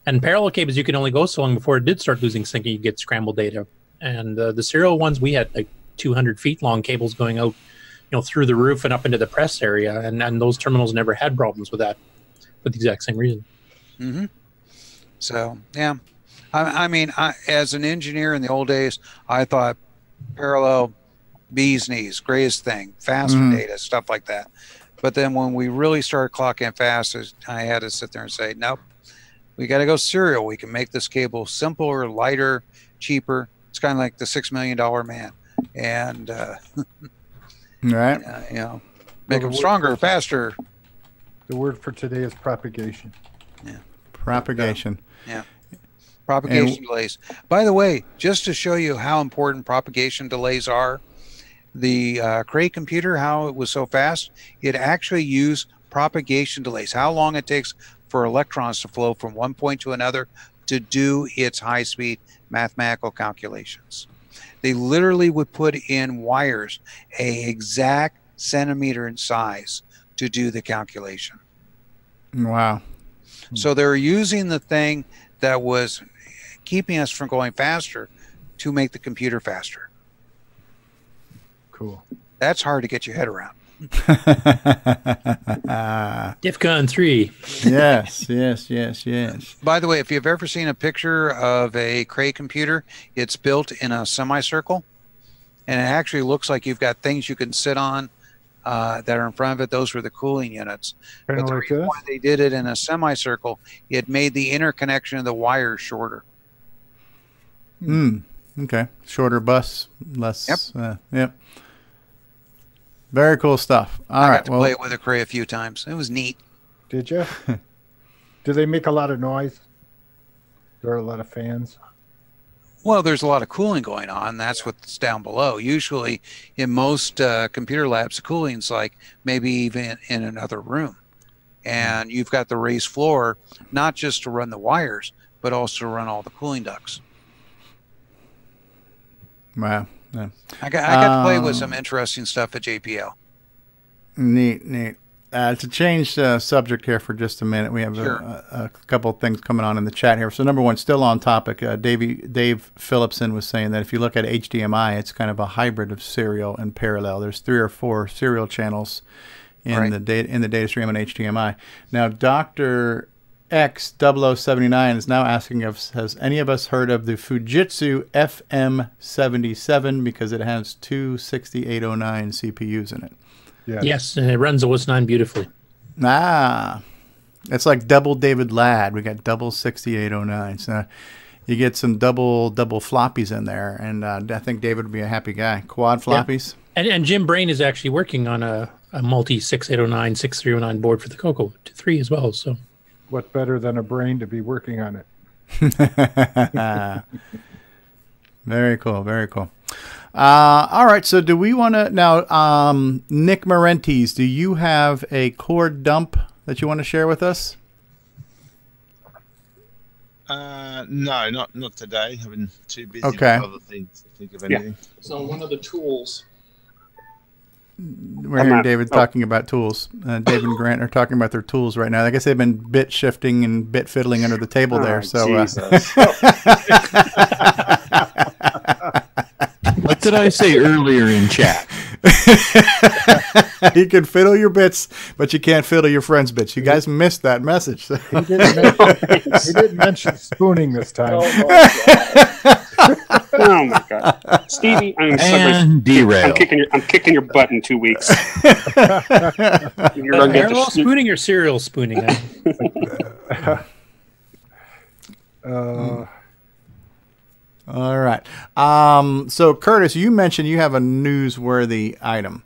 And parallel cables, you could only go so long before it did start losing sync and you get scrambled data. And the serial ones, we had like 200 feet long cables going out, through the roof and up into the press area. And those terminals never had problems with that for the exact same reason. Mm-hmm. So, yeah. I mean, as an engineer in the old days, I thought parallel, bee's knees, greatest thing, faster data, stuff like that. But then when we really started clocking fast, I had to sit there and say, nope, we got to go serial. We can make this cable simpler, lighter, cheaper. It's kind of like the $6 Million Man. And, make them stronger, faster. The word for today is propagation. Yeah. Propagation. Yeah. Propagation delays. By the way, just to show you how important propagation delays are, the Cray computer, how it was so fast, it actually used propagation delays, how long it takes for electrons to flow from one point to another to do its high-speed mathematical calculations. They literally would put in wires a exact centimeter in size to do the calculation. Wow. So they're using the thing that was keeping us from going faster to make the computer faster. Cool. That's hard to get your head around. DEFCON 3. Yes. By the way, if you've ever seen a picture of a Cray computer, it's built in a semicircle, and it actually looks like you've got things you can sit on that are in front of it. Those were the cooling units. But the reason why they did it in a semicircle, it made the interconnection of the wires shorter. Okay. Shorter bus, less. Yep. Very cool stuff. All right. I got to play it with a Cray a few times. It was neat. Did you? Do they make a lot of noise? There are a lot of fans. Well, there's a lot of cooling going on. That's what's down below. Usually, in most computer labs, the cooling's like maybe even in another room. And you've got the raised floor, not just to run the wires, but also to run all the cooling ducts. Wow. Yeah. I got to play with some interesting stuff at JPL. Neat. To change the subject here for just a minute, we have a couple of things coming on in the chat here. So number one, still on topic, Dave Phillipson was saying that if you look at HDMI, it's kind of a hybrid of serial and parallel. There's 3 or 4 serial channels in the data stream on HDMI. Now, Dr. X0079 is now asking us, has any of us heard of the Fujitsu FM77, because it has 2 6809 CPUs in it? Yes, and it runs OS 9 beautifully. It's like double David Ladd. We got double 6809. So you get some double floppies in there, and I think David would be a happy guy. Quad floppies. Yeah. And Jim Brain is actually working on a multi 6809, 6309 board for the CoCo 3 as well. So what better than a brain to be working on it? Very cool. All right, so do we want to now, Nick Marentes, do you have a CoreDUMP that you want to share with us? No, not today. I've been too busy with other things to think of anything. So one of the tools We're hearing David talking about tools. Dave and Grant are talking about their tools right now. I guess they've been bit shifting and bit fiddling under the table there. So, what did I say earlier in chat? You can fiddle your bits, but you can't fiddle your friends' bits. You guys missed that message. He didn't mention spooning this time. Oh my God, Stevie! I'm kicking your butt in 2 weeks. Parallel spooning or serial spooning? All right. So Curtis, you mentioned you have a newsworthy item.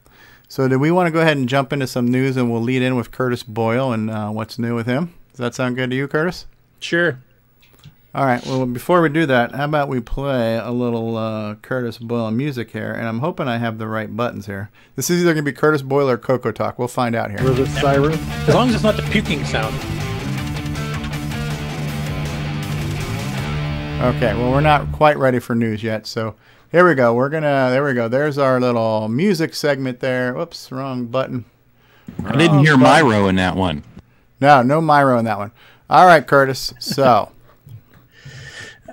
So do we want to go ahead and jump into some news, and we'll lead in with Curtis Boyle and what's new with him? Does that sound good to you, Curtis? Sure. All right. Well, before we do that, how about we play a little Curtis Boyle music here? And I'm hoping I have the right buttons here. This is either going to be Curtis Boyle or CoCoTALK. We'll find out here. Was it siren? As long as it's not the puking sound. Okay. Well, we're not quite ready for news yet, so here we go. There we go. There's our little music segment there. Whoops, wrong button. I didn't hear Myro in that one. No Myro in that one. All right, Curtis. So.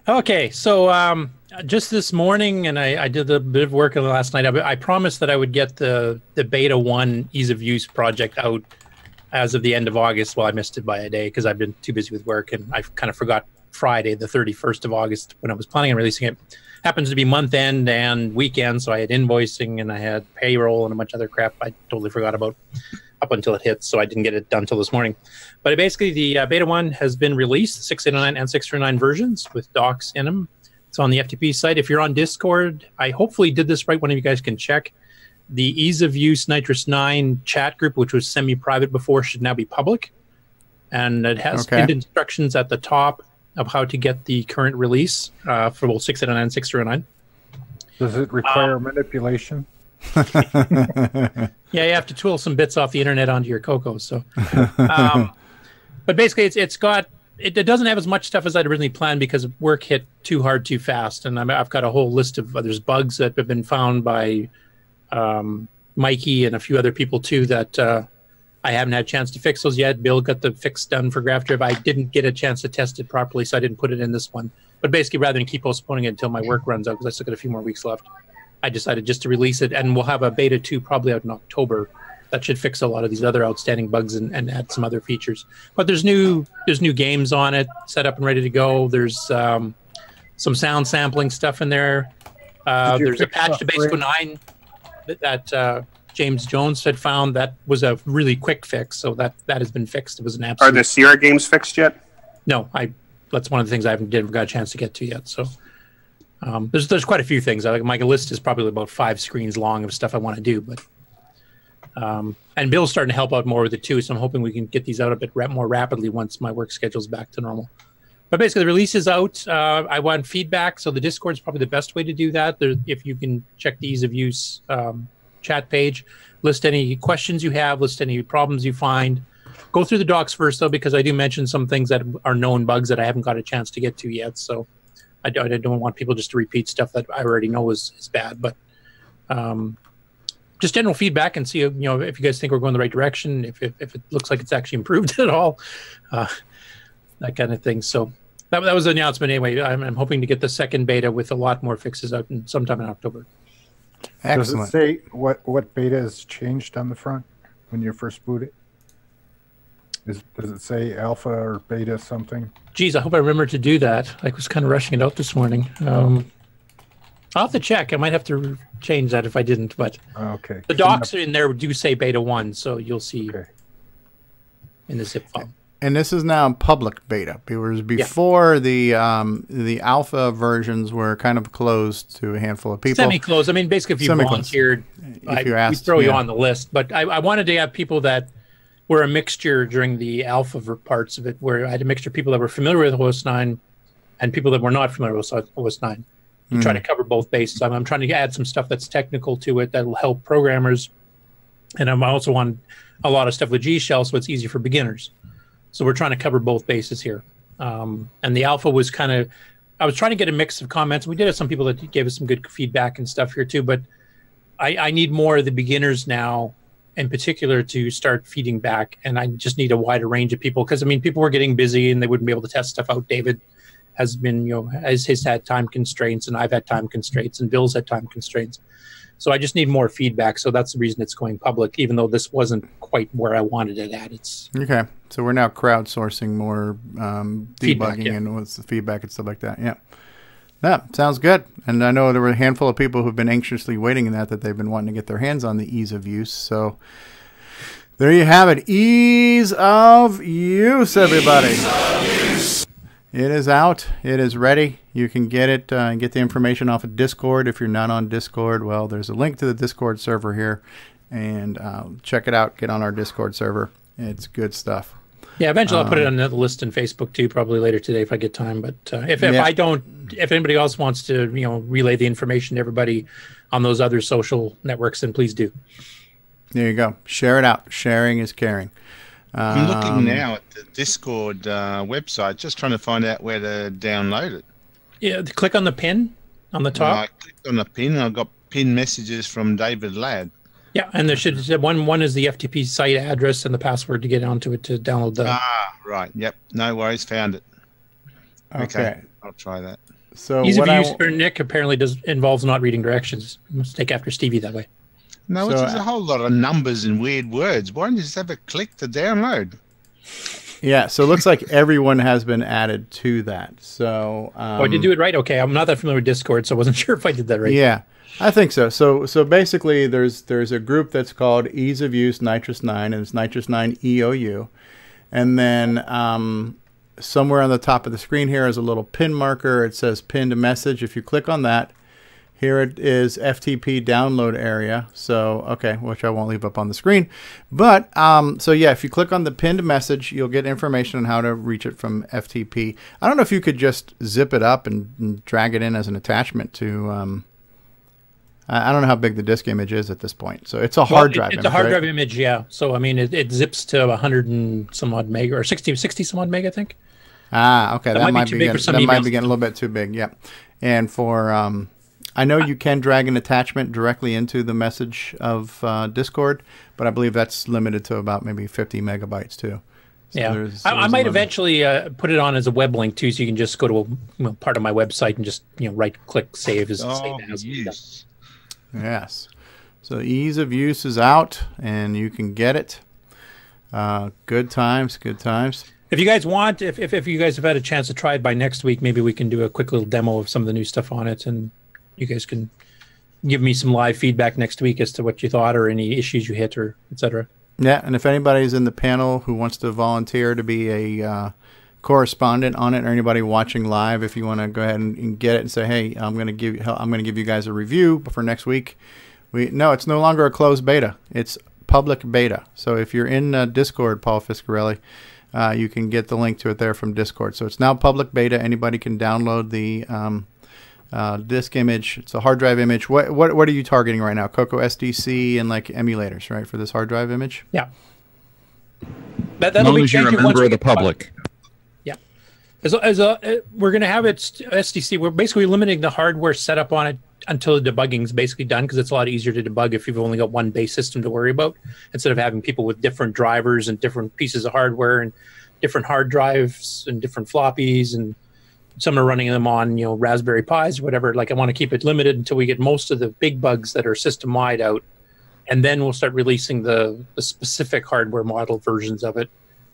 Okay, so just this morning, and I did a bit of work on it last night. I promised that I would get the beta 1 ease of use project out as of the end of August. Well, I missed it by a day because I've been too busy with work, and I kind of forgot Friday, the 31st of August, when I was planning on releasing it. Happens to be month end and weekend, so I had invoicing and I had payroll and a bunch of other crap I totally forgot about up until it hits, so I didn't get it done until this morning. But basically, the beta 1 has been released, 6.809 and 6.9 versions with docs in them. It's on the FTP site. If you're on Discord, I hopefully did this right. One of you guys can check. The ease of use Nitrous 9 chat group, which was semi-private before, should now be public. And it has pinned instructions at the top of how to get the current release for both 6.809 and 6.9. Does it require manipulation? Yeah, you have to twill some bits off the internet onto your CoCo. So, but basically, it doesn't have as much stuff as I'd originally planned because work hit too hard too fast, and I've got a whole list of there's bugs that have been found by Mikey and a few other people too that I haven't had a chance to fix those yet. Bill got the fix done for GraphDrive. I didn't get a chance to test it properly, so I didn't put it in this one. But basically, rather than keep postponing it until my work runs out, because I still got a few more weeks left, I decided just to release it, and we'll have a beta 2 probably out in October. That should fix a lot of these other outstanding bugs and add some other features. But there's new games on it, set up and ready to go. There's some sound sampling stuff in there. There's a patch to Basic 9 that James Jones had found that was a really quick fix, so that has been fixed. It was an absolute. Are the Sierra games fixed yet? No, that's one of the things I haven't got a chance to get to yet. So there's quite a few things. My list is probably about 5 screens long of stuff I want to do, but and Bill's starting to help out more with it too. So I'm hoping we can get these out a bit more rapidly once my work schedule's back to normal. But basically, the release is out. I want feedback, so the Discord is probably the best way to do that. If you can check the ease of use chat page, list any questions you have, list any problems you find. Go through the docs first, though, because I do mention some things that are known bugs that I haven't got a chance to get to yet. So I don't want people just to repeat stuff that I already know is bad. But just general feedback and see if you guys think we're going the right direction, if it looks like it's actually improved at all, that kind of thing. So that was the announcement anyway. I'm hoping to get the second beta with a lot more fixes out sometime in October. Does Excellent. it say what beta has changed on the front when you first boot it? Does it say alpha or beta something? Geez, I hope I remember to do that. I was kind of rushing it out this morning. I'll have to check. I might have to change that if I didn't. But okay, the docs in there do say beta 1, so you'll see in the zip file. And this is now public beta. Because before the alpha versions were kind of closed to a handful of people. Semi-closed. I mean, basically, if you volunteered, we throw you on the list. But I wanted to have people that were a mixture during the alpha parts of it, where I had a mixture of people that were familiar with OS 9 and people that were not familiar with OS 9. You try to cover both bases. I'm trying to add some stuff that's technical to it that will help programmers. And I also want a lot of stuff with G Shell, so it's easy for beginners. So we're trying to cover both bases here. And the alpha was I was trying to get a mix of comments. We did have some people that gave us some good feedback and stuff here too, but I need more of the beginners now, in particular, to start feeding back, and I just need a wider range of people, because I mean, people were getting busy and they wouldn't be able to test stuff out. David has been, has had time constraints, and I've had time constraints, and Bill's had time constraints. So I just need more feedback. So that's the reason it's going public, even though this wasn't quite where I wanted it at. It's okay. So we're now crowdsourcing more Feedback, debugging yeah. and what's the feedback and stuff like that. Yeah. Yeah, sounds good. And I know there were a handful of people who've been anxiously waiting in that they've been wanting to get their hands on the ease of use. So there you have it. Ease of use, everybody. It is out. It is ready. You can get it and get the information off of Discord. If you're not on Discord, well, there's a link to the Discord server here. And check it out. Get on our Discord server. It's good stuff. Yeah, eventually I'll put it on the list in Facebook too, probably later today if I get time. But if I don't, if anybody else wants to, relay the information to everybody on those other social networks, then please do. There you go. Share it out. Sharing is caring. I'm looking now at the Discord website, just trying to find out where to download it. Yeah, click on the pin on the top. I clicked on the pin. I got pin messages from David Ladd. Yeah, and there should one is the FTP site address and the password to get onto it to download the. Right. Yep. No worries. Found it. Okay. I'll try that. So ease of use for Nick apparently involves not reading directions. You must take after Stevie that way. No, So, it's a whole lot of numbers and weird words. Why don't you just have a click to download? Yeah, so it looks like everyone has been added to that. So I did do it right. Okay, I'm not that familiar with Discord, so I wasn't sure if I did that right. Yeah, I think so. So basically, there's a group that's called Ease of Use Nitrous 9, and it's Nitrous 9 EOU. And then somewhere on the top of the screen here is a little pin marker. It says pinned message. If you click on that, here it is FTP download area. So, okay, which I won't leave up on the screen. But, so yeah, if you click on the pinned message, you'll get information on how to reach it from FTP. I don't know if you could just zip it up and drag it in as an attachment to, I don't know how big the disk image is at this point. So it's a hard drive image, It's a hard right? drive image, yeah. So, I mean, it zips to 100 and some odd meg, or 60 some odd meg, I think. Ah, okay. That might too be big for getting, some that might emails. be getting a little bit too big, yeah. And for, I know you can drag an attachment directly into the message of Discord, but I believe that's limited to about maybe 50 megabytes too. So Yeah, there's I a might limit. eventually put it on as a web link too, so you can just go to a part of my website and just right click save as save as. Yes. So ease of use is out, and you can get it. Good times, good times. If you guys want, if you guys have had a chance to try it by next week, maybe we can do a quick little demo of some of the new stuff on it, and you guys can give me some live feedback next week as to what you thought or any issues you hit or etc. Yeah, and if anybody's in the panel who wants to volunteer to be a correspondent on it, or anybody watching live, if you want to go ahead and get it and say, hey, I'm going to give you guys a review for next week. No, it's no longer a closed beta. It's public beta. So if you're in Discord, Paul Fiscarelli, you can get the link to it there from Discord. So it's now public beta. Anybody can download the disk image. It's a hard drive image. What are you targeting right now? CoCo SDC and like emulators, right, for this hard drive image? Yeah. As long as you're a member of the public. Yeah. We're going to have it SDC. We're basically limiting the hardware setup on it until the debugging is basically done, because it's a lot easier to debug if you've only got one base system to worry about, instead of having people with different drivers and different pieces of hardware and different hard drives and different floppies, and some are running them on Raspberry Pis or whatever. Like, I want to keep it limited until we get most of the big bugs that are system wide out, and then we'll start releasing the specific hardware model versions of it,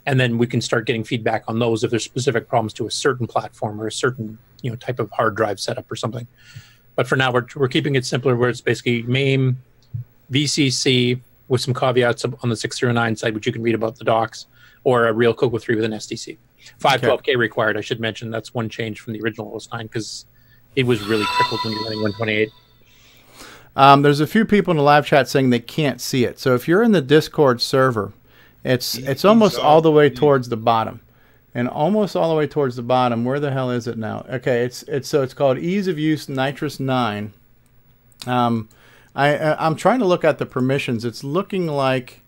and then we can start getting feedback on those if there's specific problems to a certain platform or a certain type of hard drive setup or something. But for now, we're keeping it simpler, where it's basically MAME, VCC with some caveats on the 609 side, which you can read about the docs, or a real CoCo 3 with an SDC. 512K required, I should mention. That's one change from the original OS 9, because it was really crippled when you're running 128. There's a few people in the live chat saying they can't see it. So if you're in the Discord server, it's almost all the way towards the bottom. And almost all the way towards the bottom. Where the hell is it now? Okay, it's called Ease of Use Nitrous 9. I'm trying to look at the permissions. It's looking like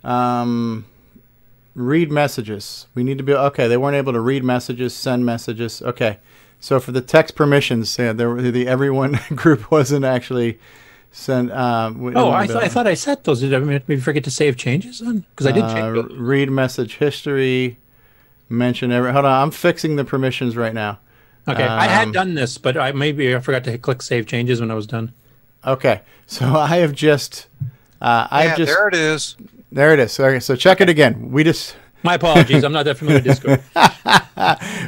read messages. We need to be okay. They weren't able to read messages, send messages. Okay, so for the text permissions, the everyone group wasn't actually Send. I thought I set those. Did I maybe forget to save changes on? Because I did change those. Read message history. Mention every. Hold on, I'm fixing the permissions right now. Okay, I had done this, but I forgot to click save changes when I was done. Okay, so I have just. There it is. There it is. Okay, so check it again. My apologies. I'm not that familiar with Discord.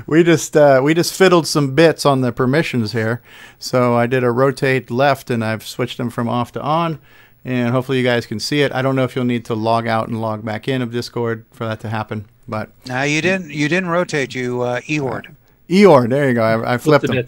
we just fiddled some bits on the permissions here. So I did a rotate left, and I've switched them from off to on, and hopefully you guys can see it. I don't know if you'll need to log out and log back in of Discord for that to happen, but no, you didn't rotate. You Eord. Eeyore, there you go. I flipped them.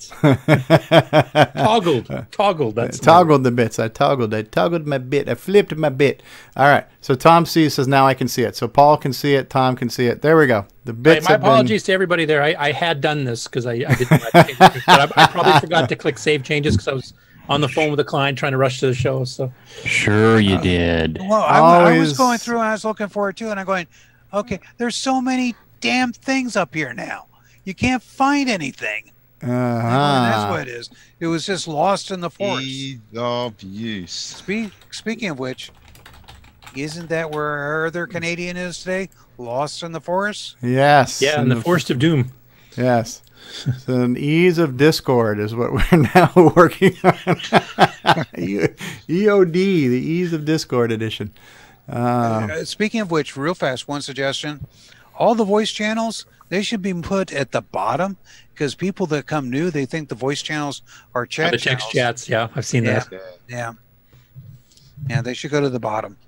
Toggled. That's toggled the bits. I toggled my bit. I flipped my bit. All right. So Tom C says now I can see it. So Paul can see it. Tom can see it. There we go. The bits. My apologies to everybody there. I had done this because I did not change it, but I probably forgot to click save changes because I was on the phone with a client trying to rush to the show. So sure you did. Well, I was going through and I was looking for it too, and I'm going, okay, there's so many damn things up here now. You can't find anything. That's what it is. It was just lost in the forest. Ease of use. Speaking of which, isn't that where our other Canadian is today? Lost in the forest? Yes. Yeah, in the Forest of Doom. Yes. So an ease of Discord is what we're now working on. EOD, the Ease of Discord edition. Speaking of which, real fast, one suggestion. All the voice channels, they should be put at the bottom because people that come new, they think the voice channels are chat the text chats. Yeah, I've seen that. Yeah, they should go to the bottom.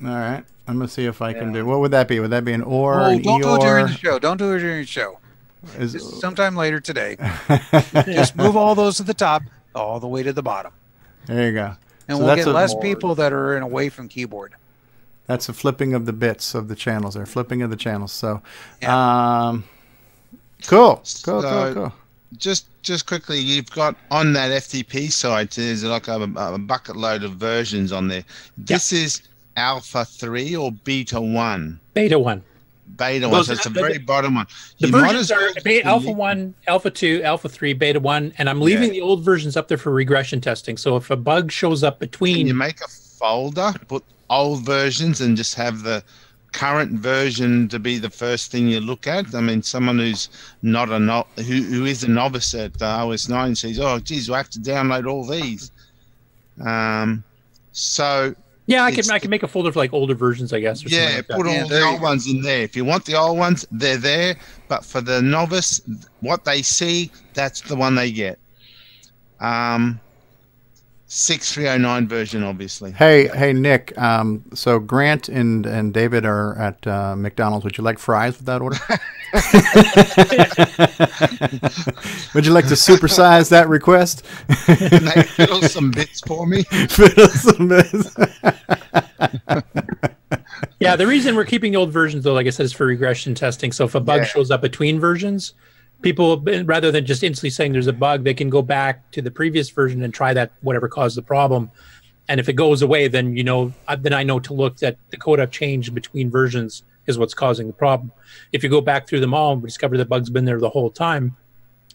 All right. I'm going to see if I can do. What would that be? Would that be an or? Oh, an don't do Eeyore? it during the show. Don't do it during the show. Sometime later today. Just move all those to the top, all the way to the bottom. There you go. And so we'll get less people that are away from keyboard. That's a flipping of the bits of the channels there. Flipping of the channels. So, cool. Just quickly, you've got on that FTP site, there's like a bucket load of versions on there. This is Alpha 3 or Beta 1? Beta 1. Beta 1, so it's the very bottom one. The versions are Alpha 1, Alpha 2, Alpha 3, Beta 1, and I'm leaving the old versions up there for regression testing. So if a bug shows up between... Can you make a folder, put old versions, and just have the current version to be the first thing you look at? I mean, someone who's not who is a novice at OS 9 says, "Oh, geez, I have to download all these." So yeah, I can make a folder for like older versions, I guess. Or like put all the old ones in there. If you want the old ones, they're there. But for the novice, what they see, that's the one they get. 6309 version, obviously. Hey, Nick. So Grant and David are at McDonald's. Would you like fries with that order? Would you like to supersize that request? Can they fiddle some bits for me? Fiddle some bits. Yeah, the reason we're keeping the old versions, though, like I said, is for regression testing. So if a bug shows up between versions, people, rather than just instantly saying there's a bug, they can go back to the previous version and try that, whatever caused the problem. And if it goes away, then then I know to look that the code I've changed between versions is what's causing the problem. If you go back through them all and discover the bug's been there the whole time,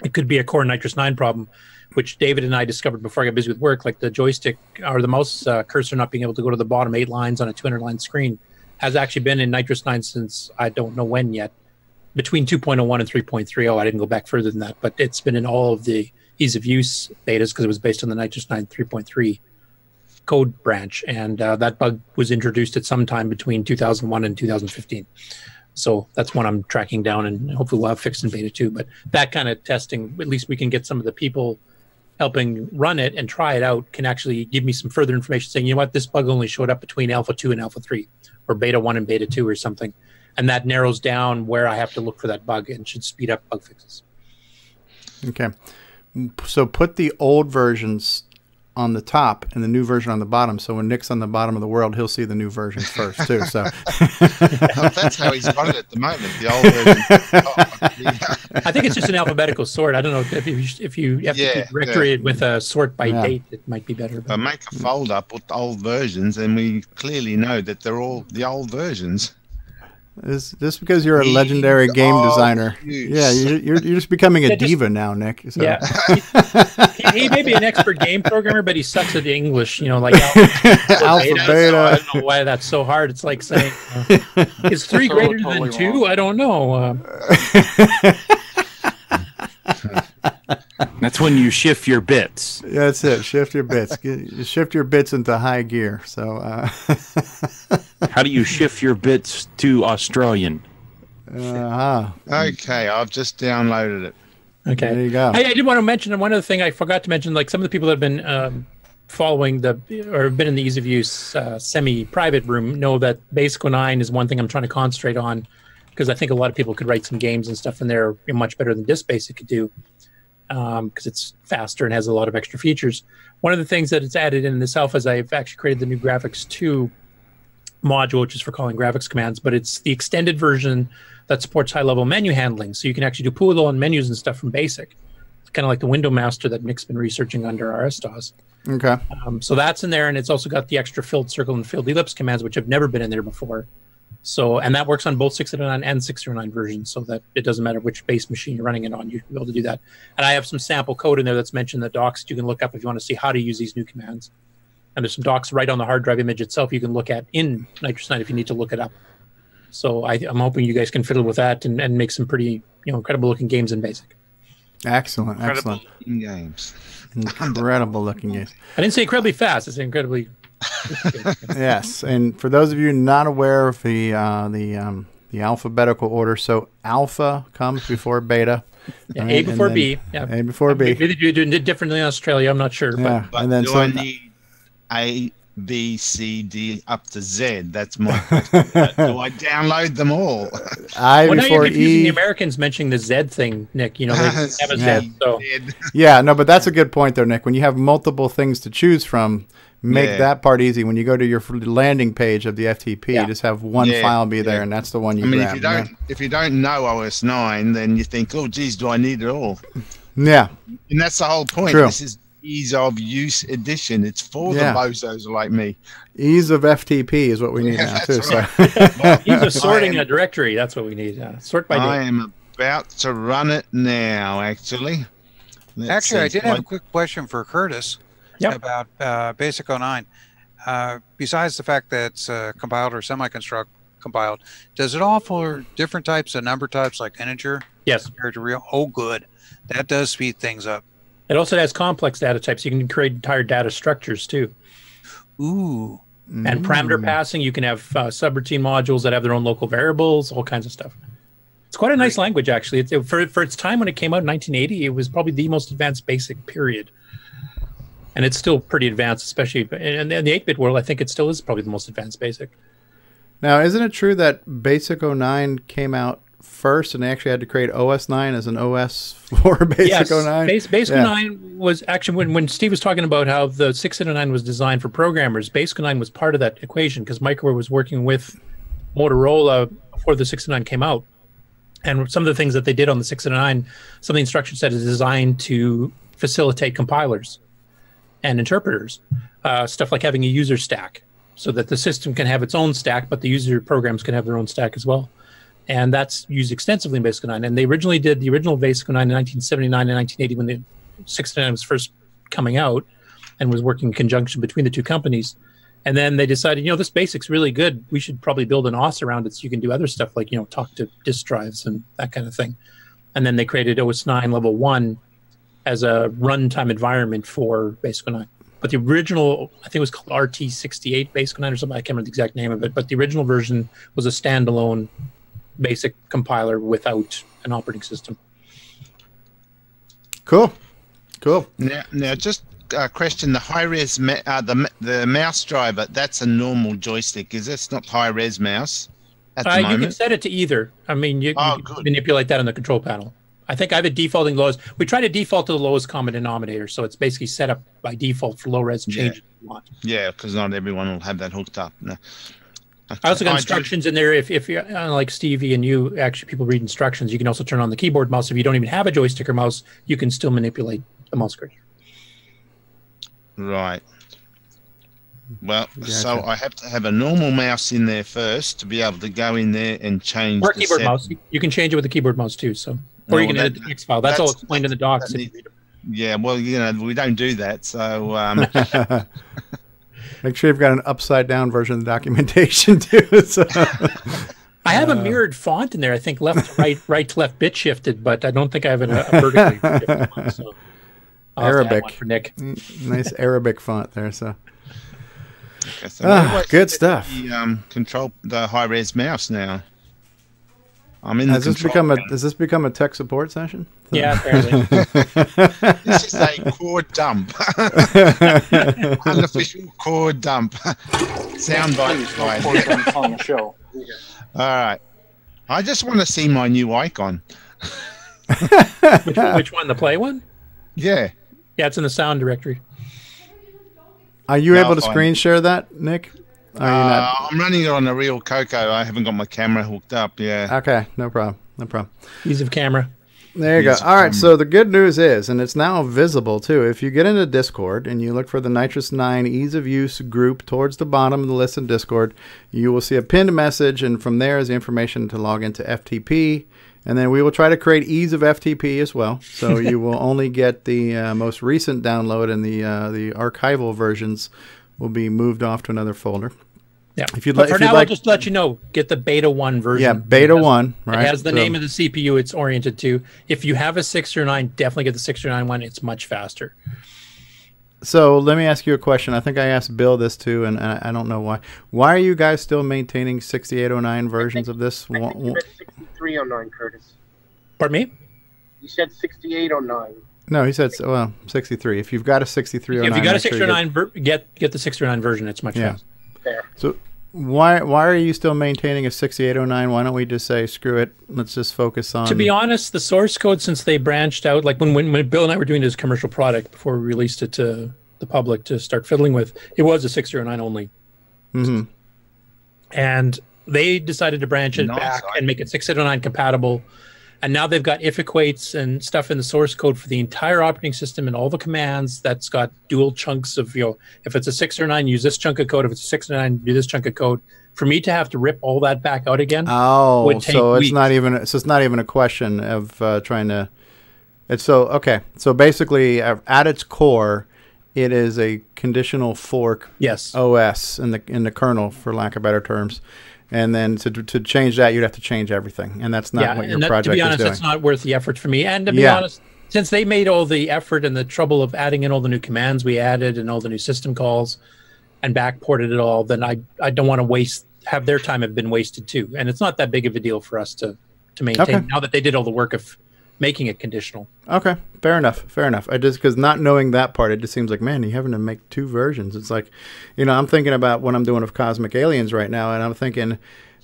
it could be a Core Nitrous 9 problem, which David and I discovered before I got busy with work, like the joystick or the mouse cursor not being able to go to the bottom 8 lines on a 200-line screen has actually been in Nitrous 9 since I don't know when yet. Between 2.01 and 3.30, I didn't go back further than that, but it's been in all of the ease of use betas because it was based on the Nitrous 9 3.3 code branch, and that bug was introduced at some time between 2001 and 2015. So that's one I'm tracking down, and hopefully we'll have fixed in beta 2. But that kind of testing, at least we can get some of the people helping run it and try it out can actually give me some further information saying, you know what, this bug only showed up between Alpha 2 and Alpha 3, or Beta 1 and Beta 2 or something. And that narrows down where I have to look for that bug and should speed up bug fixes. Okay. So put the old versions on the top and the new version on the bottom. So when Nick's on the bottom of the world, he'll see the new version first too. So that's how he's got it at the moment. The old version. I think it's just an alphabetical sort. I don't know if you have to keep directory with a sort by date, it might be better. But make a folder, put the old versions, and we clearly know that they're all the old versions. Just because you're a legendary game designer. Yeah, you're just becoming a diva now, Nick. So. Yeah. He may be an expert game programmer, but he sucks at the English, like alpha, beta. So I don't know why that's so hard. It's like saying, is 3 greater than 2? I don't know. That's when you shift your bits. Yeah, that's it. Shift your bits. Shift your bits into high gear. So, how do you shift your bits to Australian? Okay, I've just downloaded it. Okay, there you go. Hey, I did want to mention one other thing I forgot to mention. Like some of the people that have been following or been in the ease of use semi-private room know that Basic 09 is one thing I'm trying to concentrate on, because I think a lot of people could write some games and stuff in there much better than Disk Basic could do, because it's faster and has a lot of extra features. One of the things that it's added in this alpha is I've actually created the new Graphics 2 module, which is for calling graphics commands, but it's the extended version that supports high-level menu handling. So you can actually do pool on menus and stuff from Basic. It's kind of like the window master that Nick's been researching under RSDOS. Okay. So that's in there, and it's also got the extra filled circle and filled ellipse commands, which have never been in there before. So, and that works on both 609 and 609 versions, so that it doesn't matter which base machine you're running it on, you can be able to do that. And I have some sample code in there that's mentioned in the docs that you can look up if you want to see how to use these new commands. And there's some docs right on the hard drive image itself you can look at in Nitrous 9 if you need to look it up. So I'm hoping you guys can fiddle with that and make some pretty incredible looking games in Basic. Excellent. Looking games. Incredible looking games. I didn't say incredibly fast. I said incredibly. Yes, and for those of you not aware of the alphabetical order, so alpha comes before beta. Yeah, right? A before B. Yeah. A before B. Maybe they do it differently in Australia. I'm not sure. Yeah. But and then do I need A, B, C, D up to Z? That's my question. Do I download them all? I well, before now you're confusing E. the Americans mentioning the Z thing, Nick. They have a Z. So. Yeah, no, but that's a good point, though, Nick. When you have multiple things to choose from, make that part easy. When you go to your landing page of the FTP, just have one file be there, and that's the one you grab. If you don't know OS 9, then you think, oh, geez, do I need it all? Yeah. And that's the whole point. True. This is ease of use edition. It's for the bozos like me. Ease of FTP is what we need now, too. Right. Ease of sorting a directory. That's what we need. Sort by date. I am about to run it now, actually. Actually, I did have a quick question for Curtis. Yep. About Basic 09. Besides the fact that it's compiled or semi-construct compiled, does it offer different types of number types like integer? Yes. Compared to real? Oh, good. That does speed things up. It also has complex data types. You can create entire data structures too. Ooh. And parameter passing. You can have subroutine modules that have their own local variables, all kinds of stuff. It's quite a nice language, actually. For its time when it came out in 1980, it was probably the most advanced BASIC, period. And it's still pretty advanced, especially in the 8-bit world. I think it still is probably the most advanced BASIC. Now, isn't it true that Basic 09 came out first and they actually had to create OS 9 as an OS for Basic 09? Basic 09 was actually, when Steve was talking about how the 609 was designed for programmers, Basic 09 was part of that equation because Microwave was working with Motorola before the 609 came out. And some of the things that they did on the 609, some of the instruction set is designed to facilitate compilers and interpreters, stuff like having a user stack so that the system can have its own stack, but the user programs can have their own stack as well. And that's used extensively in Basic 09. And they originally did the original Basic 09 in 1979 and 1980 when the 609 was first coming out and was working in conjunction between the two companies. And then they decided, this BASIC's really good. We should probably build an OS around it so you can do other stuff like, talk to disk drives and that kind of thing. And then they created OS 9 Level 1 as a runtime environment for Basic 09. But the original, I think it was called RT68 Basic 09 or something. I can't remember the exact name of it. But the original version was a standalone BASIC compiler without an operating system. Cool. Now just question: the high-res, the mouse driver. That's a normal joystick, is it? It's not high-res mouse at the moment. You can set it to either. I mean, you can manipulate that on the control panel. I think I have it defaulting lowest. We try to default to the lowest common denominator, so it's basically set up by default for low-res changes if you want. Yeah, because not everyone will have that hooked up. No. I also got instructions in there. If you're like Stevie and you, actually people read instructions, you can also turn on the keyboard mouse. If you don't even have a joystick or mouse, you can still manipulate the mouse cursor. Right. Well, so I have to have a normal mouse in there first to be able to go in there and change or the keyboard setting. mouse. You can change it with the keyboard mouse too. So, or you can edit the text file. That's all explained in the docs. Yeah, well, we don't do that. So make sure you've got an upside down version of the documentation too. So. I have a mirrored font in there. I think left to right, right to left bit shifted, but I don't think I have a vertically shifted one. So Arabic for Nick. Nice Arabic font there. So. Okay, so good stuff. The high res mouse now. I'm in. Has this become a tech support session? Yeah, apparently. This is a CoreDUMP, unofficial CoreDUMP soundbite on the show. All right, I just want to see my new icon. Which one? The play one? Yeah. Yeah, it's in the sound directory. Are you able to screen share that, Nick? Are you not? I'm running it on a real CoCo. I haven't got my camera hooked up. Yeah. Okay, no problem. No problem. Ease of camera. There you go. All right, so the good news is, and it's now visible too, if you get into Discord and you look for the Nitrous 9 Ease of Use group towards the bottom of the list in Discord, you will see a pinned message, and from there is the information to log into FTP. And then we will try to create ease of FTP as well. So you will only get the most recent download, and the archival versions will be moved off to another folder. Yeah. If you'd but for now, I'll just let you know, get the beta 1 version. Yeah, beta 1, right? It has the name of the CPU it's oriented to. If you have a 609, definitely get the 609 one. It's much faster. So let me ask you a question. I think I asked Bill this too, and I don't know why. Why are you guys still maintaining 6809 versions of this? I think you meant 6309, Curtis. Pardon me? You said 6809. No, he said 63. If you've got a 6309, if you got a 609, get the 609 version. It's much faster. There. So why are you still maintaining a 6809? Why don't we just say screw it? Let's just focus on. To be honest, the source code, since they branched out, like when Bill and I were doing this commercial product before we released it to the public to start fiddling with, it was a 609 only. Mm-hmm. And they decided to branch it back and make it 609 compatible. And now they've got if equates and stuff in the source code for the entire operating system and all the commands that's got dual chunks of, if it's a 609, use this chunk of code. If it's a 609, do this chunk of code. For me to have to rip all that back out again. Oh, would take so weeks. it's not even a question of trying to. It's okay. So basically, at its core, it is a conditional fork. Yes. OS in the kernel, for lack of better terms. And then to change that, you'd have to change everything, and that's not what your project is doing. To be honest, that's not worth the effort for me. And to be honest, since they made all the effort and the trouble of adding in all the new commands we added and all the new system calls, and backported it all, then I don't want to have their time have been wasted too. And it's not that big of a deal for us to maintain now that they did all the work of making it conditional. Okay, fair enough. I just, because not knowing that part, it just seems like, man, you're having to make 2 versions. It's like, I'm thinking about what I'm doing with Cosmic Aliens right now, and I'm thinking,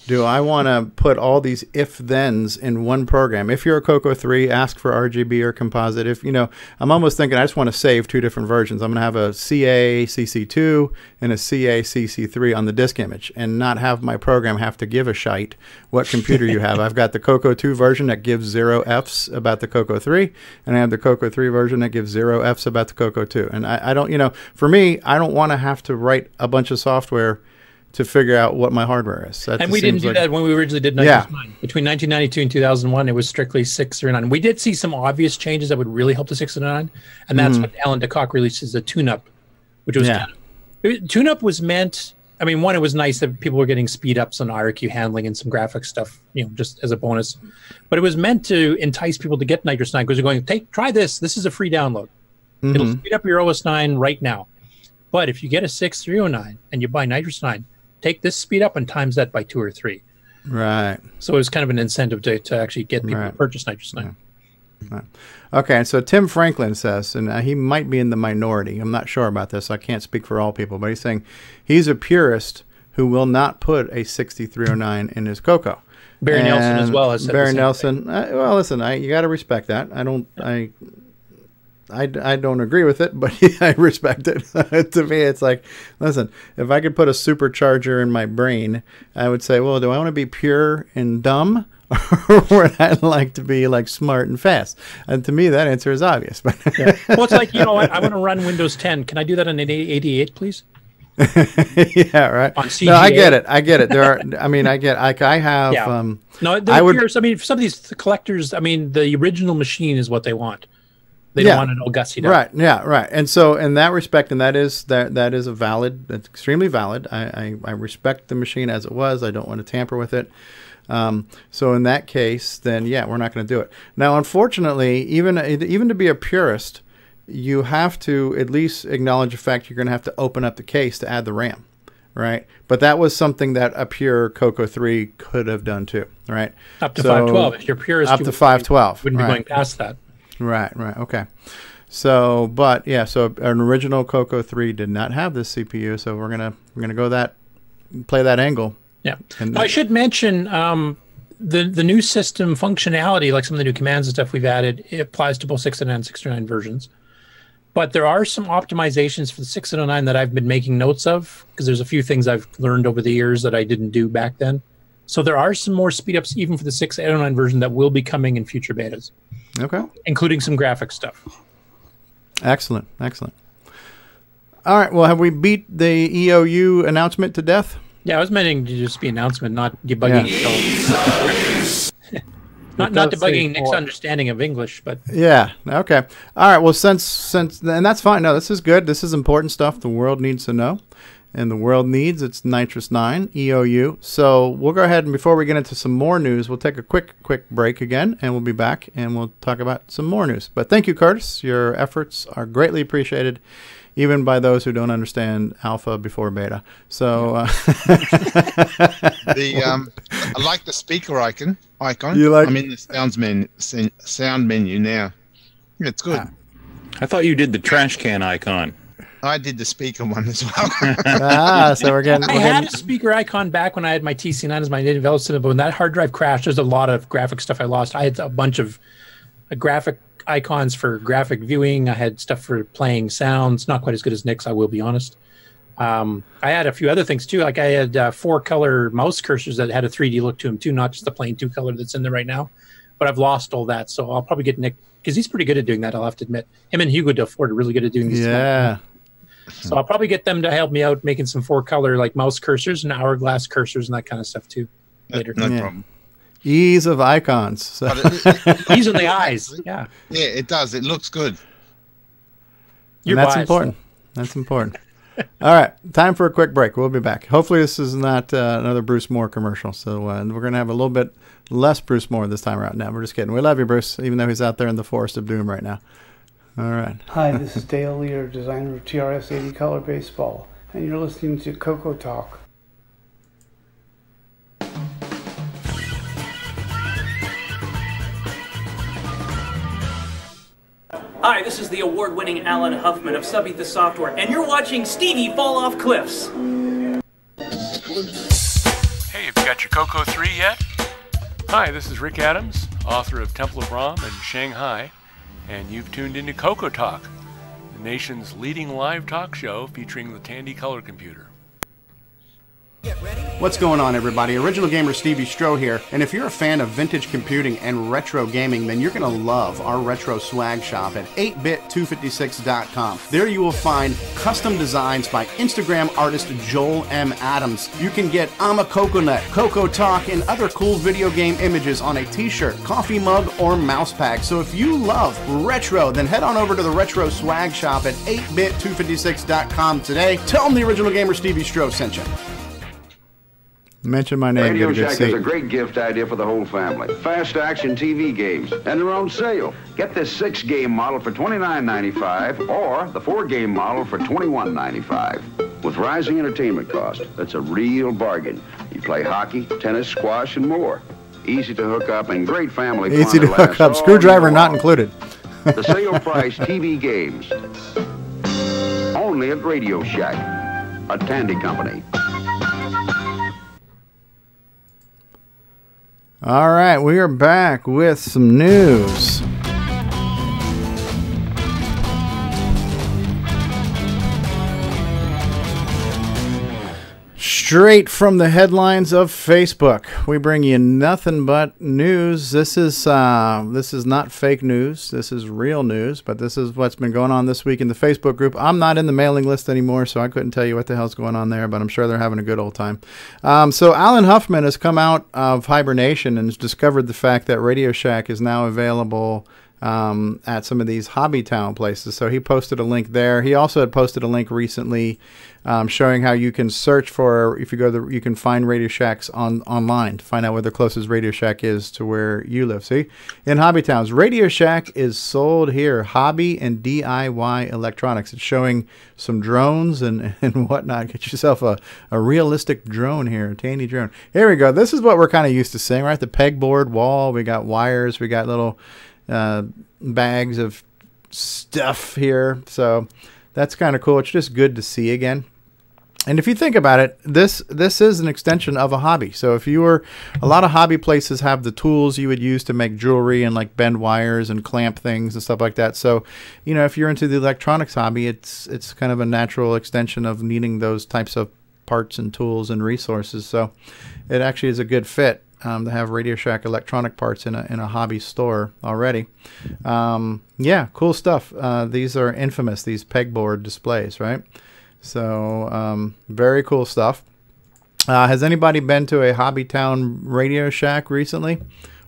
do I want to put all these if-thens in one program? If you're a CoCo 3, ask for RGB or composite. If, I'm almost thinking I just want to save 2 different versions. I'm going to have a CA CC2 and a CA CC3 on the disk image, and not have my program have to give a shite what computer you have. I've got the CoCo 2 version that gives 0 Fs about the CoCo 3, and I have the CoCo 3 version that gives 0 Fs about the CoCo 2. And I don't, for me, I don't want to have to write a bunch of software to figure out what my hardware is. And we didn't do that when we originally did Nitrous 9. Between 1992 and 2001, it was strictly 609. We did see some obvious changes that would really help the 609, and that's what Alan DeCock released as a tune-up, which was tune-up was meant. I mean, one, it was nice that people were getting speed ups on IRQ handling and some graphic stuff, just as a bonus. But it was meant to entice people to get Nitrous 9 because they're going, try this. This is a free download. It'll speed up your OS 9 right now. But if you get a 6309 and you buy Nitrous 9, take this speed up and times that by 2 or 3. Right. So it was kind of an incentive to actually get people to purchase Nitrous 9. Right. Okay, so Tim Franklin says, and he might be in the minority. I'm not sure about this. I can't speak for all people, but he's saying he's a purist who will not put a 6309 in his CoCo. Barry Nelson as well has said Barry Nelson. Well, listen, you got to respect that. I don't agree with it, but I respect it. To me, it's like, listen, if I could put a supercharger in my brain, I would say, well, do I want to be pure and dumb, or would I like to be like smart and fast? And to me, that answer is obvious. Well, it's like, I want to run Windows 10. Can I do that on an 88, please? Yeah, right. On CGA. No, I get it. There are. I mean, I get. I have. Yeah. No, I would. I mean, for some of these collectors, I mean, the original machine is what they want. They don't want it all gussied up. Right. Yeah. Right. And so, in that respect, and that is a valid. That's extremely valid. I respect the machine as it was. I don't want to tamper with it. So in that case, then yeah, we're not going to do it. Now, unfortunately, even to be a purist, you have to at least acknowledge the fact you're going to have to open up the case to add the RAM, right? But that was something that a pure CoCo 3 could have done too, right? Up to 512. If you're purist, up to 512. Wouldn't be going past that. Right. Okay. So, but yeah, so an original CoCo 3 did not have this CPU, so we're gonna play that angle. Yeah. And I should mention the new system functionality, like some of the new commands and stuff we've added, it applies to both 609 and 609 versions. But there are some optimizations for the 609 that I've been making notes of, because there's a few things I've learned over the years that I didn't do back then. So there are some more speed ups even for the 609 version that will be coming in future betas. Okay. Including some graphic stuff. Excellent. All right. Well, have we beat the EOU announcement to death? Yeah, I was meaning to just be announcement, not debugging. Yeah. not debugging Nick's understanding of English, but yeah. Okay. All right. Well, since and that's fine. No, this is good. This is important stuff the world needs to know, and the world needs its Nitrous 9 EOU. So we'll go ahead and before we get into some more news, we'll take a quick break again, and we'll be back and we'll talk about some more news. But thank you, Curtis. Your efforts are greatly appreciated, even by those who don't understand alpha before beta. So I like the speaker icon. You like? I'm in the sound menu now. It's good. I thought you did the trash can icon. I did the speaker one as well. So we're getting. I had a speaker icon back when I had my TC9 as my native LCD, but when that hard drive crashed, there's a lot of graphic stuff I lost. I had a bunch of graphic icons for graphic viewing. I had stuff for playing sounds, not quite as good as Nick's, I will be honest. I had a few other things too, like I had 4-color mouse cursors that had a 3D look to them too, not just the plain 2-color that's in there right now. But I've lost all that, so I'll probably get Nick, because he's pretty good at doing that, I'll have to admit. Him and Hugo Delfort are really good at doing these. Yeah. So I'll probably get them to help me out making some 4-color like mouse cursors and hourglass cursors and that kind of stuff too later. No problem. Ease of icons. So. Ease on the eyes. Yeah. Yeah, it does. It looks good. That's important. That's important. All right. Time for a quick break. We'll be back. Hopefully this is not another Bruce Moore commercial. So we're going to have a little bit less Bruce Moore this time around. Now, we're just kidding. We love you, Bruce, even though he's out there in the forest of doom right now. All right. Hi, this is Dale Lear, designer of TRS-80 Color Baseball, and you're listening to CoCoTALK. Hi, this is the award-winning Alan Huffman of Subbeat the Software, and you're watching Stevie Fall Off Cliffs. Hey, have you got your CoCo 3 yet? Hi, this is Rick Adams, author of Temple of Ram and Shanghai, and you've tuned into CoCoTALK, the nation's leading live talk show featuring the Tandy color computer. What's going on, everybody? Original Gamer CoCoTALK here, and if you're a fan of vintage computing and retro gaming, then you're going to love our retro swag shop at 8bit256.com. There you will find custom designs by Instagram artist Joel M. Adams. You can get I'm a Coconut, CoCoTALK, and other cool video game images on a t-shirt, coffee mug, or mouse pad. So if you love retro, then head on over to the retro swag shop at 8bit256.com today. Tell them the Original Gamer CoCoTALK sent you. Mention my name. Radio Shack is a great gift idea for the whole family. Fast action TV games, and they're on sale. Get this 6-game model for $29.95 or the 4-game model for $21.95. With rising entertainment costs, that's a real bargain. You play hockey, tennis, squash, and more. Easy to hook up and great family fun. Easy to hook up. Screwdriver not included. The sale price TV games. Only at Radio Shack, a Tandy company. All right, we are back with some news. Straight from the headlines of Facebook, we bring you nothing but news. This is not fake news. This is real news, but this is what's been going on this week in the Facebook group. I'm not in the mailing list anymore, so I couldn't tell you what the hell's going on there, but I'm sure they're having a good old time. So Alan Huffman has come out of hibernation and has discovered the fact that Radio Shack is now available at some of these hobby town places. So he posted a link there. He also had posted a link recently showing how you can search for, if you go you can find Radio Shacks online to find out where the closest Radio Shack is to where you live. See, in hobby towns, Radio Shack is sold here. Hobby and DIY electronics. It's showing some drones and whatnot. Get yourself a realistic drone here, a tandy drone. Here we go. This is what we're kind of used to seeing, right? The pegboard wall. We got wires. We got little bags of stuff here, so that's kind of cool. It's just good to see again. And if you think about it, this is an extension of a hobby. So if you were, a lot of hobby places have the tools you would use to make jewelry and like bend wires and clamp things and stuff like that. So, you know, if you're into the electronics hobby, it's kind of a natural extension of needing those types of parts and tools and resources. So it actually is a good fit to have Radio Shack electronic parts in a hobby store already. Yeah, cool stuff. These are infamous, these pegboard displays, right? So very cool stuff. Has anybody been to a hobby town Radio Shack recently?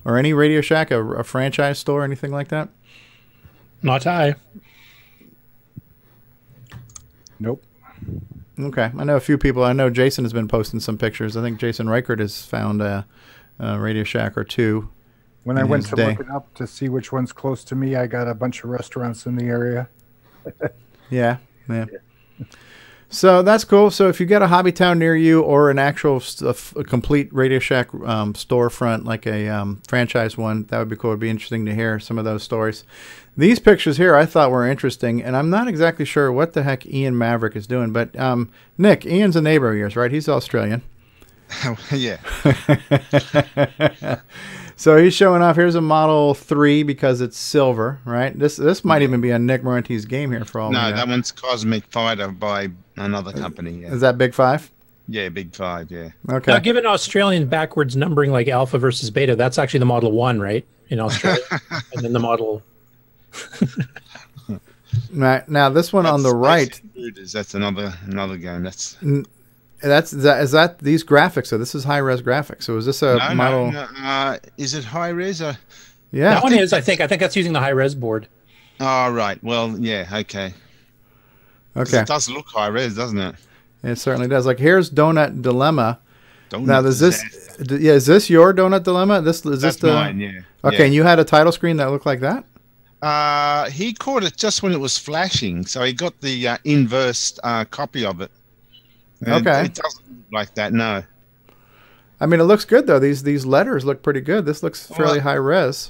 Or any Radio Shack, a franchise store, anything like that? Not I. Nope. Okay. I know a few people. I know Jason has been posting some pictures. I think Jason Reichert has found a Radio Shack or two. When I went to look it up to see which one's close to me, I got a bunch of restaurants in the area. Yeah. So that's cool. So if you get a hobby town near you or an actual a complete Radio Shack storefront, like a franchise one, that would be cool. It'd be interesting to hear some of those stories. These pictures here I thought were interesting, and I'm not exactly sure what the heck Ian Maverick is doing, but Nick, Ian's a neighbor of yours, right? He's Australian. Yeah. So he's showing off. Here's a Model 3 because it's silver, right? This might even be a Nick Marentes game here for all. No, that one's Cosmic Fighter by another company. Yeah. Is that Big 5? Yeah, Big 5. Yeah. Okay. Now, given Australian backwards numbering like Alpha versus Beta, that's actually the Model 1, right? In Australia, and then the Model. Right. Now this one on the right. That's another game. Is that these graphics? So this is high res graphics. So is this a model? No. Is it high res or? Yeah, that one is. I think that's using the high res board. Oh right. Well, yeah. Okay. Okay. It does look high res, doesn't it? It certainly does. Like here's Donut Dilemma. Now is this? Yeah, is this your Donut Dilemma? That's mine. Yeah. Okay, yeah. And you had a title screen that looked like that. He caught it just when it was flashing, so he got the inverse copy of it. Okay. It doesn't look like that, no. I mean, it looks good though. These letters look pretty good. This looks fairly high res.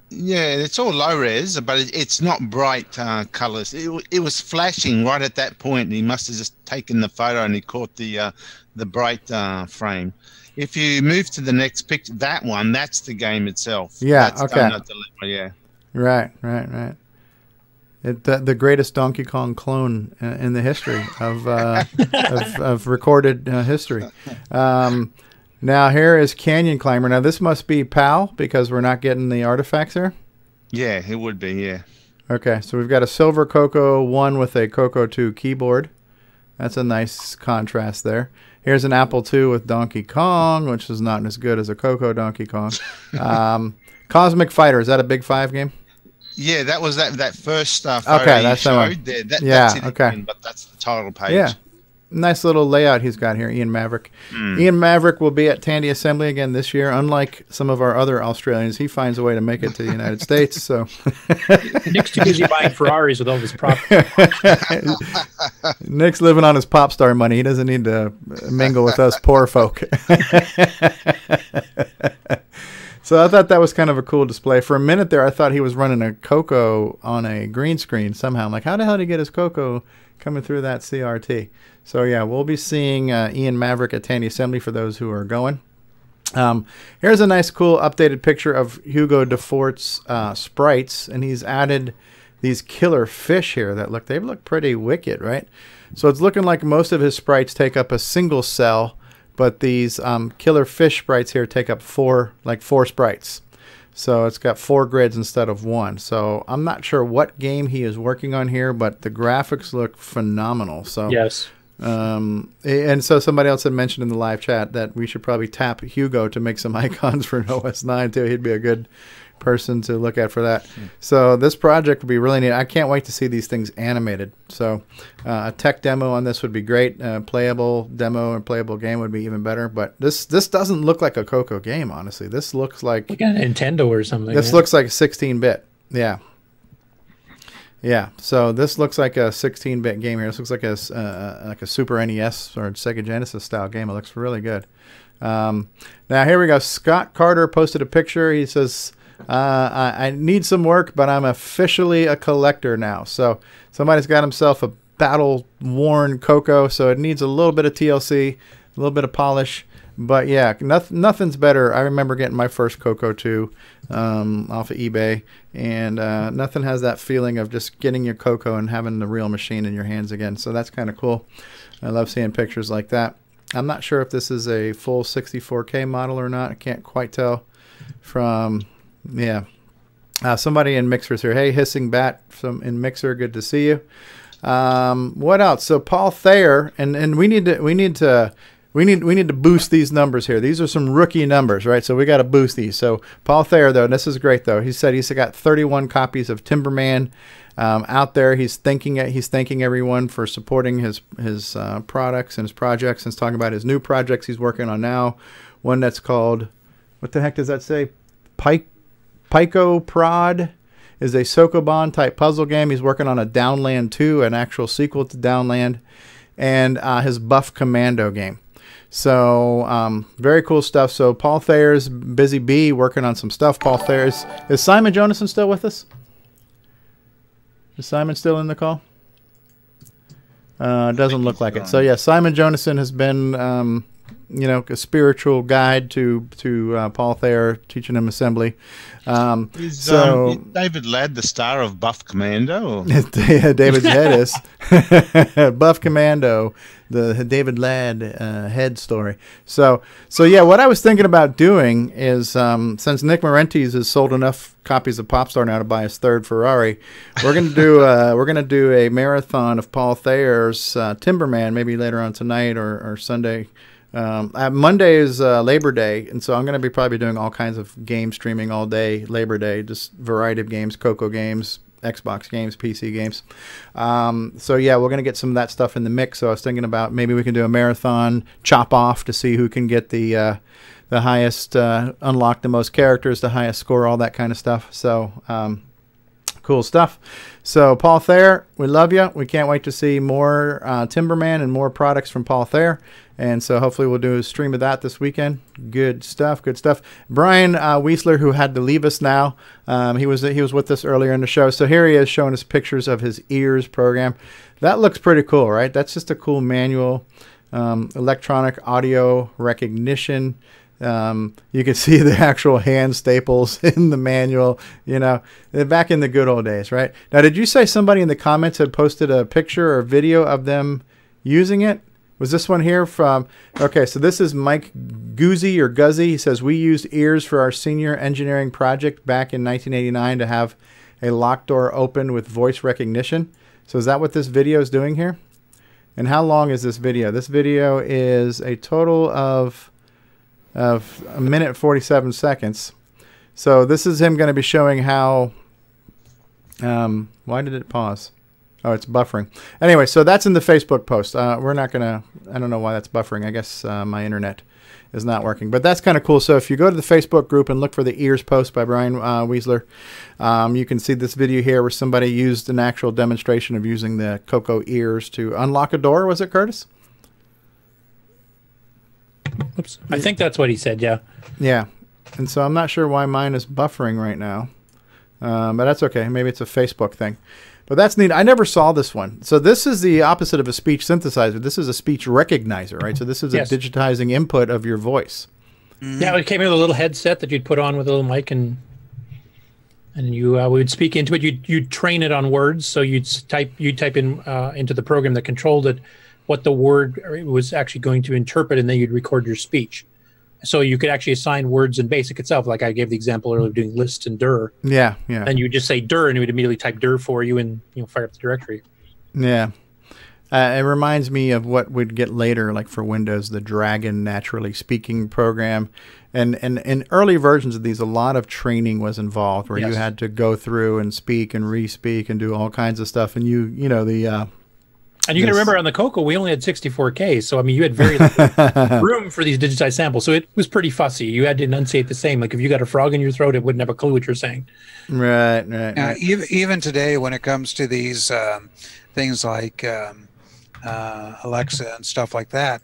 Yeah, it's all low res, but it's not bright colors. It was flashing right at that point. He must have just taken the photo and he caught the bright frame. If you move to the next picture, that's the game itself. Yeah. That's okay. Donut Dilemma, yeah. Right. The greatest Donkey Kong clone in the history of recorded history. Now here is Canyon Climber. Now this must be PAL because we're not getting the artifacts here. Yeah, it would be. Yeah. Okay, so we've got a silver CoCo 1 with a CoCo 2 keyboard. That's a nice contrast there. Here's an Apple II with Donkey Kong, which is not as good as a CoCo Donkey Kong. Cosmic Fighter, is that a Big 5 game? Yeah, that was that first photo okay, that's you showed there. That's it okay. Again, but that's the title page. Yeah, nice little layout he's got here, Ian Maverick. Ian Maverick will be at Tandy Assembly again this year. Unlike some of our other Australians, he finds a way to make it to the United States. So Nick's too busy buying Ferraris with all his property. Nick's living on his pop star money. He doesn't need to mingle with us poor folk. So I thought that was kind of a cool display. For a minute there, I thought he was running a CoCo on a green screen somehow. I'm like, how the hell did he get his CoCo coming through that CRT? So yeah, we'll be seeing Ian Maverick at Tandy Assembly for those who are going. Here's a nice, cool, updated picture of Hugo Defort's sprites, and he's added these killer fish here that they look pretty wicked, right? So it's looking like most of his sprites take up a single cell, but these killer fish sprites here take up four sprites. So it's got 4 grids instead of 1. So I'm not sure what game he is working on here, but the graphics look phenomenal. So yes. And so somebody else had mentioned in the live chat that we should probably tap Hugo to make some icons for an OS 9 too. He'd be a good person to look at for that. So this project would be really neat. I can't wait to see these things animated. So a tech demo on this would be great. Playable demo and playable game would be even better. But this doesn't look like a CoCo game, honestly. This looks like a Nintendo or something. This looks like a 16-bit. Yeah, so this looks like a 16-bit game here. This looks like a Super NES or Sega Genesis style game. It looks really good. Now here we go. Scott Carter posted a picture. He says, I need some work, but I'm officially a collector now. So somebody's got himself a battle-worn CoCo, so it needs a little bit of TLC, a little bit of polish. But yeah, nothing's better. I remember getting my first CoCo 2 off of eBay, and nothing has that feeling of just getting your CoCo and having the real machine in your hands again. So that's kind of cool. I love seeing pictures like that. I'm not sure if this is a full 64K model or not. I can't quite tell from, yeah. Somebody in Mixer's here. Hey, Hissing Bat in Mixer, good to see you. What else? So Paul Thayer, and we need to boost these numbers here. These are some rookie numbers, right? So we got to boost these. So Paul Thayer, though, and this is great, though. He said he's got 31 copies of Timberman out there. He's thanking everyone for supporting his products and his projects, and he's talking about his new projects he's working on now. One that's called, what the heck does that say? Pico Prod is a Sokoban type puzzle game. He's working on a Downland 2, an actual sequel to Downland, and his Buff Commando game. So very cool stuff. So Paul Thayer's busy bee working on some stuff. Paul Thayer's, is Simon Jonasson still with us? Is Simon still in the call? Doesn't look like it. So yeah, Simon Jonasson has been a spiritual guide to Paul Thayer, teaching him assembly. Is David Ladd the star of Buff Commando? David's head is. Buff Commando, the David Ladd head story. So yeah, what I was thinking about doing is, since Nick Marentes has sold enough copies of Popstar now to buy his 3rd Ferrari, we're gonna do a marathon of Paul Thayer's Timberman, maybe later on tonight or Sunday. Monday is Labor Day, and so I'm going to be probably doing all kinds of game streaming all day Labor Day, just variety of games, CoCo games, Xbox games, PC games. So yeah, we're going to get some of that stuff in the mix. So I was thinking about maybe we can do a marathon chop off to see who can get the highest, unlock the most characters, the highest score, all that kind of stuff. So cool stuff. So Paul Thayer, we love you. We can't wait to see more Timberman and more products from Paul Thayer. And so hopefully we'll do a stream of that this weekend. Good stuff, good stuff. Brian Wiesler, who had to leave us now, he was with us earlier in the show. So here he is showing us pictures of his ears program. That looks pretty cool, right? That's just a cool manual, electronic audio recognition. You can see the actual hand staples in the manual, back in the good old days, right? Now, did you say somebody in the comments had posted a picture or video of them using it? Was this one here from, okay, so this is Mike Guzzi or Guzzi. He says, we used ears for our senior engineering project back in 1989 to have a locked door open with voice recognition. So is that what this video is doing here? And how long is this video? This video is a total of 1 minute 47 seconds. So this is him going to be showing how, why did it pause? Oh, it's buffering. Anyway, so that's in the Facebook post. We're not going to, I don't know why that's buffering. I guess my internet is not working. But that's kind of cool. So if you go to the Facebook group and look for the ears post by Brian Wiesler, you can see this video here where somebody used an actual demonstration of using the CoCo ears to unlock a door. Was it, Curtis? Oops. I think that's what he said, yeah. Yeah. And so I'm not sure why mine is buffering right now. But that's okay. Maybe it's a Facebook thing. But that's neat. I never saw this one. So this is the opposite of a speech synthesizer. This is a speech recognizer, right? So this is a digitizing input of your voice. Yeah, it came with a little headset that you'd put on with a little mic and... and you would speak into it. You'd train it on words, so you'd type in into the program that controlled it what the word was actually going to interpret, and then you'd record your speech. So you could actually assign words in BASIC itself, like I gave the example earlier of doing list and dir. Yeah, yeah. And you would just say dir, and it would immediately type dir for you, and fire up the directory. Yeah. It reminds me of what we'd get later, like for Windows, the Dragon naturally speaking program. And in early versions of these, a lot of training was involved where you had to go through and speak and re-speak and do all kinds of stuff. And and you can remember on the CoCo, we only had 64K. So, I mean, you had very little room for these digitized samples. So it was pretty fussy. You had to enunciate the same. Like if you got a frog in your throat, it wouldn't have a clue what you're saying. Right. Even today, when it comes to these things like Alexa and stuff like that,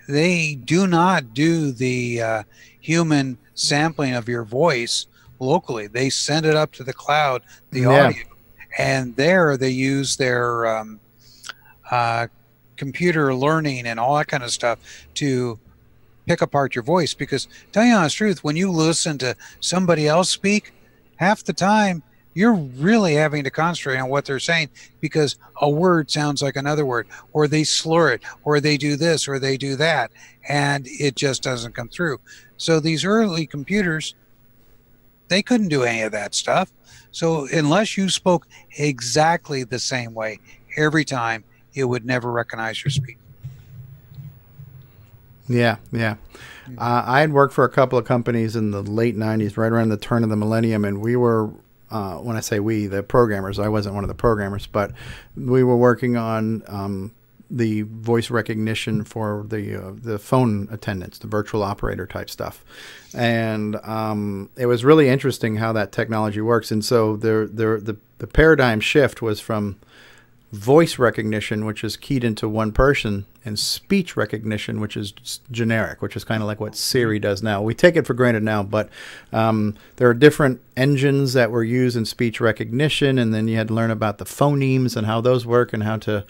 they do not do the human sampling of your voice locally. They send it up to the cloud, the audio, and there they use their computer learning and all that kind of stuff to pick apart your voice. Because tell you the honest truth, when you listen to somebody else speak, half the time you're really having to concentrate on what they're saying, because a word sounds like another word, or they slur it, or they do this, or they do that, and it just doesn't come through. So these early computers, they couldn't do any of that stuff. So unless you spoke exactly the same way every time, it would never recognize your speech. Yeah. I had worked for a couple of companies in the late 90s, right around the turn of the millennium, and we were, when I say we, the programmers, I wasn't one of the programmers, but we were working on the voice recognition for the phone attendants, the virtual operator type stuff. And it was really interesting how that technology works. And so the paradigm shift was from voice recognition, which is keyed into one person, and speech recognition, which is generic, which is kind of like what Siri does now. We take it for granted now, but there are different engines that were used in speech recognition, and then you had to learn about the phonemes and how those work and how to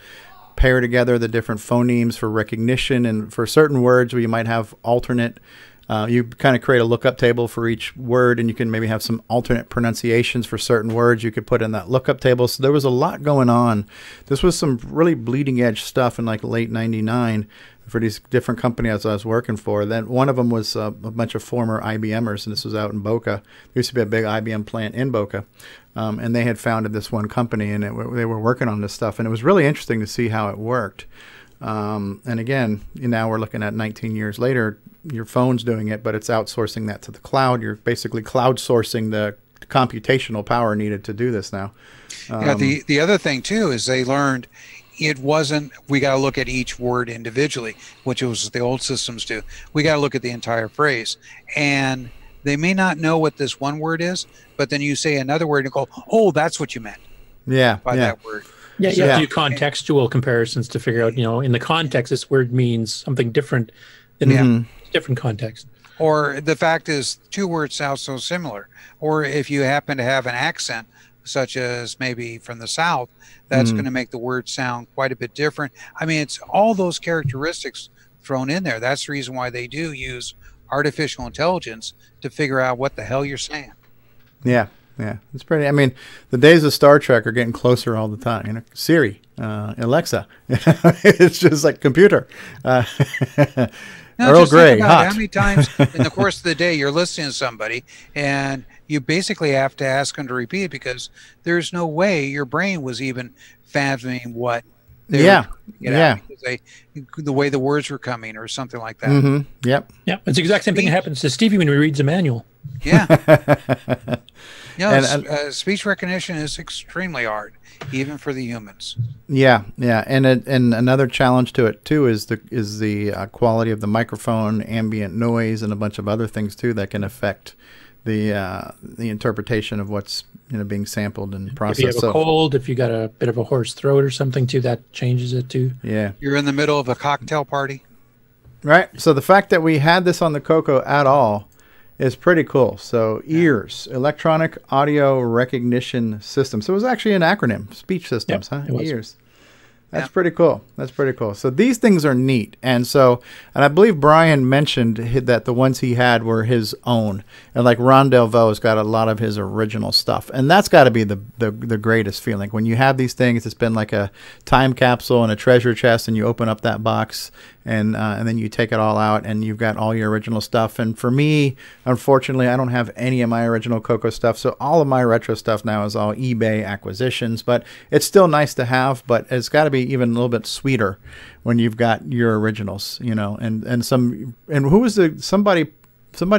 pair together the different phonemes for recognition. And for certain words where you might have alternate, you kind of create a lookup table for each word, and you can maybe have some alternate pronunciations for certain words you could put in that lookup table. So there was a lot going on. This was some really bleeding edge stuff in like late 99 for these different companies I was working for. Then one of them was a bunch of former IBMers, and this was out in Boca. There used to be a big IBM plant in Boca, and they had founded this one company, and they were working on this stuff, and it was really interesting to see how it worked. And again, now we're looking at 19 years later, your phone's doing it, but it's outsourcing that to the cloud. You're basically cloud sourcing the computational power needed to do this now. Yeah, the other thing too is they learned it wasn't, we got to look at each word individually, which was the old systems do. We got to look at the entire phrase. And they may not know what this one word is, but then you say another word and go, oh, that's what you meant. Yeah. By that word. Yeah, you have to do contextual comparisons to figure out, in the context, this word means something different in a different context. Or the fact is, two words sound so similar. Or if you happen to have an accent, such as maybe from the South, that's going to make the word sound quite a bit different. I mean, it's all those characteristics thrown in there. That's the reason why they do use artificial intelligence to figure out what the hell you're saying. Yeah. Yeah, it's pretty. I mean, the days of Star Trek are getting closer all the time. Siri, Alexa, it's just like computer. Earl Grey, hot. How many times in the course of the day you're listening to somebody and you basically have to ask them to repeat it, because there's no way your brain was even fathoming what they were the way the words were coming or something like that. Yep. Yeah, it's the exact same thing that happens to Stevie when he reads a manual. Yeah. Speech recognition is extremely hard, even for the humans. Yeah, and another challenge to it too is the quality of the microphone, ambient noise, and a bunch of other things too that can affect the interpretation of what's being sampled and processed. If you have a cold, if you got a bit of a hoarse throat or something too, that changes it too. Yeah, you're in the middle of a cocktail party, right? So the fact that we had this on the CoCo at all is pretty cool. So EARS, Electronic Audio Recognition System. So it was actually an acronym, speech systems, huh? EARS. That's pretty cool. That's pretty cool. So these things are neat. And I believe Brian mentioned that the ones he had were his own. And like Ron Delvaux has got a lot of his original stuff. And that's got to be the greatest feeling. When you have these things, it's been like a time capsule and a treasure chest, and you open up that box and then you take it all out and you've got all your original stuff. And for me, unfortunately, I don't have any of my original CoCo stuff. So all of my retro stuff now is all eBay acquisitions. But it's still nice to have, but it's got to be even a little bit sweeter when you've got your originals, and who was somebody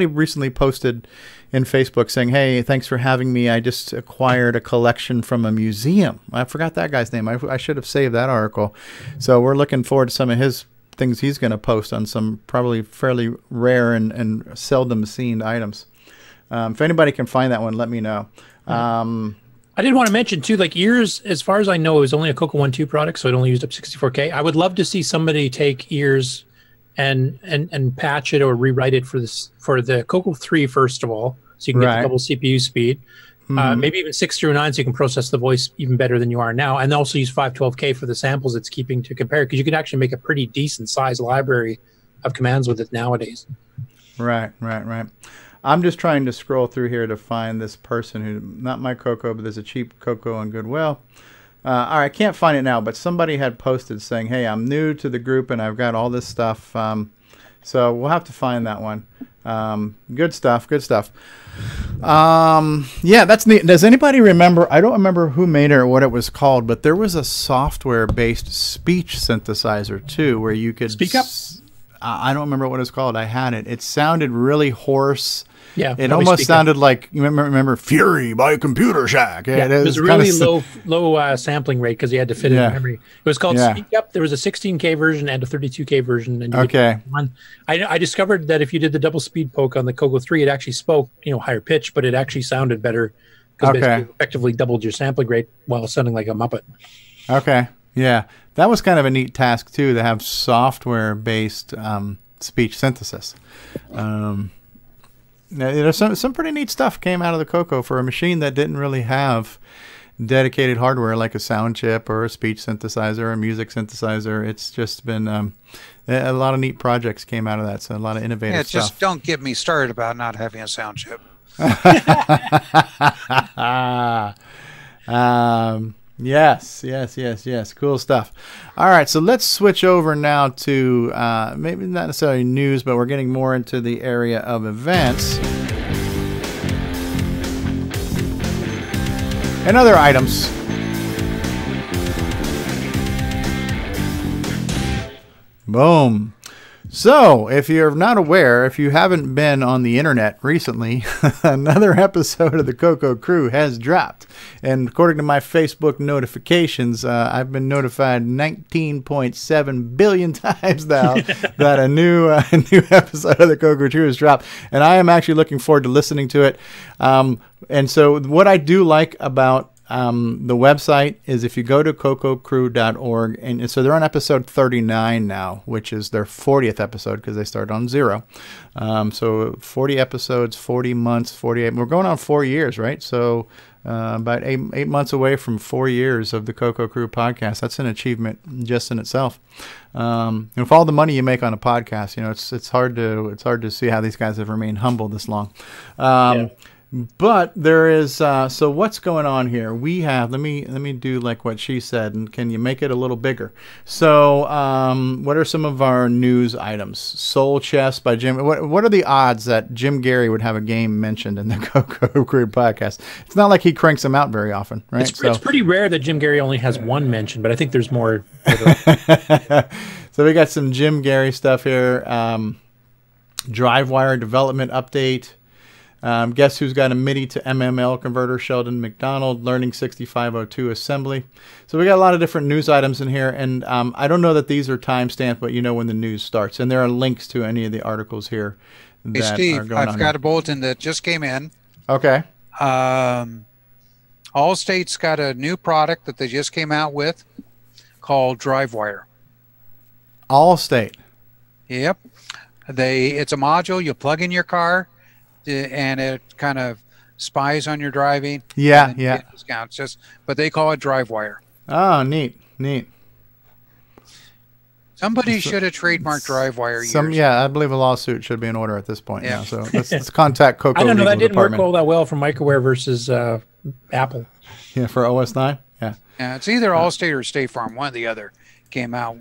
recently posted in Facebook saying, "Hey, thanks for having me. I just acquired a collection from a museum." I forgot that guy's name. I should have saved that article. So we're looking forward to some of his things he's going to post on some probably fairly rare and seldom seen items. If anybody can find that one, let me know. I did want to mention too, like Ears, as far as I know, it was only a CoCo 1.2 product, so it only used up 64K. I would love to see somebody take Ears and patch it or rewrite it for the CoCo 3 first of all, so you can get the double CPU speed. Maybe even 6 through 9, so you can process the voice even better than you are now, and also use 512K for the samples it's keeping to compare, because you can actually make a pretty decent size library of commands with it nowadays. Right. I'm just trying to scroll through here to find this person who, not my CoCo, but there's a cheap CoCo on Goodwill. All right, I can't find it now, but somebody had posted saying, "Hey, I'm new to the group and I've got all this stuff." So we'll have to find that one. Good stuff. Yeah, that's neat. Does anybody remember? I don't remember who made it or what it was called, but there was a software-based speech synthesizer too, where you could speak up. I don't remember what it's called. I had it. It sounded really hoarse. Yeah, it almost sounded like, you remember Fury by Computer Shack. Yeah, it was a really low sampling rate because you had to fit it in memory. It was called Speak Up. There was a 16K version and a 32K version. And I discovered that if you did the double speed poke on the CoCo 3, it actually spoke, higher pitch, but it actually sounded better because it effectively doubled your sampling rate while sounding like a Muppet. Okay, yeah, that was kind of a neat task too, to have software-based speech synthesis. There's some pretty neat stuff came out of the CoCo for a machine that didn't really have dedicated hardware like a sound chip or a speech synthesizer or a music synthesizer. It's just been a lot of neat projects came out of that. So a lot of innovative stuff. Just don't get me started about not having a sound chip. Yes. Cool stuff. All right, so let's switch over now to maybe not necessarily news, but we're getting more into the area of events and other items. Boom. So, if you're not aware, if you haven't been on the internet recently, another episode of the CoCo Crew has dropped. And according to my Facebook notifications, I've been notified 19.7 billion times now that a new episode of the CoCo Crew has dropped. And I am actually looking forward to listening to it. And so what I do like about the website is if you go to CoCoCrew.org, and so they're on episode 39 now, which is their 40th episode because they started on 0. So 40 episodes, 40 months, 48. We're going on 4 years, right? So about eight months away from 4 years of the CoCo Crew podcast. That's an achievement just in itself. And with all the money you make on a podcast, it's hard to see how these guys have remained humble this long. But there is so what's going on here? We have let me do like what she said, and can you make it a little bigger? So what are some of our news items? Soul Chest by Jim. What are the odds that Jim Gary would have a game mentioned in the CoCo Crew podcast? It's not like he cranks them out very often, right? It's pretty rare that Jim Gary only has one mention, but I think there's more. So we got some Jim Gary stuff here. DriveWire development update. Guess who's got a MIDI to MML converter? Sheldon McDonald. Learning 6502 assembly. So we got a lot of different news items in here, and I don't know that these are timestamped, but you know when the news starts, and there are links to any of the articles here. Hey Steve, I've got a bulletin that just came in. Okay. Allstate's got a new product that they just came out with called DriveWire. Allstate. Yep. It's a module you plug in your car, and it kind of spies on your driving. Yeah. Discounts, but they call it DriveWire. Oh, neat. Somebody should have trademarked DriveWire. Yeah, I believe a lawsuit should be in order at this point. Yeah. So let's contact CoCo. I don't know. That didn't department. work all that well for Microware versus Apple. Yeah, for OS 9. Yeah. Yeah, it's either Allstate or State Farm. One or the other came out.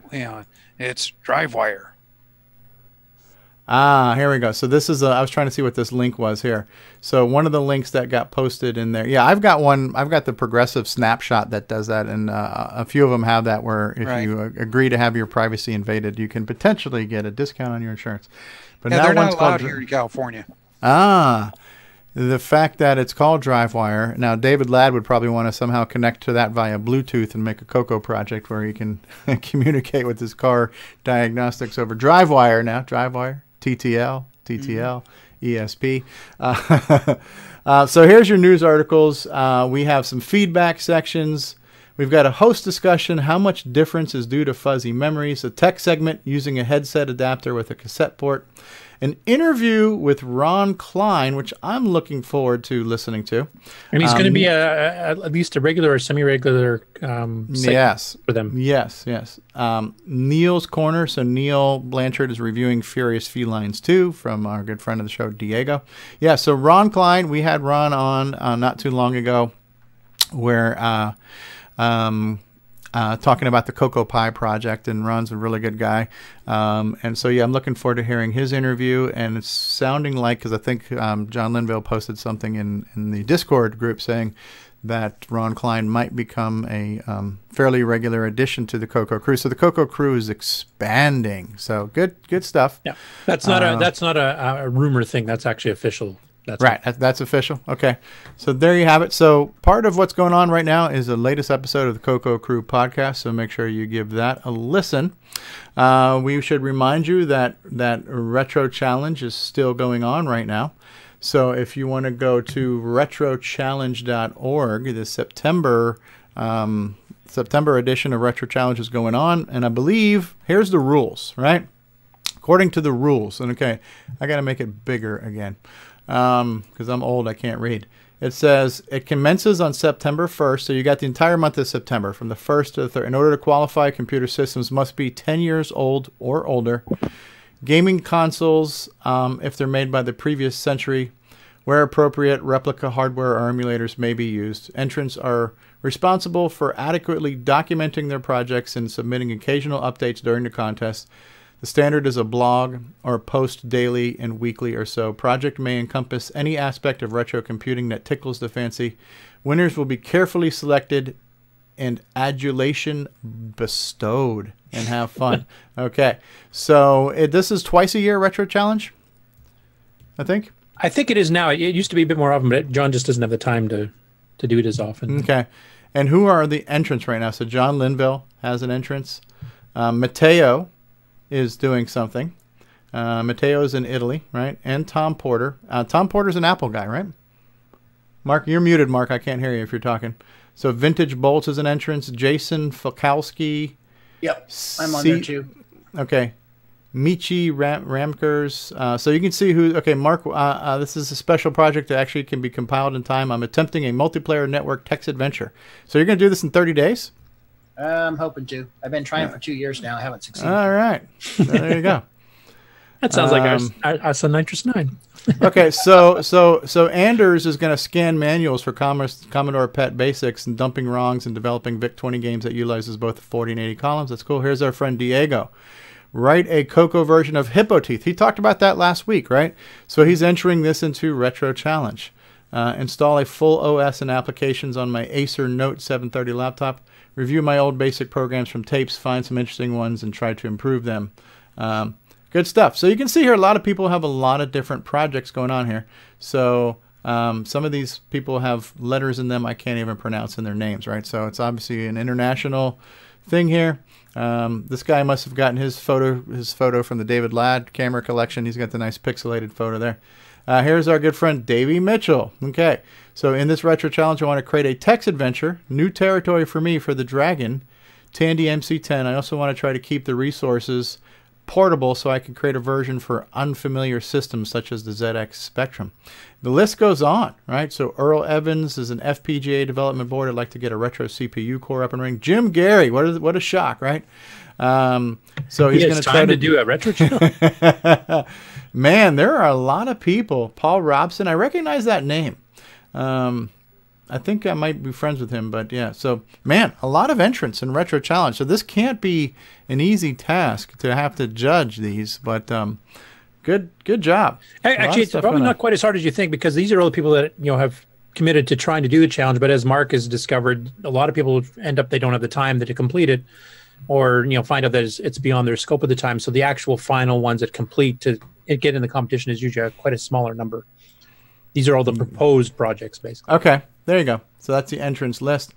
It's DriveWire. Here we go. So this is I was trying to see what this link was here. So one of the links that got posted in there. Yeah, I've got one. I've got the progressive snapshot that does that, and a few of them have that where if you agree to have your privacy invaded, you can potentially get a discount on your insurance. But they're not allowed here in California. The fact that it's called DriveWire. Now, David Ladd would probably want to somehow connect to that via Bluetooth and make a CoCo project where he can communicate with his car diagnostics over DriveWire now. DriveWire. TTL, ESP. So here's your news articles. We have some feedback sections. We've got a host discussion, how much difference is due to fuzzy memories, a tech segment using a headset adapter with a cassette port, an interview with Ron Klein, which I'm looking forward to listening to. And he's going to be at least a regular or semi-regular yes for them. Yes. Neil's Corner. So Neil Blanchard is reviewing Furious Felines 2 from our good friend of the show, Diego. Yeah, so Ron Klein, we had Ron on not too long ago where talking about the Cocoa Pie project, and Ron's a really good guy. And so, yeah, I'm looking forward to hearing his interview, and it's sounding like, because I think John Linville posted something in the Discord group saying that Ron Klein might become a fairly regular addition to the CoCo crew. So the CoCo crew is expanding. So good stuff. Yeah, that's not a rumor thing. That's actually official. That's right. That's official. Okay. So there you have it. So part of what's going on right now is the latest episode of the CoCo Crew podcast. So make sure you give that a listen. We should remind you that Retro Challenge is still going on right now. So if you want to go to retrochallenge.org, the September edition of Retro Challenge is going on. And I believe, here's the rules, right? According to the rules. And okay, I got to make it bigger again. Because I'm old, I can't read. It says it commences on September 1st, so you got the entire month of September, from the 1st to the 3rd. In order to qualify, computer systems must be 10 years old or older. Gaming consoles, if they're made by the previous century, where appropriate, replica hardware or emulators may be used. Entrants are responsible for adequately documenting their projects and submitting occasional updates during the contest. The standard is a blog or post daily and weekly or so. Project may encompass any aspect of retro computing that tickles the fancy. Winners will be carefully selected and adulation bestowed, and have fun. Okay, so this is twice a year Retro Challenge, I think? I think it is now. It used to be a bit more often, but John just doesn't have the time to do it as often. Okay, and who are the entrants right now? So John Linville has an entrance. Matteo is doing something. Matteo's in Italy, right? And Tom Porter. Tom Porter's an Apple guy, right? Mark, you're muted, Mark. I can't hear you if you're talking. So Vintage Bolts is an entrance. Jason Falkowski. Yep, I'm on there too. Okay. Michi Ramkers. So you can see who... Okay, Mark, this is a special project that actually can be compiled in time. I'm attempting a multiplayer network text adventure. So you're going to do this in 30 days? I'm hoping to. I've been trying for 2 years now. I haven't succeeded. All right. There you go. That sounds like our Nitrous 9. Okay, so Anders is going to scan manuals for Commodore PET Basics and dumping wrongs and developing VIC-20 games that utilizes both 40 and 80 columns. That's cool. Here's our friend Diego. Write a CoCo version of Hippo Teeth. He talked about that last week, right? So he's entering this into Retro Challenge. Install a full OS and applications on my Acer Note 730 laptop. Review my old basic programs from tapes, find some interesting ones, and try to improve them. Good stuff. So you can see here a lot of people have a lot of different projects going on here. So some of these people have letters in them I can't even pronounce in their names, right? So it's obviously an international thing here. This guy must have gotten his photo from the David Ladd camera collection. He's got the nice pixelated photo there. Here's our good friend Davey Mitchell. Okay, so in this Retro Challenge, I want to create a text adventure, new territory for me for the Dragon, Tandy MC10. I also want to try to keep the resources portable so I can create a version for unfamiliar systems such as the ZX Spectrum. The list goes on, right? So Earl Evans is an FPGA development board. I'd like to get a retro CPU core up and running. Jim Gary, what a shock, right? So he's going to try to do a retro challenge. Man, there are a lot of people. Paul Robson, I recognize that name. I think I might be friends with him, but yeah. So, man, a lot of entrants in Retro Challenge. So this can't be an easy task to have to judge these, but good job. Actually, it's probably not quite as hard as you think, because these are all the people that have committed to trying to do the challenge. But as Mark has discovered, a lot of people end up they don't have the time to complete it, or find out that it's beyond their scope of the time. So the actual final ones that complete to get in the competition is usually quite a smaller number. These are all the proposed projects, basically. Okay, there you go. So that's the entrance list.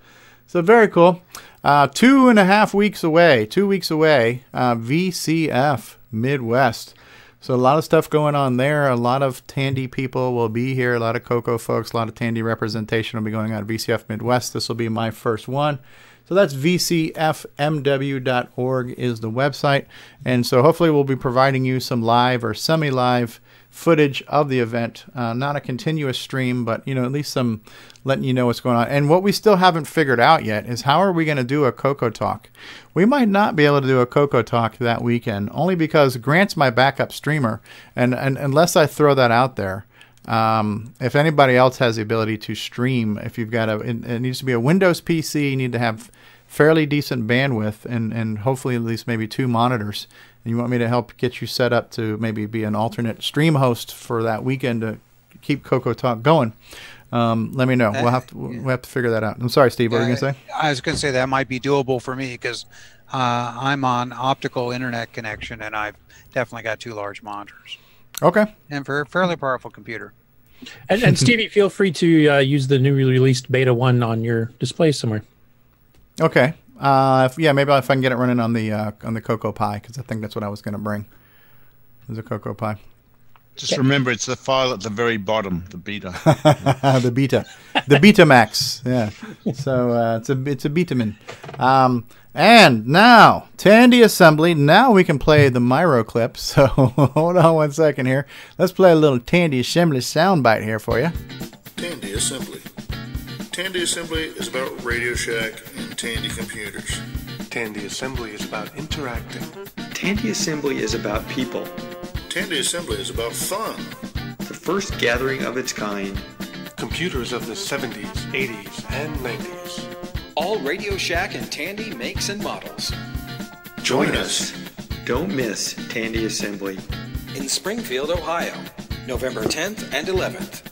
So very cool. 2.5 weeks away. 2 weeks away. VCF Midwest. So a lot of stuff going on there. A lot of Tandy people will be here. A lot of CoCo folks. A lot of Tandy representation will be going on at VCF Midwest. This will be my first one. So that's vcfmw.org is the website. And so hopefully we'll be providing you some live or semi-live footage of the event. Not a continuous stream, but at least some letting you know what's going on. And what we still haven't figured out yet is how are we going to do a CoCoTALK? We might not be able to do a CoCoTALK that weekend, only because Grant's my backup streamer. And unless I throw that out there, if anybody else has the ability to stream, if you've got it needs to be a Windows PC, you need to have fairly decent bandwidth and hopefully at least maybe 2 monitors. And you want me to help get you set up to maybe be an alternate stream host for that weekend to keep CoCoTALK going. Let me know. We'll have to figure that out. I'm sorry, Steve. What were you going to say? I was going to say that might be doable for me because I'm on optical internet connection and I've definitely got 2 large monitors. Okay. And for a fairly powerful computer. And Stevie, feel free to use the newly released Beta 1 on your display somewhere. Okay. Maybe if I can get it running on the Cocoa Pi, because I think that's what I was going to bring. There's a Cocoa Pi. Just remember, it's the file at the very bottom, the beta. the Betamax. Yeah. So it's a Betamin. And now Tandy Assembly. Now we can play the Myro clip. So hold on 1 second here. Let's play a little Tandy Assembly soundbite here for you. Tandy Assembly. Tandy Assembly is about Radio Shack and Tandy computers. Tandy Assembly is about interacting. Tandy Assembly is about people. Tandy Assembly is about fun. The first gathering of its kind. Computers of the 70s, 80s, and 90s. All Radio Shack and Tandy makes and models. Join us. Don't miss Tandy Assembly. In Springfield, Ohio, November 10th and 11th.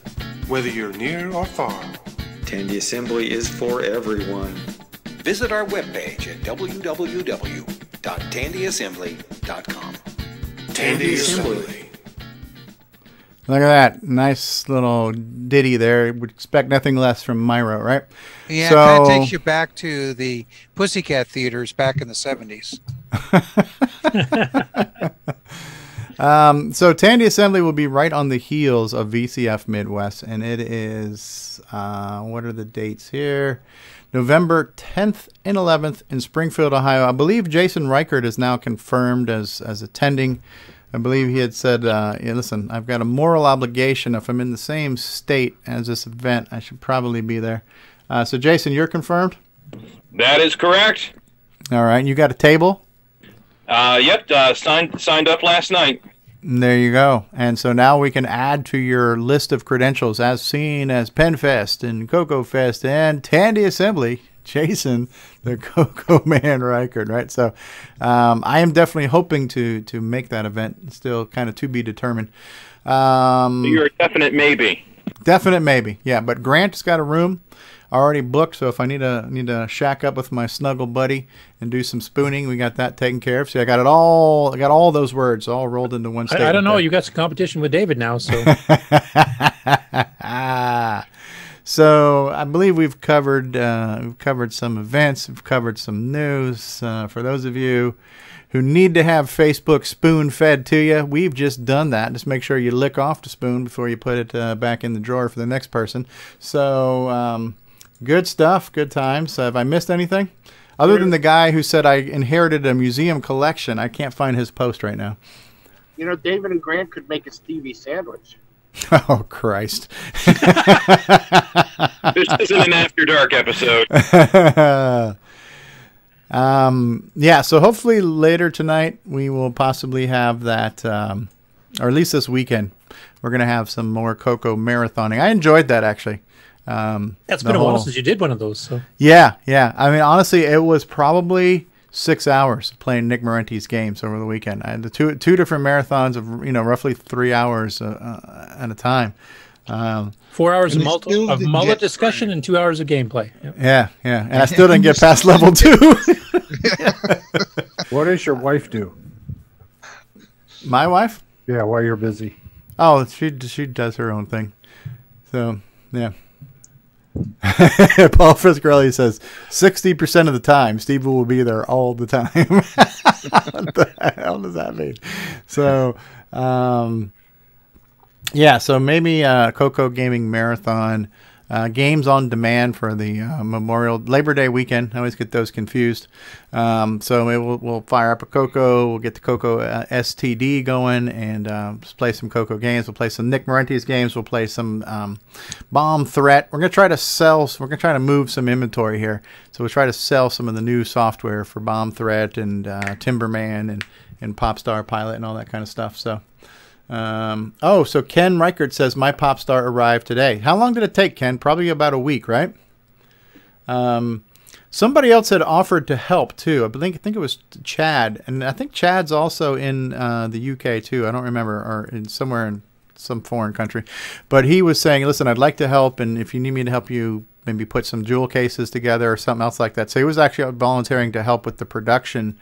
Whether you're near or far. Tandy Assembly is for everyone. Visit our webpage at www.tandyassembly.com. Tandy Assembly. Look at that. Nice little ditty there. Would expect nothing less from Myro, right? Yeah, so, it kind of takes you back to the Pussycat theaters back in the 70s. So Tandy Assembly will be right on the heels of VCF Midwest, and it is, what are the dates here? November 10th and 11th in Springfield, Ohio. I believe Jason Reichert is now confirmed as attending. I believe he had said, listen, I've got a moral obligation. If I'm in the same state as this event, I should probably be there. So, Jason, you're confirmed? That is correct. All right. You got a table? Yep. Signed up last night. There you go. And so now we can add to your list of credentials as seen as PenFest and CoCo Fest and Tandy Assembly. Jason, the CoCo man Reichert, right? So I am definitely hoping to make that event. Still kind of to be determined. You're a definite maybe. Definite maybe, yeah. But Grant's got a room already booked, so if I need to shack up with my snuggle buddy and do some spooning, we got that taken care of. So I got all those words all rolled into one statement. I don't know. You got some competition with David now, so. So I believe we've covered some events, we've covered some news. For those of you who need to have Facebook spoon fed to you, we've just done that. Just make sure you lick off the spoon before you put it back in the drawer for the next person. So good stuff, good times. Have I missed anything? Other than the guy who said I inherited a museum collection, I can't find his post right now. You know, David and Grant could make a Stevie sandwich. Oh, Christ. This isn't an After Dark episode. Yeah, so hopefully later tonight we will possibly have that, or at least this weekend, we're going to have some more CoCo marathoning. I enjoyed that, actually. That's been a while since you did one of those. So Yeah. I mean, honestly, it was probably 6 hours playing Nick Marentes games over the weekend. I had the two different marathons of roughly 3 hours at a time. 4 hours of mullet discussion and 2 hours of gameplay. Yep. Yeah, and I still didn't get past level 2. What does your wife do? My wife? Yeah, while you're busy. Oh, she does her own thing. So yeah. Paul Friscarelli says 60% of the time Steve will be there all the time. What the hell does that mean? So yeah, so maybe CoCo Gaming Marathon, games on demand for the Memorial Labor Day weekend. I always get those confused. So we'll fire up a CoCo. We'll get the CoCo STD going and play some CoCo games. We'll play some Nick Marentes games. We'll play some Bomb Threat. We're gonna try to move some inventory here. So we'll try to sell some of the new software for Bomb Threat and Timberman and Popstar Pilot and all that kind of stuff. So. So Ken Reichert says my Popstar arrived today. How long did it take, Ken? Probably about a week, right? Somebody else had offered to help too. I think it was Chad, and I think Chad's also in the UK too. I don't remember, or somewhere in some foreign country. But he was saying, "Listen, I'd like to help, and if you need me to help you, maybe put some jewel cases together or something else like that." So he was actually volunteering to help with the production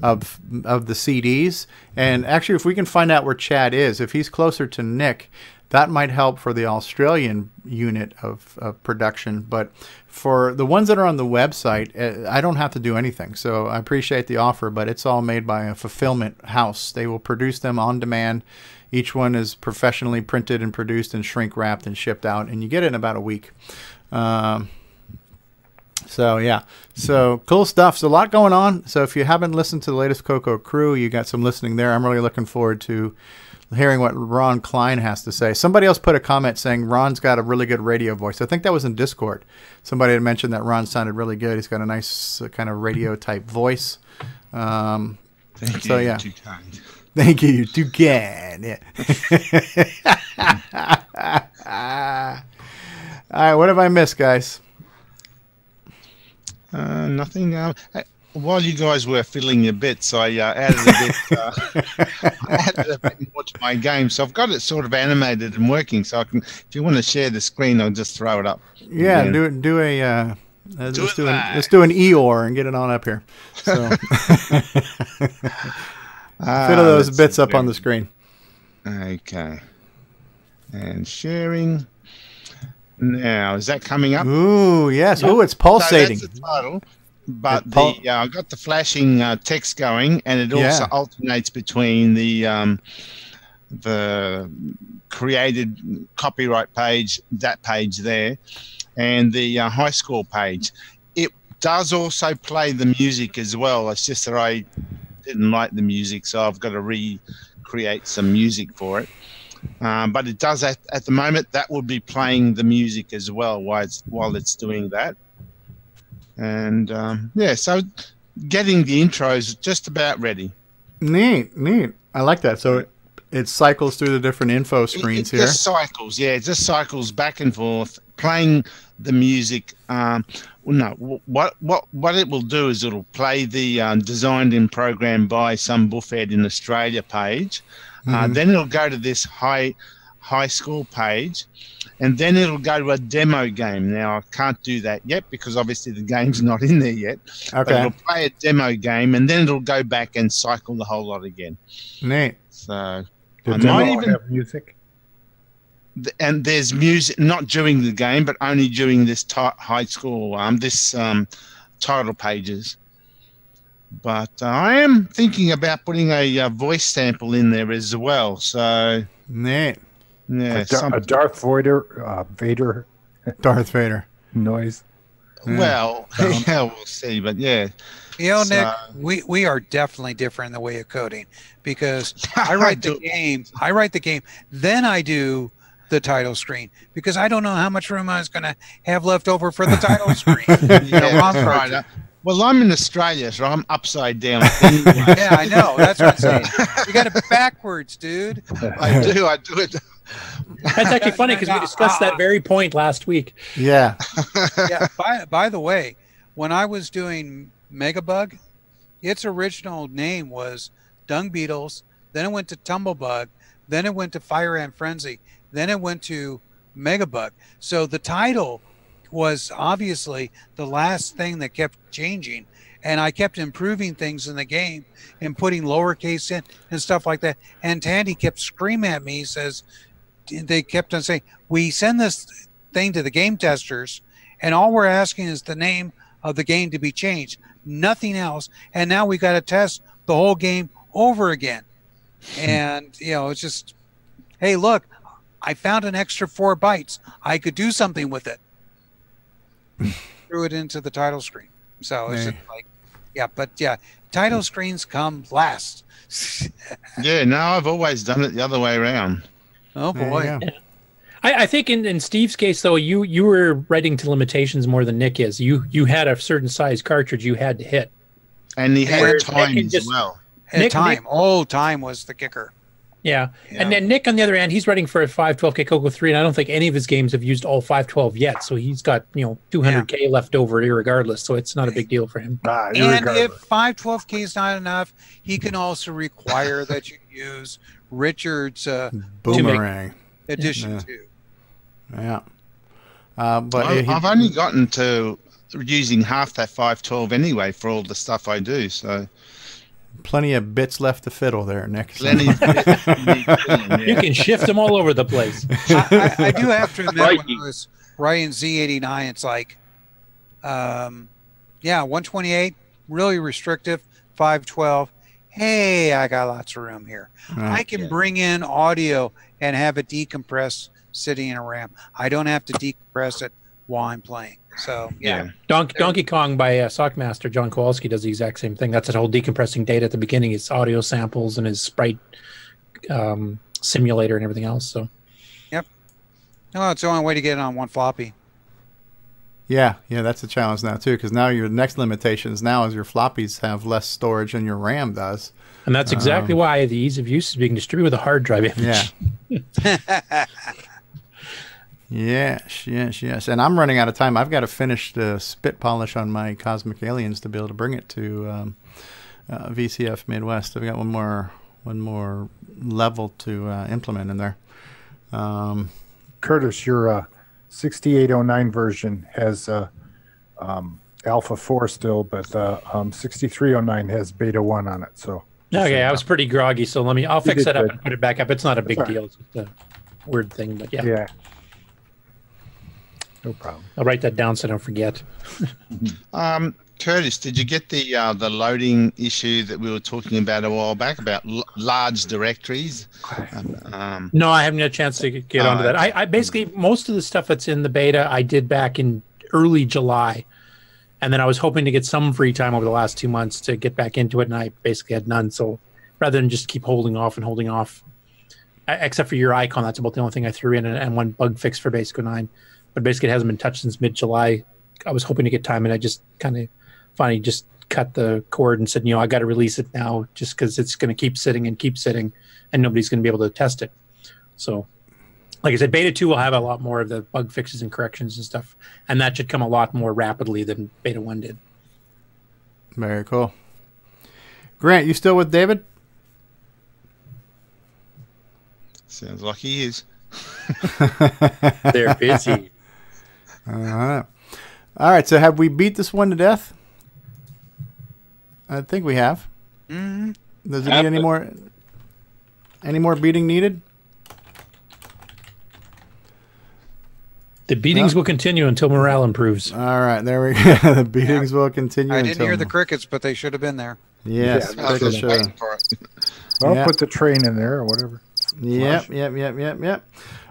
of the CDs. And actually, if we can find out where Chad is, if he's closer to Nick, that might help for the Australian unit of production. But for the ones that are on the website, I don't have to do anything. So I appreciate the offer, but it's all made by a fulfillment house. They will produce them on demand. Each one is professionally printed and produced and shrink wrapped and shipped out, and you get it in about a week. So yeah, so cool stuff. So a lot going on. So if you haven't listened to the latest CoCo crew, you got some listening there. I'm really looking forward to hearing what Ron Klein has to say. Somebody else put a comment saying Ron's got a really good radio voice. I think that was in Discord. Somebody had mentioned that Ron sounded really good. He's got a nice kind of radio type voice. Thank you. So yeah. Too kind. Thank you. Too kind. Yeah. All right, what have I missed, guys? Nothing. While you guys were fiddling your bits, I added a bit more to my game. So I've got it sort of animated and working. So I can, if you want to share the screen, I'll just throw it up. Yeah, let's do an Eeyore and get it on up here. So fiddle those bits up on the screen. Okay. And sharing. Now, is that coming up? Ooh, yes. Ooh, it's pulsating. So that's the title. But I got the flashing text going, and it also alternates between the created copyright page, that page there, and the high score page. It does also play the music as well. It's just that I didn't like the music, so I've got to recreate some music for it. But it does at the moment. That will be playing the music as well while it's doing that. And yeah, so getting the intros just about ready. Neat. I like that. So it cycles through the different info screens here. It just cycles, yeah. It just cycles back and forth, playing the music. No, what it will do is it'll play the designed and programmed by some buffhead in Australia page. Then it'll go to this high score page, and then it'll go to a demo game. Now I can't do that yet because obviously the game's not in there yet. Okay. But it'll play a demo game, and then it'll go back and cycle the whole lot again. Neat. So the demo have music. And there's music not during the game, but only during this high score, title pages. But I am thinking about putting a voice sample in there as well. So neat. Yeah, a Darth Vader Darth Vader noise. Well, yeah, we'll see. But yeah, you know, Nick, we are definitely different in the way of coding because I write the game, then I do the title screen because I don't know how much room I was going to have left over for the title screen. Yeah, right. Well, I'm in Australia, so I'm upside down. Yeah, I know. That's what I'm saying. You got it backwards, dude. I do it. That's actually funny because we discussed that very point last week. Yeah. Yeah. By the way, when I was doing Megabug, its original name was Dung Beetles. Then it went to Tumblebug. Then it went to Fire Ant Frenzy. Then it went to Megabug. So the title was obviously the last thing that kept changing, and I kept improving things in the game and putting lowercase in and stuff like that. And Tandy kept screaming at me, says they kept on saying, we send this thing to the game testers and all we're asking is the name of the game to be changed, nothing else, and now we got to test the whole game over again. And it's just, hey, look, I found an extra 4 bytes, I could do something with it. Threw it into the title screen. So it's just like, title screens come last. Yeah, no, I've always done it the other way around. Oh boy. Yeah. I think in Steve's case though, you were writing to limitations more than Nick is. You had a certain size cartridge you had to hit. And he had time as well. Time was the kicker. Yeah. And then Nick, on the other hand, he's writing for a 512K CoCo 3, and I don't think any of his games have used all 512 yet. So he's got 200K left over irregardless. So it's not a big deal for him. And if 512K is not enough, he can also require that you use Richard's Boomerang edition 2. Yeah. But I've only gotten to using half that 512 anyway for all the stuff I do. So. Plenty of bits left to fiddle there, Nick. You can shift them all over the place. I do have to admit, when I was writing Z89, it's like, 128, really restrictive, 512. Hey, I got lots of room here. I can bring in audio and have it decompress sitting in a RAM. I don't have to decompress it while I'm playing. So Donkey Kong by Sockmaster John Kowalski does the exact same thing. That's that whole decompressing data at the beginning. It's audio samples and his sprite simulator and everything else. So, no, it's the only way to get it on one floppy. Yeah, that's a challenge now too, because now your next limitations now is your floppies have less storage than your RAM does. And that's exactly why the ease of use is being distributed with a hard drive image. Yeah. Yes. And I'm running out of time. I've got to finish the spit polish on my Cosmic Aliens to be able to bring it to VCF Midwest. I've got one more level to implement in there. Curtis, your 6809 version has Alpha 4 still, but 6309 has Beta 1 on it. So okay, I was pretty groggy, so I'll fix that up and put it back up. It's not a big deal. It's just a weird thing, but yeah. No problem. I'll write that down so I don't forget. Curtis, did you get the loading issue that we were talking about a while back about large directories? No, I haven't had a chance to get onto that. I basically, most of the stuff that's in the beta I did back in early July, and then I was hoping to get some free time over the last 2 months to get back into it, and I basically had none. So rather than just keep holding off, except for your icon, that's about the only thing I threw in, and one bug fix for Basic 09. But basically, it hasn't been touched since mid-July. I was hoping to get time, and I just kind of finally just cut the cord and said, I got to release it now just because it's going to keep sitting, and nobody's going to be able to test it. So, like I said, Beta 2 will have a lot more of the bug fixes and corrections and stuff, and that should come a lot more rapidly than Beta 1 did. Very cool. Grant, you still with David? Sounds like he is. They're busy. All right, so have we beat this one to death? I think we have. Mm-hmm. Does it need any more beating needed? The beatings will continue until morale improves. All right, there we go. The beatings will continue. I didn't hear the crickets, but they should have been there. Yes, I'll put the train in there or whatever. Yep.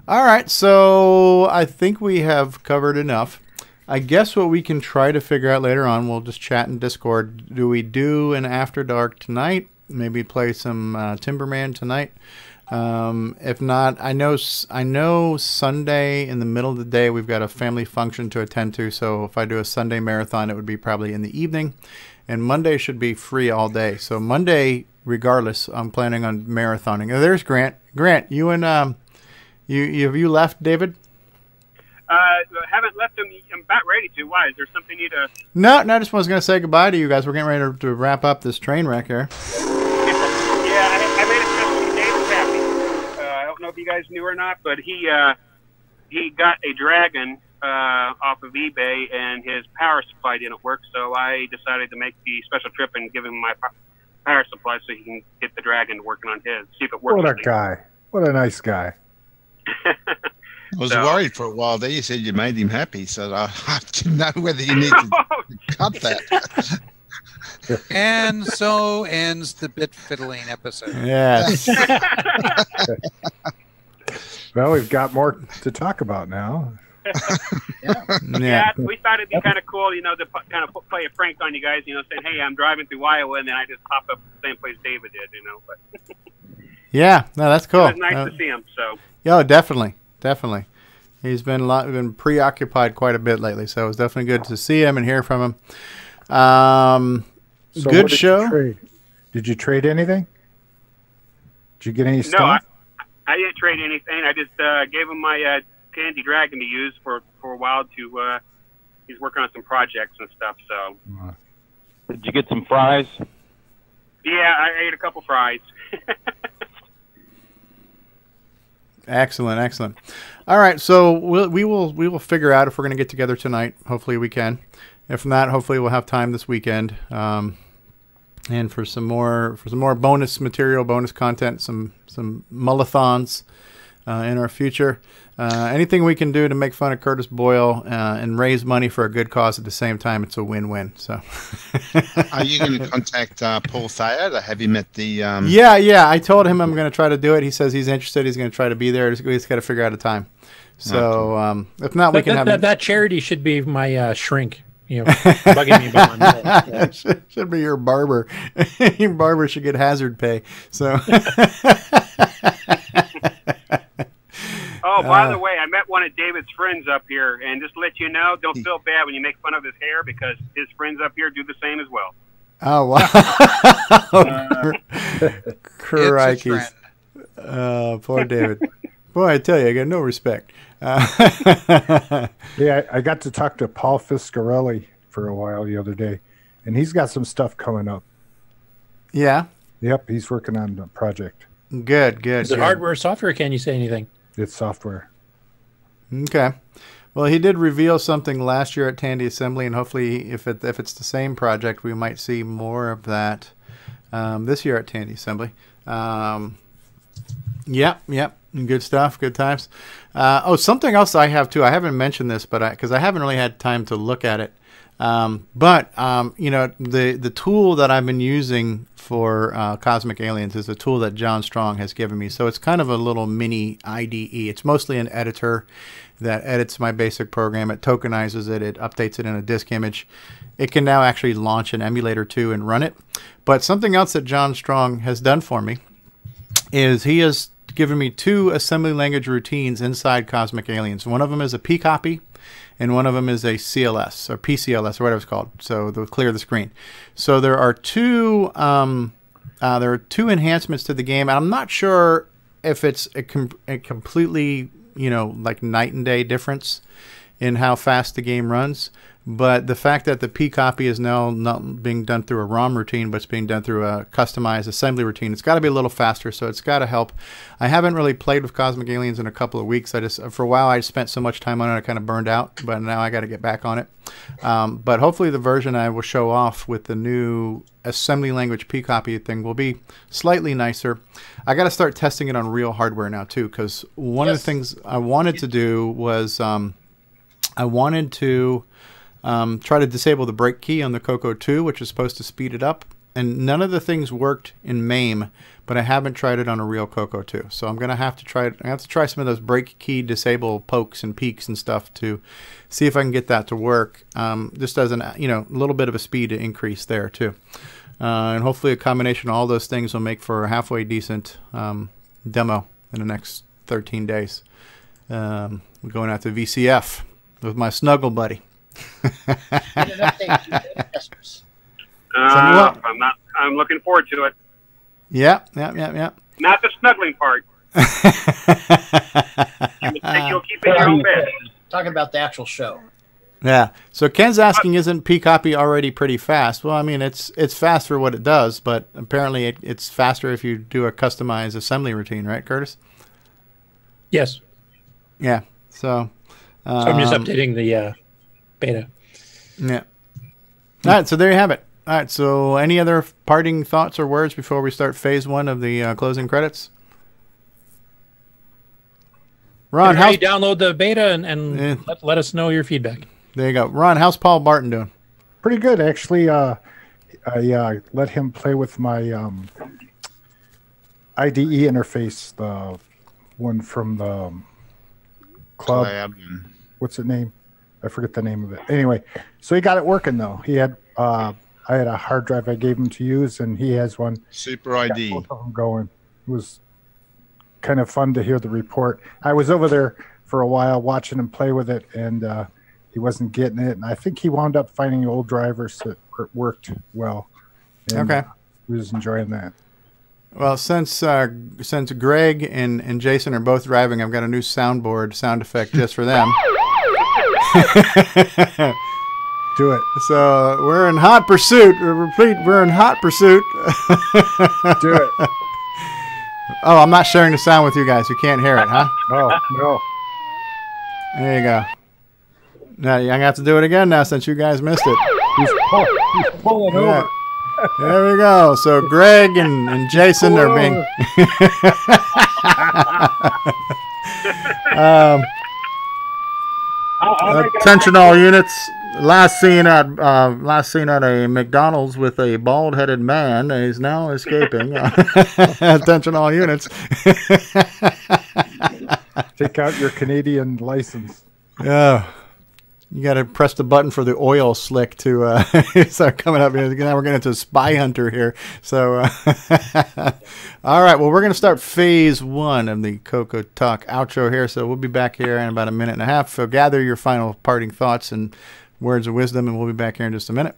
All right, so I think we have covered enough. I guess what we can try to figure out later on, we'll just chat in Discord. Do we do an After Dark tonight? Maybe play some Timberman tonight? If not, I know Sunday in the middle of the day we've got a family function to attend to. So if I do a Sunday marathon, it would be probably in the evening, and Monday should be free all day. So Monday, regardless, I'm planning on marathoning. Oh, there's Grant. Grant, you and you left, David? Haven't left him. I'm about ready to. Why? Is there something you need to? No, I just was going to say goodbye to you guys. We're getting ready to wrap up this train wreck here. Yeah, I made a special for David happy. I don't know if you guys knew or not, but he got a Dragon off of eBay, and his power supply didn't work, so I decided to make the special trip and give him my power supply so he can get the Dragon working on his, see if it works. What a guy. What a nice guy. I was worried for a while there. You said you made him happy, so I didn't know whether you need to cut that. And so ends the bit fiddling episode. Yes. Well, we've got more to talk about now. Yeah, we thought it'd be kind of cool, to kind of play a prank on you guys, saying, hey, I'm driving through Iowa, and then I just pop up at the same place David did, But Yeah, no, that's cool. It was nice to see him, so. Yeah, definitely. He's been preoccupied quite a bit lately, so it was definitely good to see him and hear from him. So good show. Did you trade anything? Did you get any stuff? No, I didn't trade anything. I just gave him my Tandy Dragon to use for a while to. He's working on some projects and stuff. So. Did you get some fries? Yeah, I ate a couple fries. Excellent. All right, so we will figure out if we're going to get together tonight. Hopefully we can. If not, hopefully we'll have time this weekend. And for some more bonus material, bonus content, some mullathons in our future. Anything we can do to make fun of Curtis Boyle and raise money for a good cause at the same time, it's a win-win. So, are you going to contact Paul Thayer to have him at the? Yeah. I told him I'm going to try to do it. He says he's interested. He's going to try to be there. He's got to figure out a time. So, if not, we can have that charity should be my shrink. Bugging me about my yeah. Should be your barber. Your barber should get hazard pay. So. Oh, by the way, I met one of David's friends up here, and just to let you know, don't feel bad when you make fun of his hair because his friends up here do the same as well. Oh, wow. Crikey. Poor David. Boy, I tell you, I got no respect. Yeah, I got to talk to Paul Fiscarelli for a while the other day, and he's got some stuff coming up. Yeah? Yep, he's working on a project. Good. Is it hardware or software? Can you say anything? It's software. Okay. Well, he did reveal something last year at Tandy Assembly, and hopefully if it's the same project, we might see more of that this year at Tandy Assembly. Yep. Good stuff. Good times. Something else I have too. I haven't mentioned this, but because I haven't really had time to look at it. The tool that I've been using for Cosmic Aliens is a tool that John Strong has given me. So it's kind of a little mini IDE. It's mostly an editor that edits my basic program. It tokenizes it. It updates it in a disk image. It can now actually launch an emulator too and run it. But something else that John Strong has done for me is he has given me 2 assembly language routines inside Cosmic Aliens. One of them is a pcopy, and one of them is a CLS or PCLS or whatever it's called. So they'll clear the screen. So there are two enhancements to the game, and I'm not sure if it's a completely like night and day difference in how fast the game runs. But the fact that the pcopy is now not being done through a ROM routine, but it's being done through a customized assembly routine, it's got to be a little faster, so it's got to help. I haven't really played with Cosmic Aliens in a couple of weeks. For a while, I spent so much time on it, I kind of burned out, but now I got to get back on it. But hopefully the version I will show off with the new assembly language pcopy thing will be slightly nicer. I got to start testing it on real hardware now, too, because one of the things I wanted to do was I wanted to try to disable the break key on the CoCo 2, which is supposed to speed it up. And none of the things worked in MAME, but I haven't tried it on a real CoCo 2. So I'm going to have to try some of those break key disable pokes and peeks and stuff to see if I can get that to work. Just as a little bit of a speed increase there too. And hopefully a combination of all those things will make for a halfway decent demo in the next 13 days. We're going out to VCF with my snuggle buddy. I'm looking forward to it. Yeah. Not the snuggling part. You'll keep it in your own bed. Talking about the actual show. Yeah. So Ken's asking, isn't pcopy already pretty fast? Well, I mean, it's fast for what it does, but apparently it's faster if you do a customized assembly routine, right, Curtis? Yes. Yeah. So I'm just updating the beta. Yeah. All right. So there you have it. All right. So any other parting thoughts or words before we start phase 1 of the closing credits? Ron, how you download the beta and let us know your feedback. There you go. Ron, how's Paul Barton doing? Pretty good, actually. I let him play with my IDE interface, the one from the club. What's the name? I forget the name of it. Anyway, so he got it working, though. He had I had a hard drive I gave him to use, and he has one. Super ID. Both of them going. It was kind of fun to hear the report. I was over there for a while watching him play with it, and he wasn't getting it. And I think he wound up finding old drivers that worked well. And, okay. He was enjoying that. Well, since Greg and Jason are both driving, I've got a new sound effect just for them. Do it. So we're in hot pursuit. We're in hot pursuit. Do it. Oh, I'm not sharing the sound with you guys. You can't hear it, huh? Oh, no. There you go. Now you're going to have to do it again now since you guys missed it. He's pulling over. There we go. So Greg and Jason are being... Attention all units. Last seen at a McDonald's with a bald-headed man is now escaping. Attention all units. Take out your Canadian license. Yeah. You got to press the button for the oil slick to start coming up here. Now we're getting into Spy Hunter here. So, all right. Well, we're going to start phase 1 of the CoCoTALK outro here. So we'll be back here in about a minute and a half. So gather your final parting thoughts and words of wisdom, and we'll be back here in just a minute.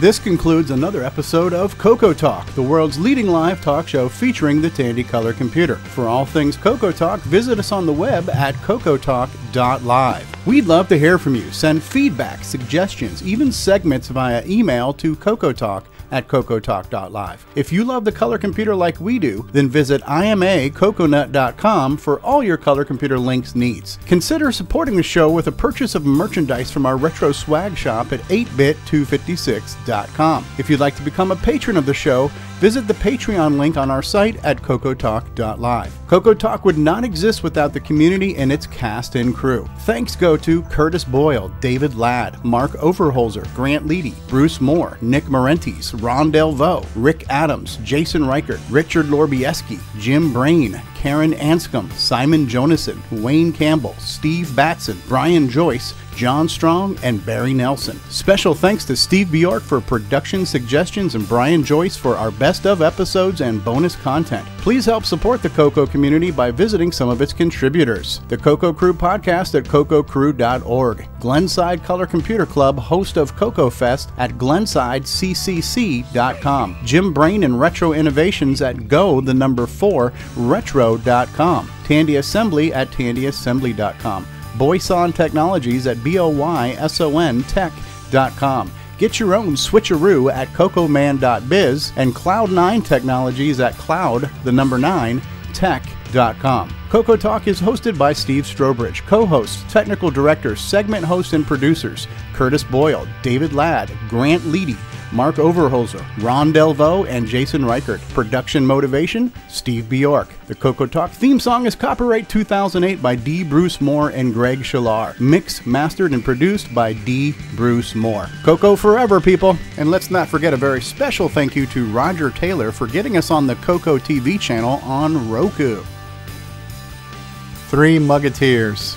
This concludes another episode of CoCoTALK, the world's leading live talk show featuring the Tandy Color Computer. For all things CoCoTALK, visit us on the web at CoCoTALK.live. We'd love to hear from you. Send feedback, suggestions, even segments via email to CoCoTALK@CoCoTALK.live. If you love the color computer like we do, then visit IMACoconut.com for all your color computer links needs. Consider supporting the show with a purchase of merchandise from our retro swag shop at 8bit256.com. If you'd like to become a patron of the show, visit the Patreon link on our site at CoCoTALK.live. CoCoTALK would not exist without the community and its cast and crew. Thanks go to Curtis Boyle, David Ladd, Mark Overholzer, Grant Leighty, Bruce Moore, Nick Marentes, Ron Delvaux, Rick Adams, Jason Reichert, Richard Lorbieski, Jim Brain, Karen Anscombe, Simon Jonason, Wayne Campbell, Steve Batson, Brian Joyce, John Strong, and Barry Nelson. Special thanks to Steve Bjork for production suggestions and Brian Joyce for our best of episodes and bonus content. Please help support the CoCo community by visiting some of its contributors. The CoCo Crew podcast at CoCoCrew.org. Glenside Color Computer Club, host of CoCo Fest at GlensideCCC.com. Jim Brain and Retro Innovations at Go4Retro.com. Tandy Assembly at TandyAssembly.com. Boyson Technologies at BOYSONTech.com. Get your own switcheroo at cocoman.biz and Cloud9 Technologies at cloud9tech.com. CoCoTALK is hosted by Steve Strobridge, co-hosts, technical directors, segment hosts, and producers Curtis Boyle, David Ladd, Grant Leighty, Mark Overholzer, Ron Delvaux, and Jason Reichert. Production motivation, Steve Bjork. The CoCoTALK theme song is copyright 2008 by D. Bruce Moore and Greg Schalar. Mixed, mastered, and produced by D. Bruce Moore. CoCo forever, people. And let's not forget a very special thank you to Roger Taylor for getting us on the CoCo TV channel on Roku. Three Muggeteers.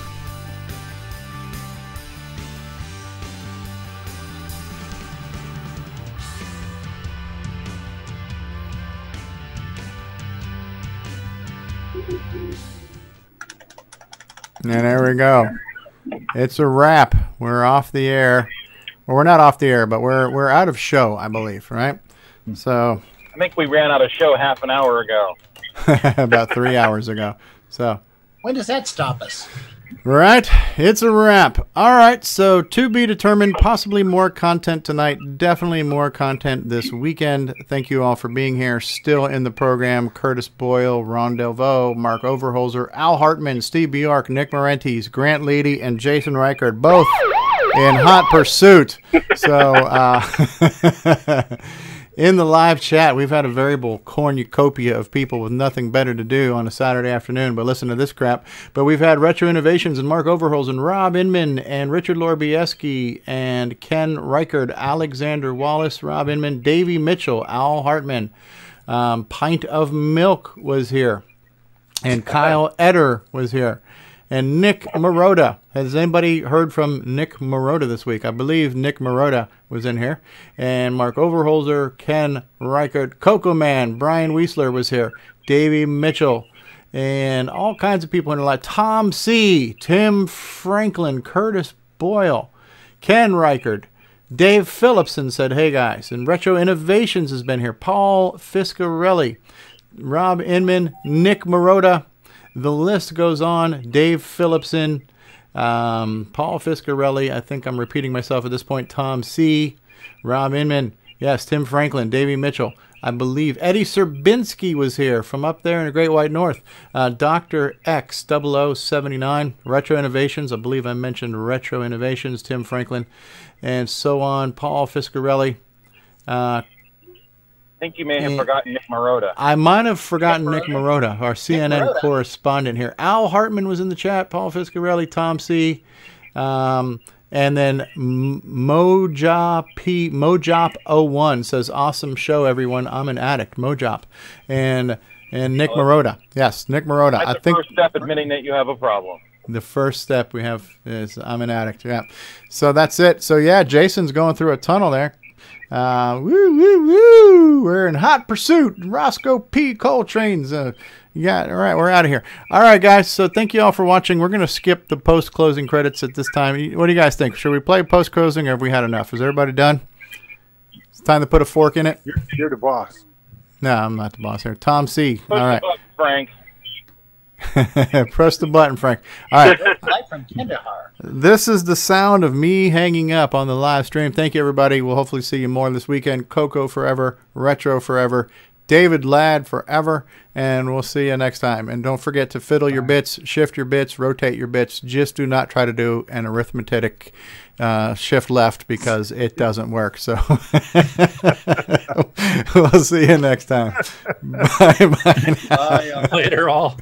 And there we go. It's a wrap. We're off the air. Well, we're not off the air, but we're out of show, I believe, right? So I think we ran out of show half an hour ago. about 3 hours ago. So when does that stop us? Right, it's a wrap. All right, so to be determined, possibly more content tonight, definitely more content this weekend. Thank you all for being here. Still in the program, Curtis Boyle, Ron Delvaux, Mark Overholzer, Al Hartman, Steve Bjork, Nick Marentes, Grant Leighty, and Jason Reichert, both in hot pursuit. So in the live chat, we've had a veritable cornucopia of people with nothing better to do on a Saturday afternoon but listen to this crap. But we've had Retro Innovations and Mark Overholz and Rob Inman and Richard Lorbieski and Ken Reichert, Alexander Wallace, Rob Inman, Davey Mitchell, Al Hartman. Pint of Milk was here. And Kyle Eder was here. And Nick Marotta. Has anybody heard from Nick Marotta this week? I believe Nick Marotta was in here. And Mark Overholzer, Ken Reichert, Coco Man, Brian Weisler was here. Davey Mitchell, and all kinds of people in the live. Tom C., Tim Franklin, Curtis Boyle, Ken Reichert, Dave Phillipson said, hey guys. And Retro Innovations has been here. Paul Fiscarelli, Rob Inman, Nick Marotta. The list goes on. Dave Phillipson, Paul Fiscarelli, I think I'm repeating myself at this point, Tom C., Rob Inman, yes, Tim Franklin, Davey Mitchell, I believe. Eddie Serbinski was here from up there in the Great White North. Dr. X, 0079, Retro Innovations, I believe I mentioned Retro Innovations, Tim Franklin, and so on. Paul Fiscarelli. I think you may have forgotten Nick Marotta. I might have forgotten Nick Marotta, our CNN correspondent here. Al Hartman was in the chat, Paul Fiscarelli, Tom C., and then Mojop01 says, awesome show, everyone. I'm an addict. Mojop. And Nick Marotta. Yes, Nick Marotta. That's the first step admitting that you have a problem. The first step we have is I'm an addict. Yeah. So that's it. So, yeah, Jason's going through a tunnel there. Woo, woo, woo. We're in hot pursuit. Roscoe P. Coltrane's. Yeah, all right, we're out of here. All right, guys, so thank you all for watching. We're going to skip the post-closing credits at this time. What do you guys think? Should we play post-closing, or have we had enough? Is everybody done? It's time to put a fork in it? You're the boss. No, I'm not the boss here. Tom C. Push all right. the button, Frank. Press the button, Frank. All right. Live from Kandahar. This is the sound of me hanging up on the live stream. Thank you, everybody. We'll hopefully see you more this weekend. CoCo forever, Retro forever, David Ladd forever, and we'll see you next time. And don't forget to fiddle your bits, shift your bits, rotate your bits. Just do not try to do an arithmetic shift left, because it doesn't work. So we'll see you next time. Bye-bye. Later all.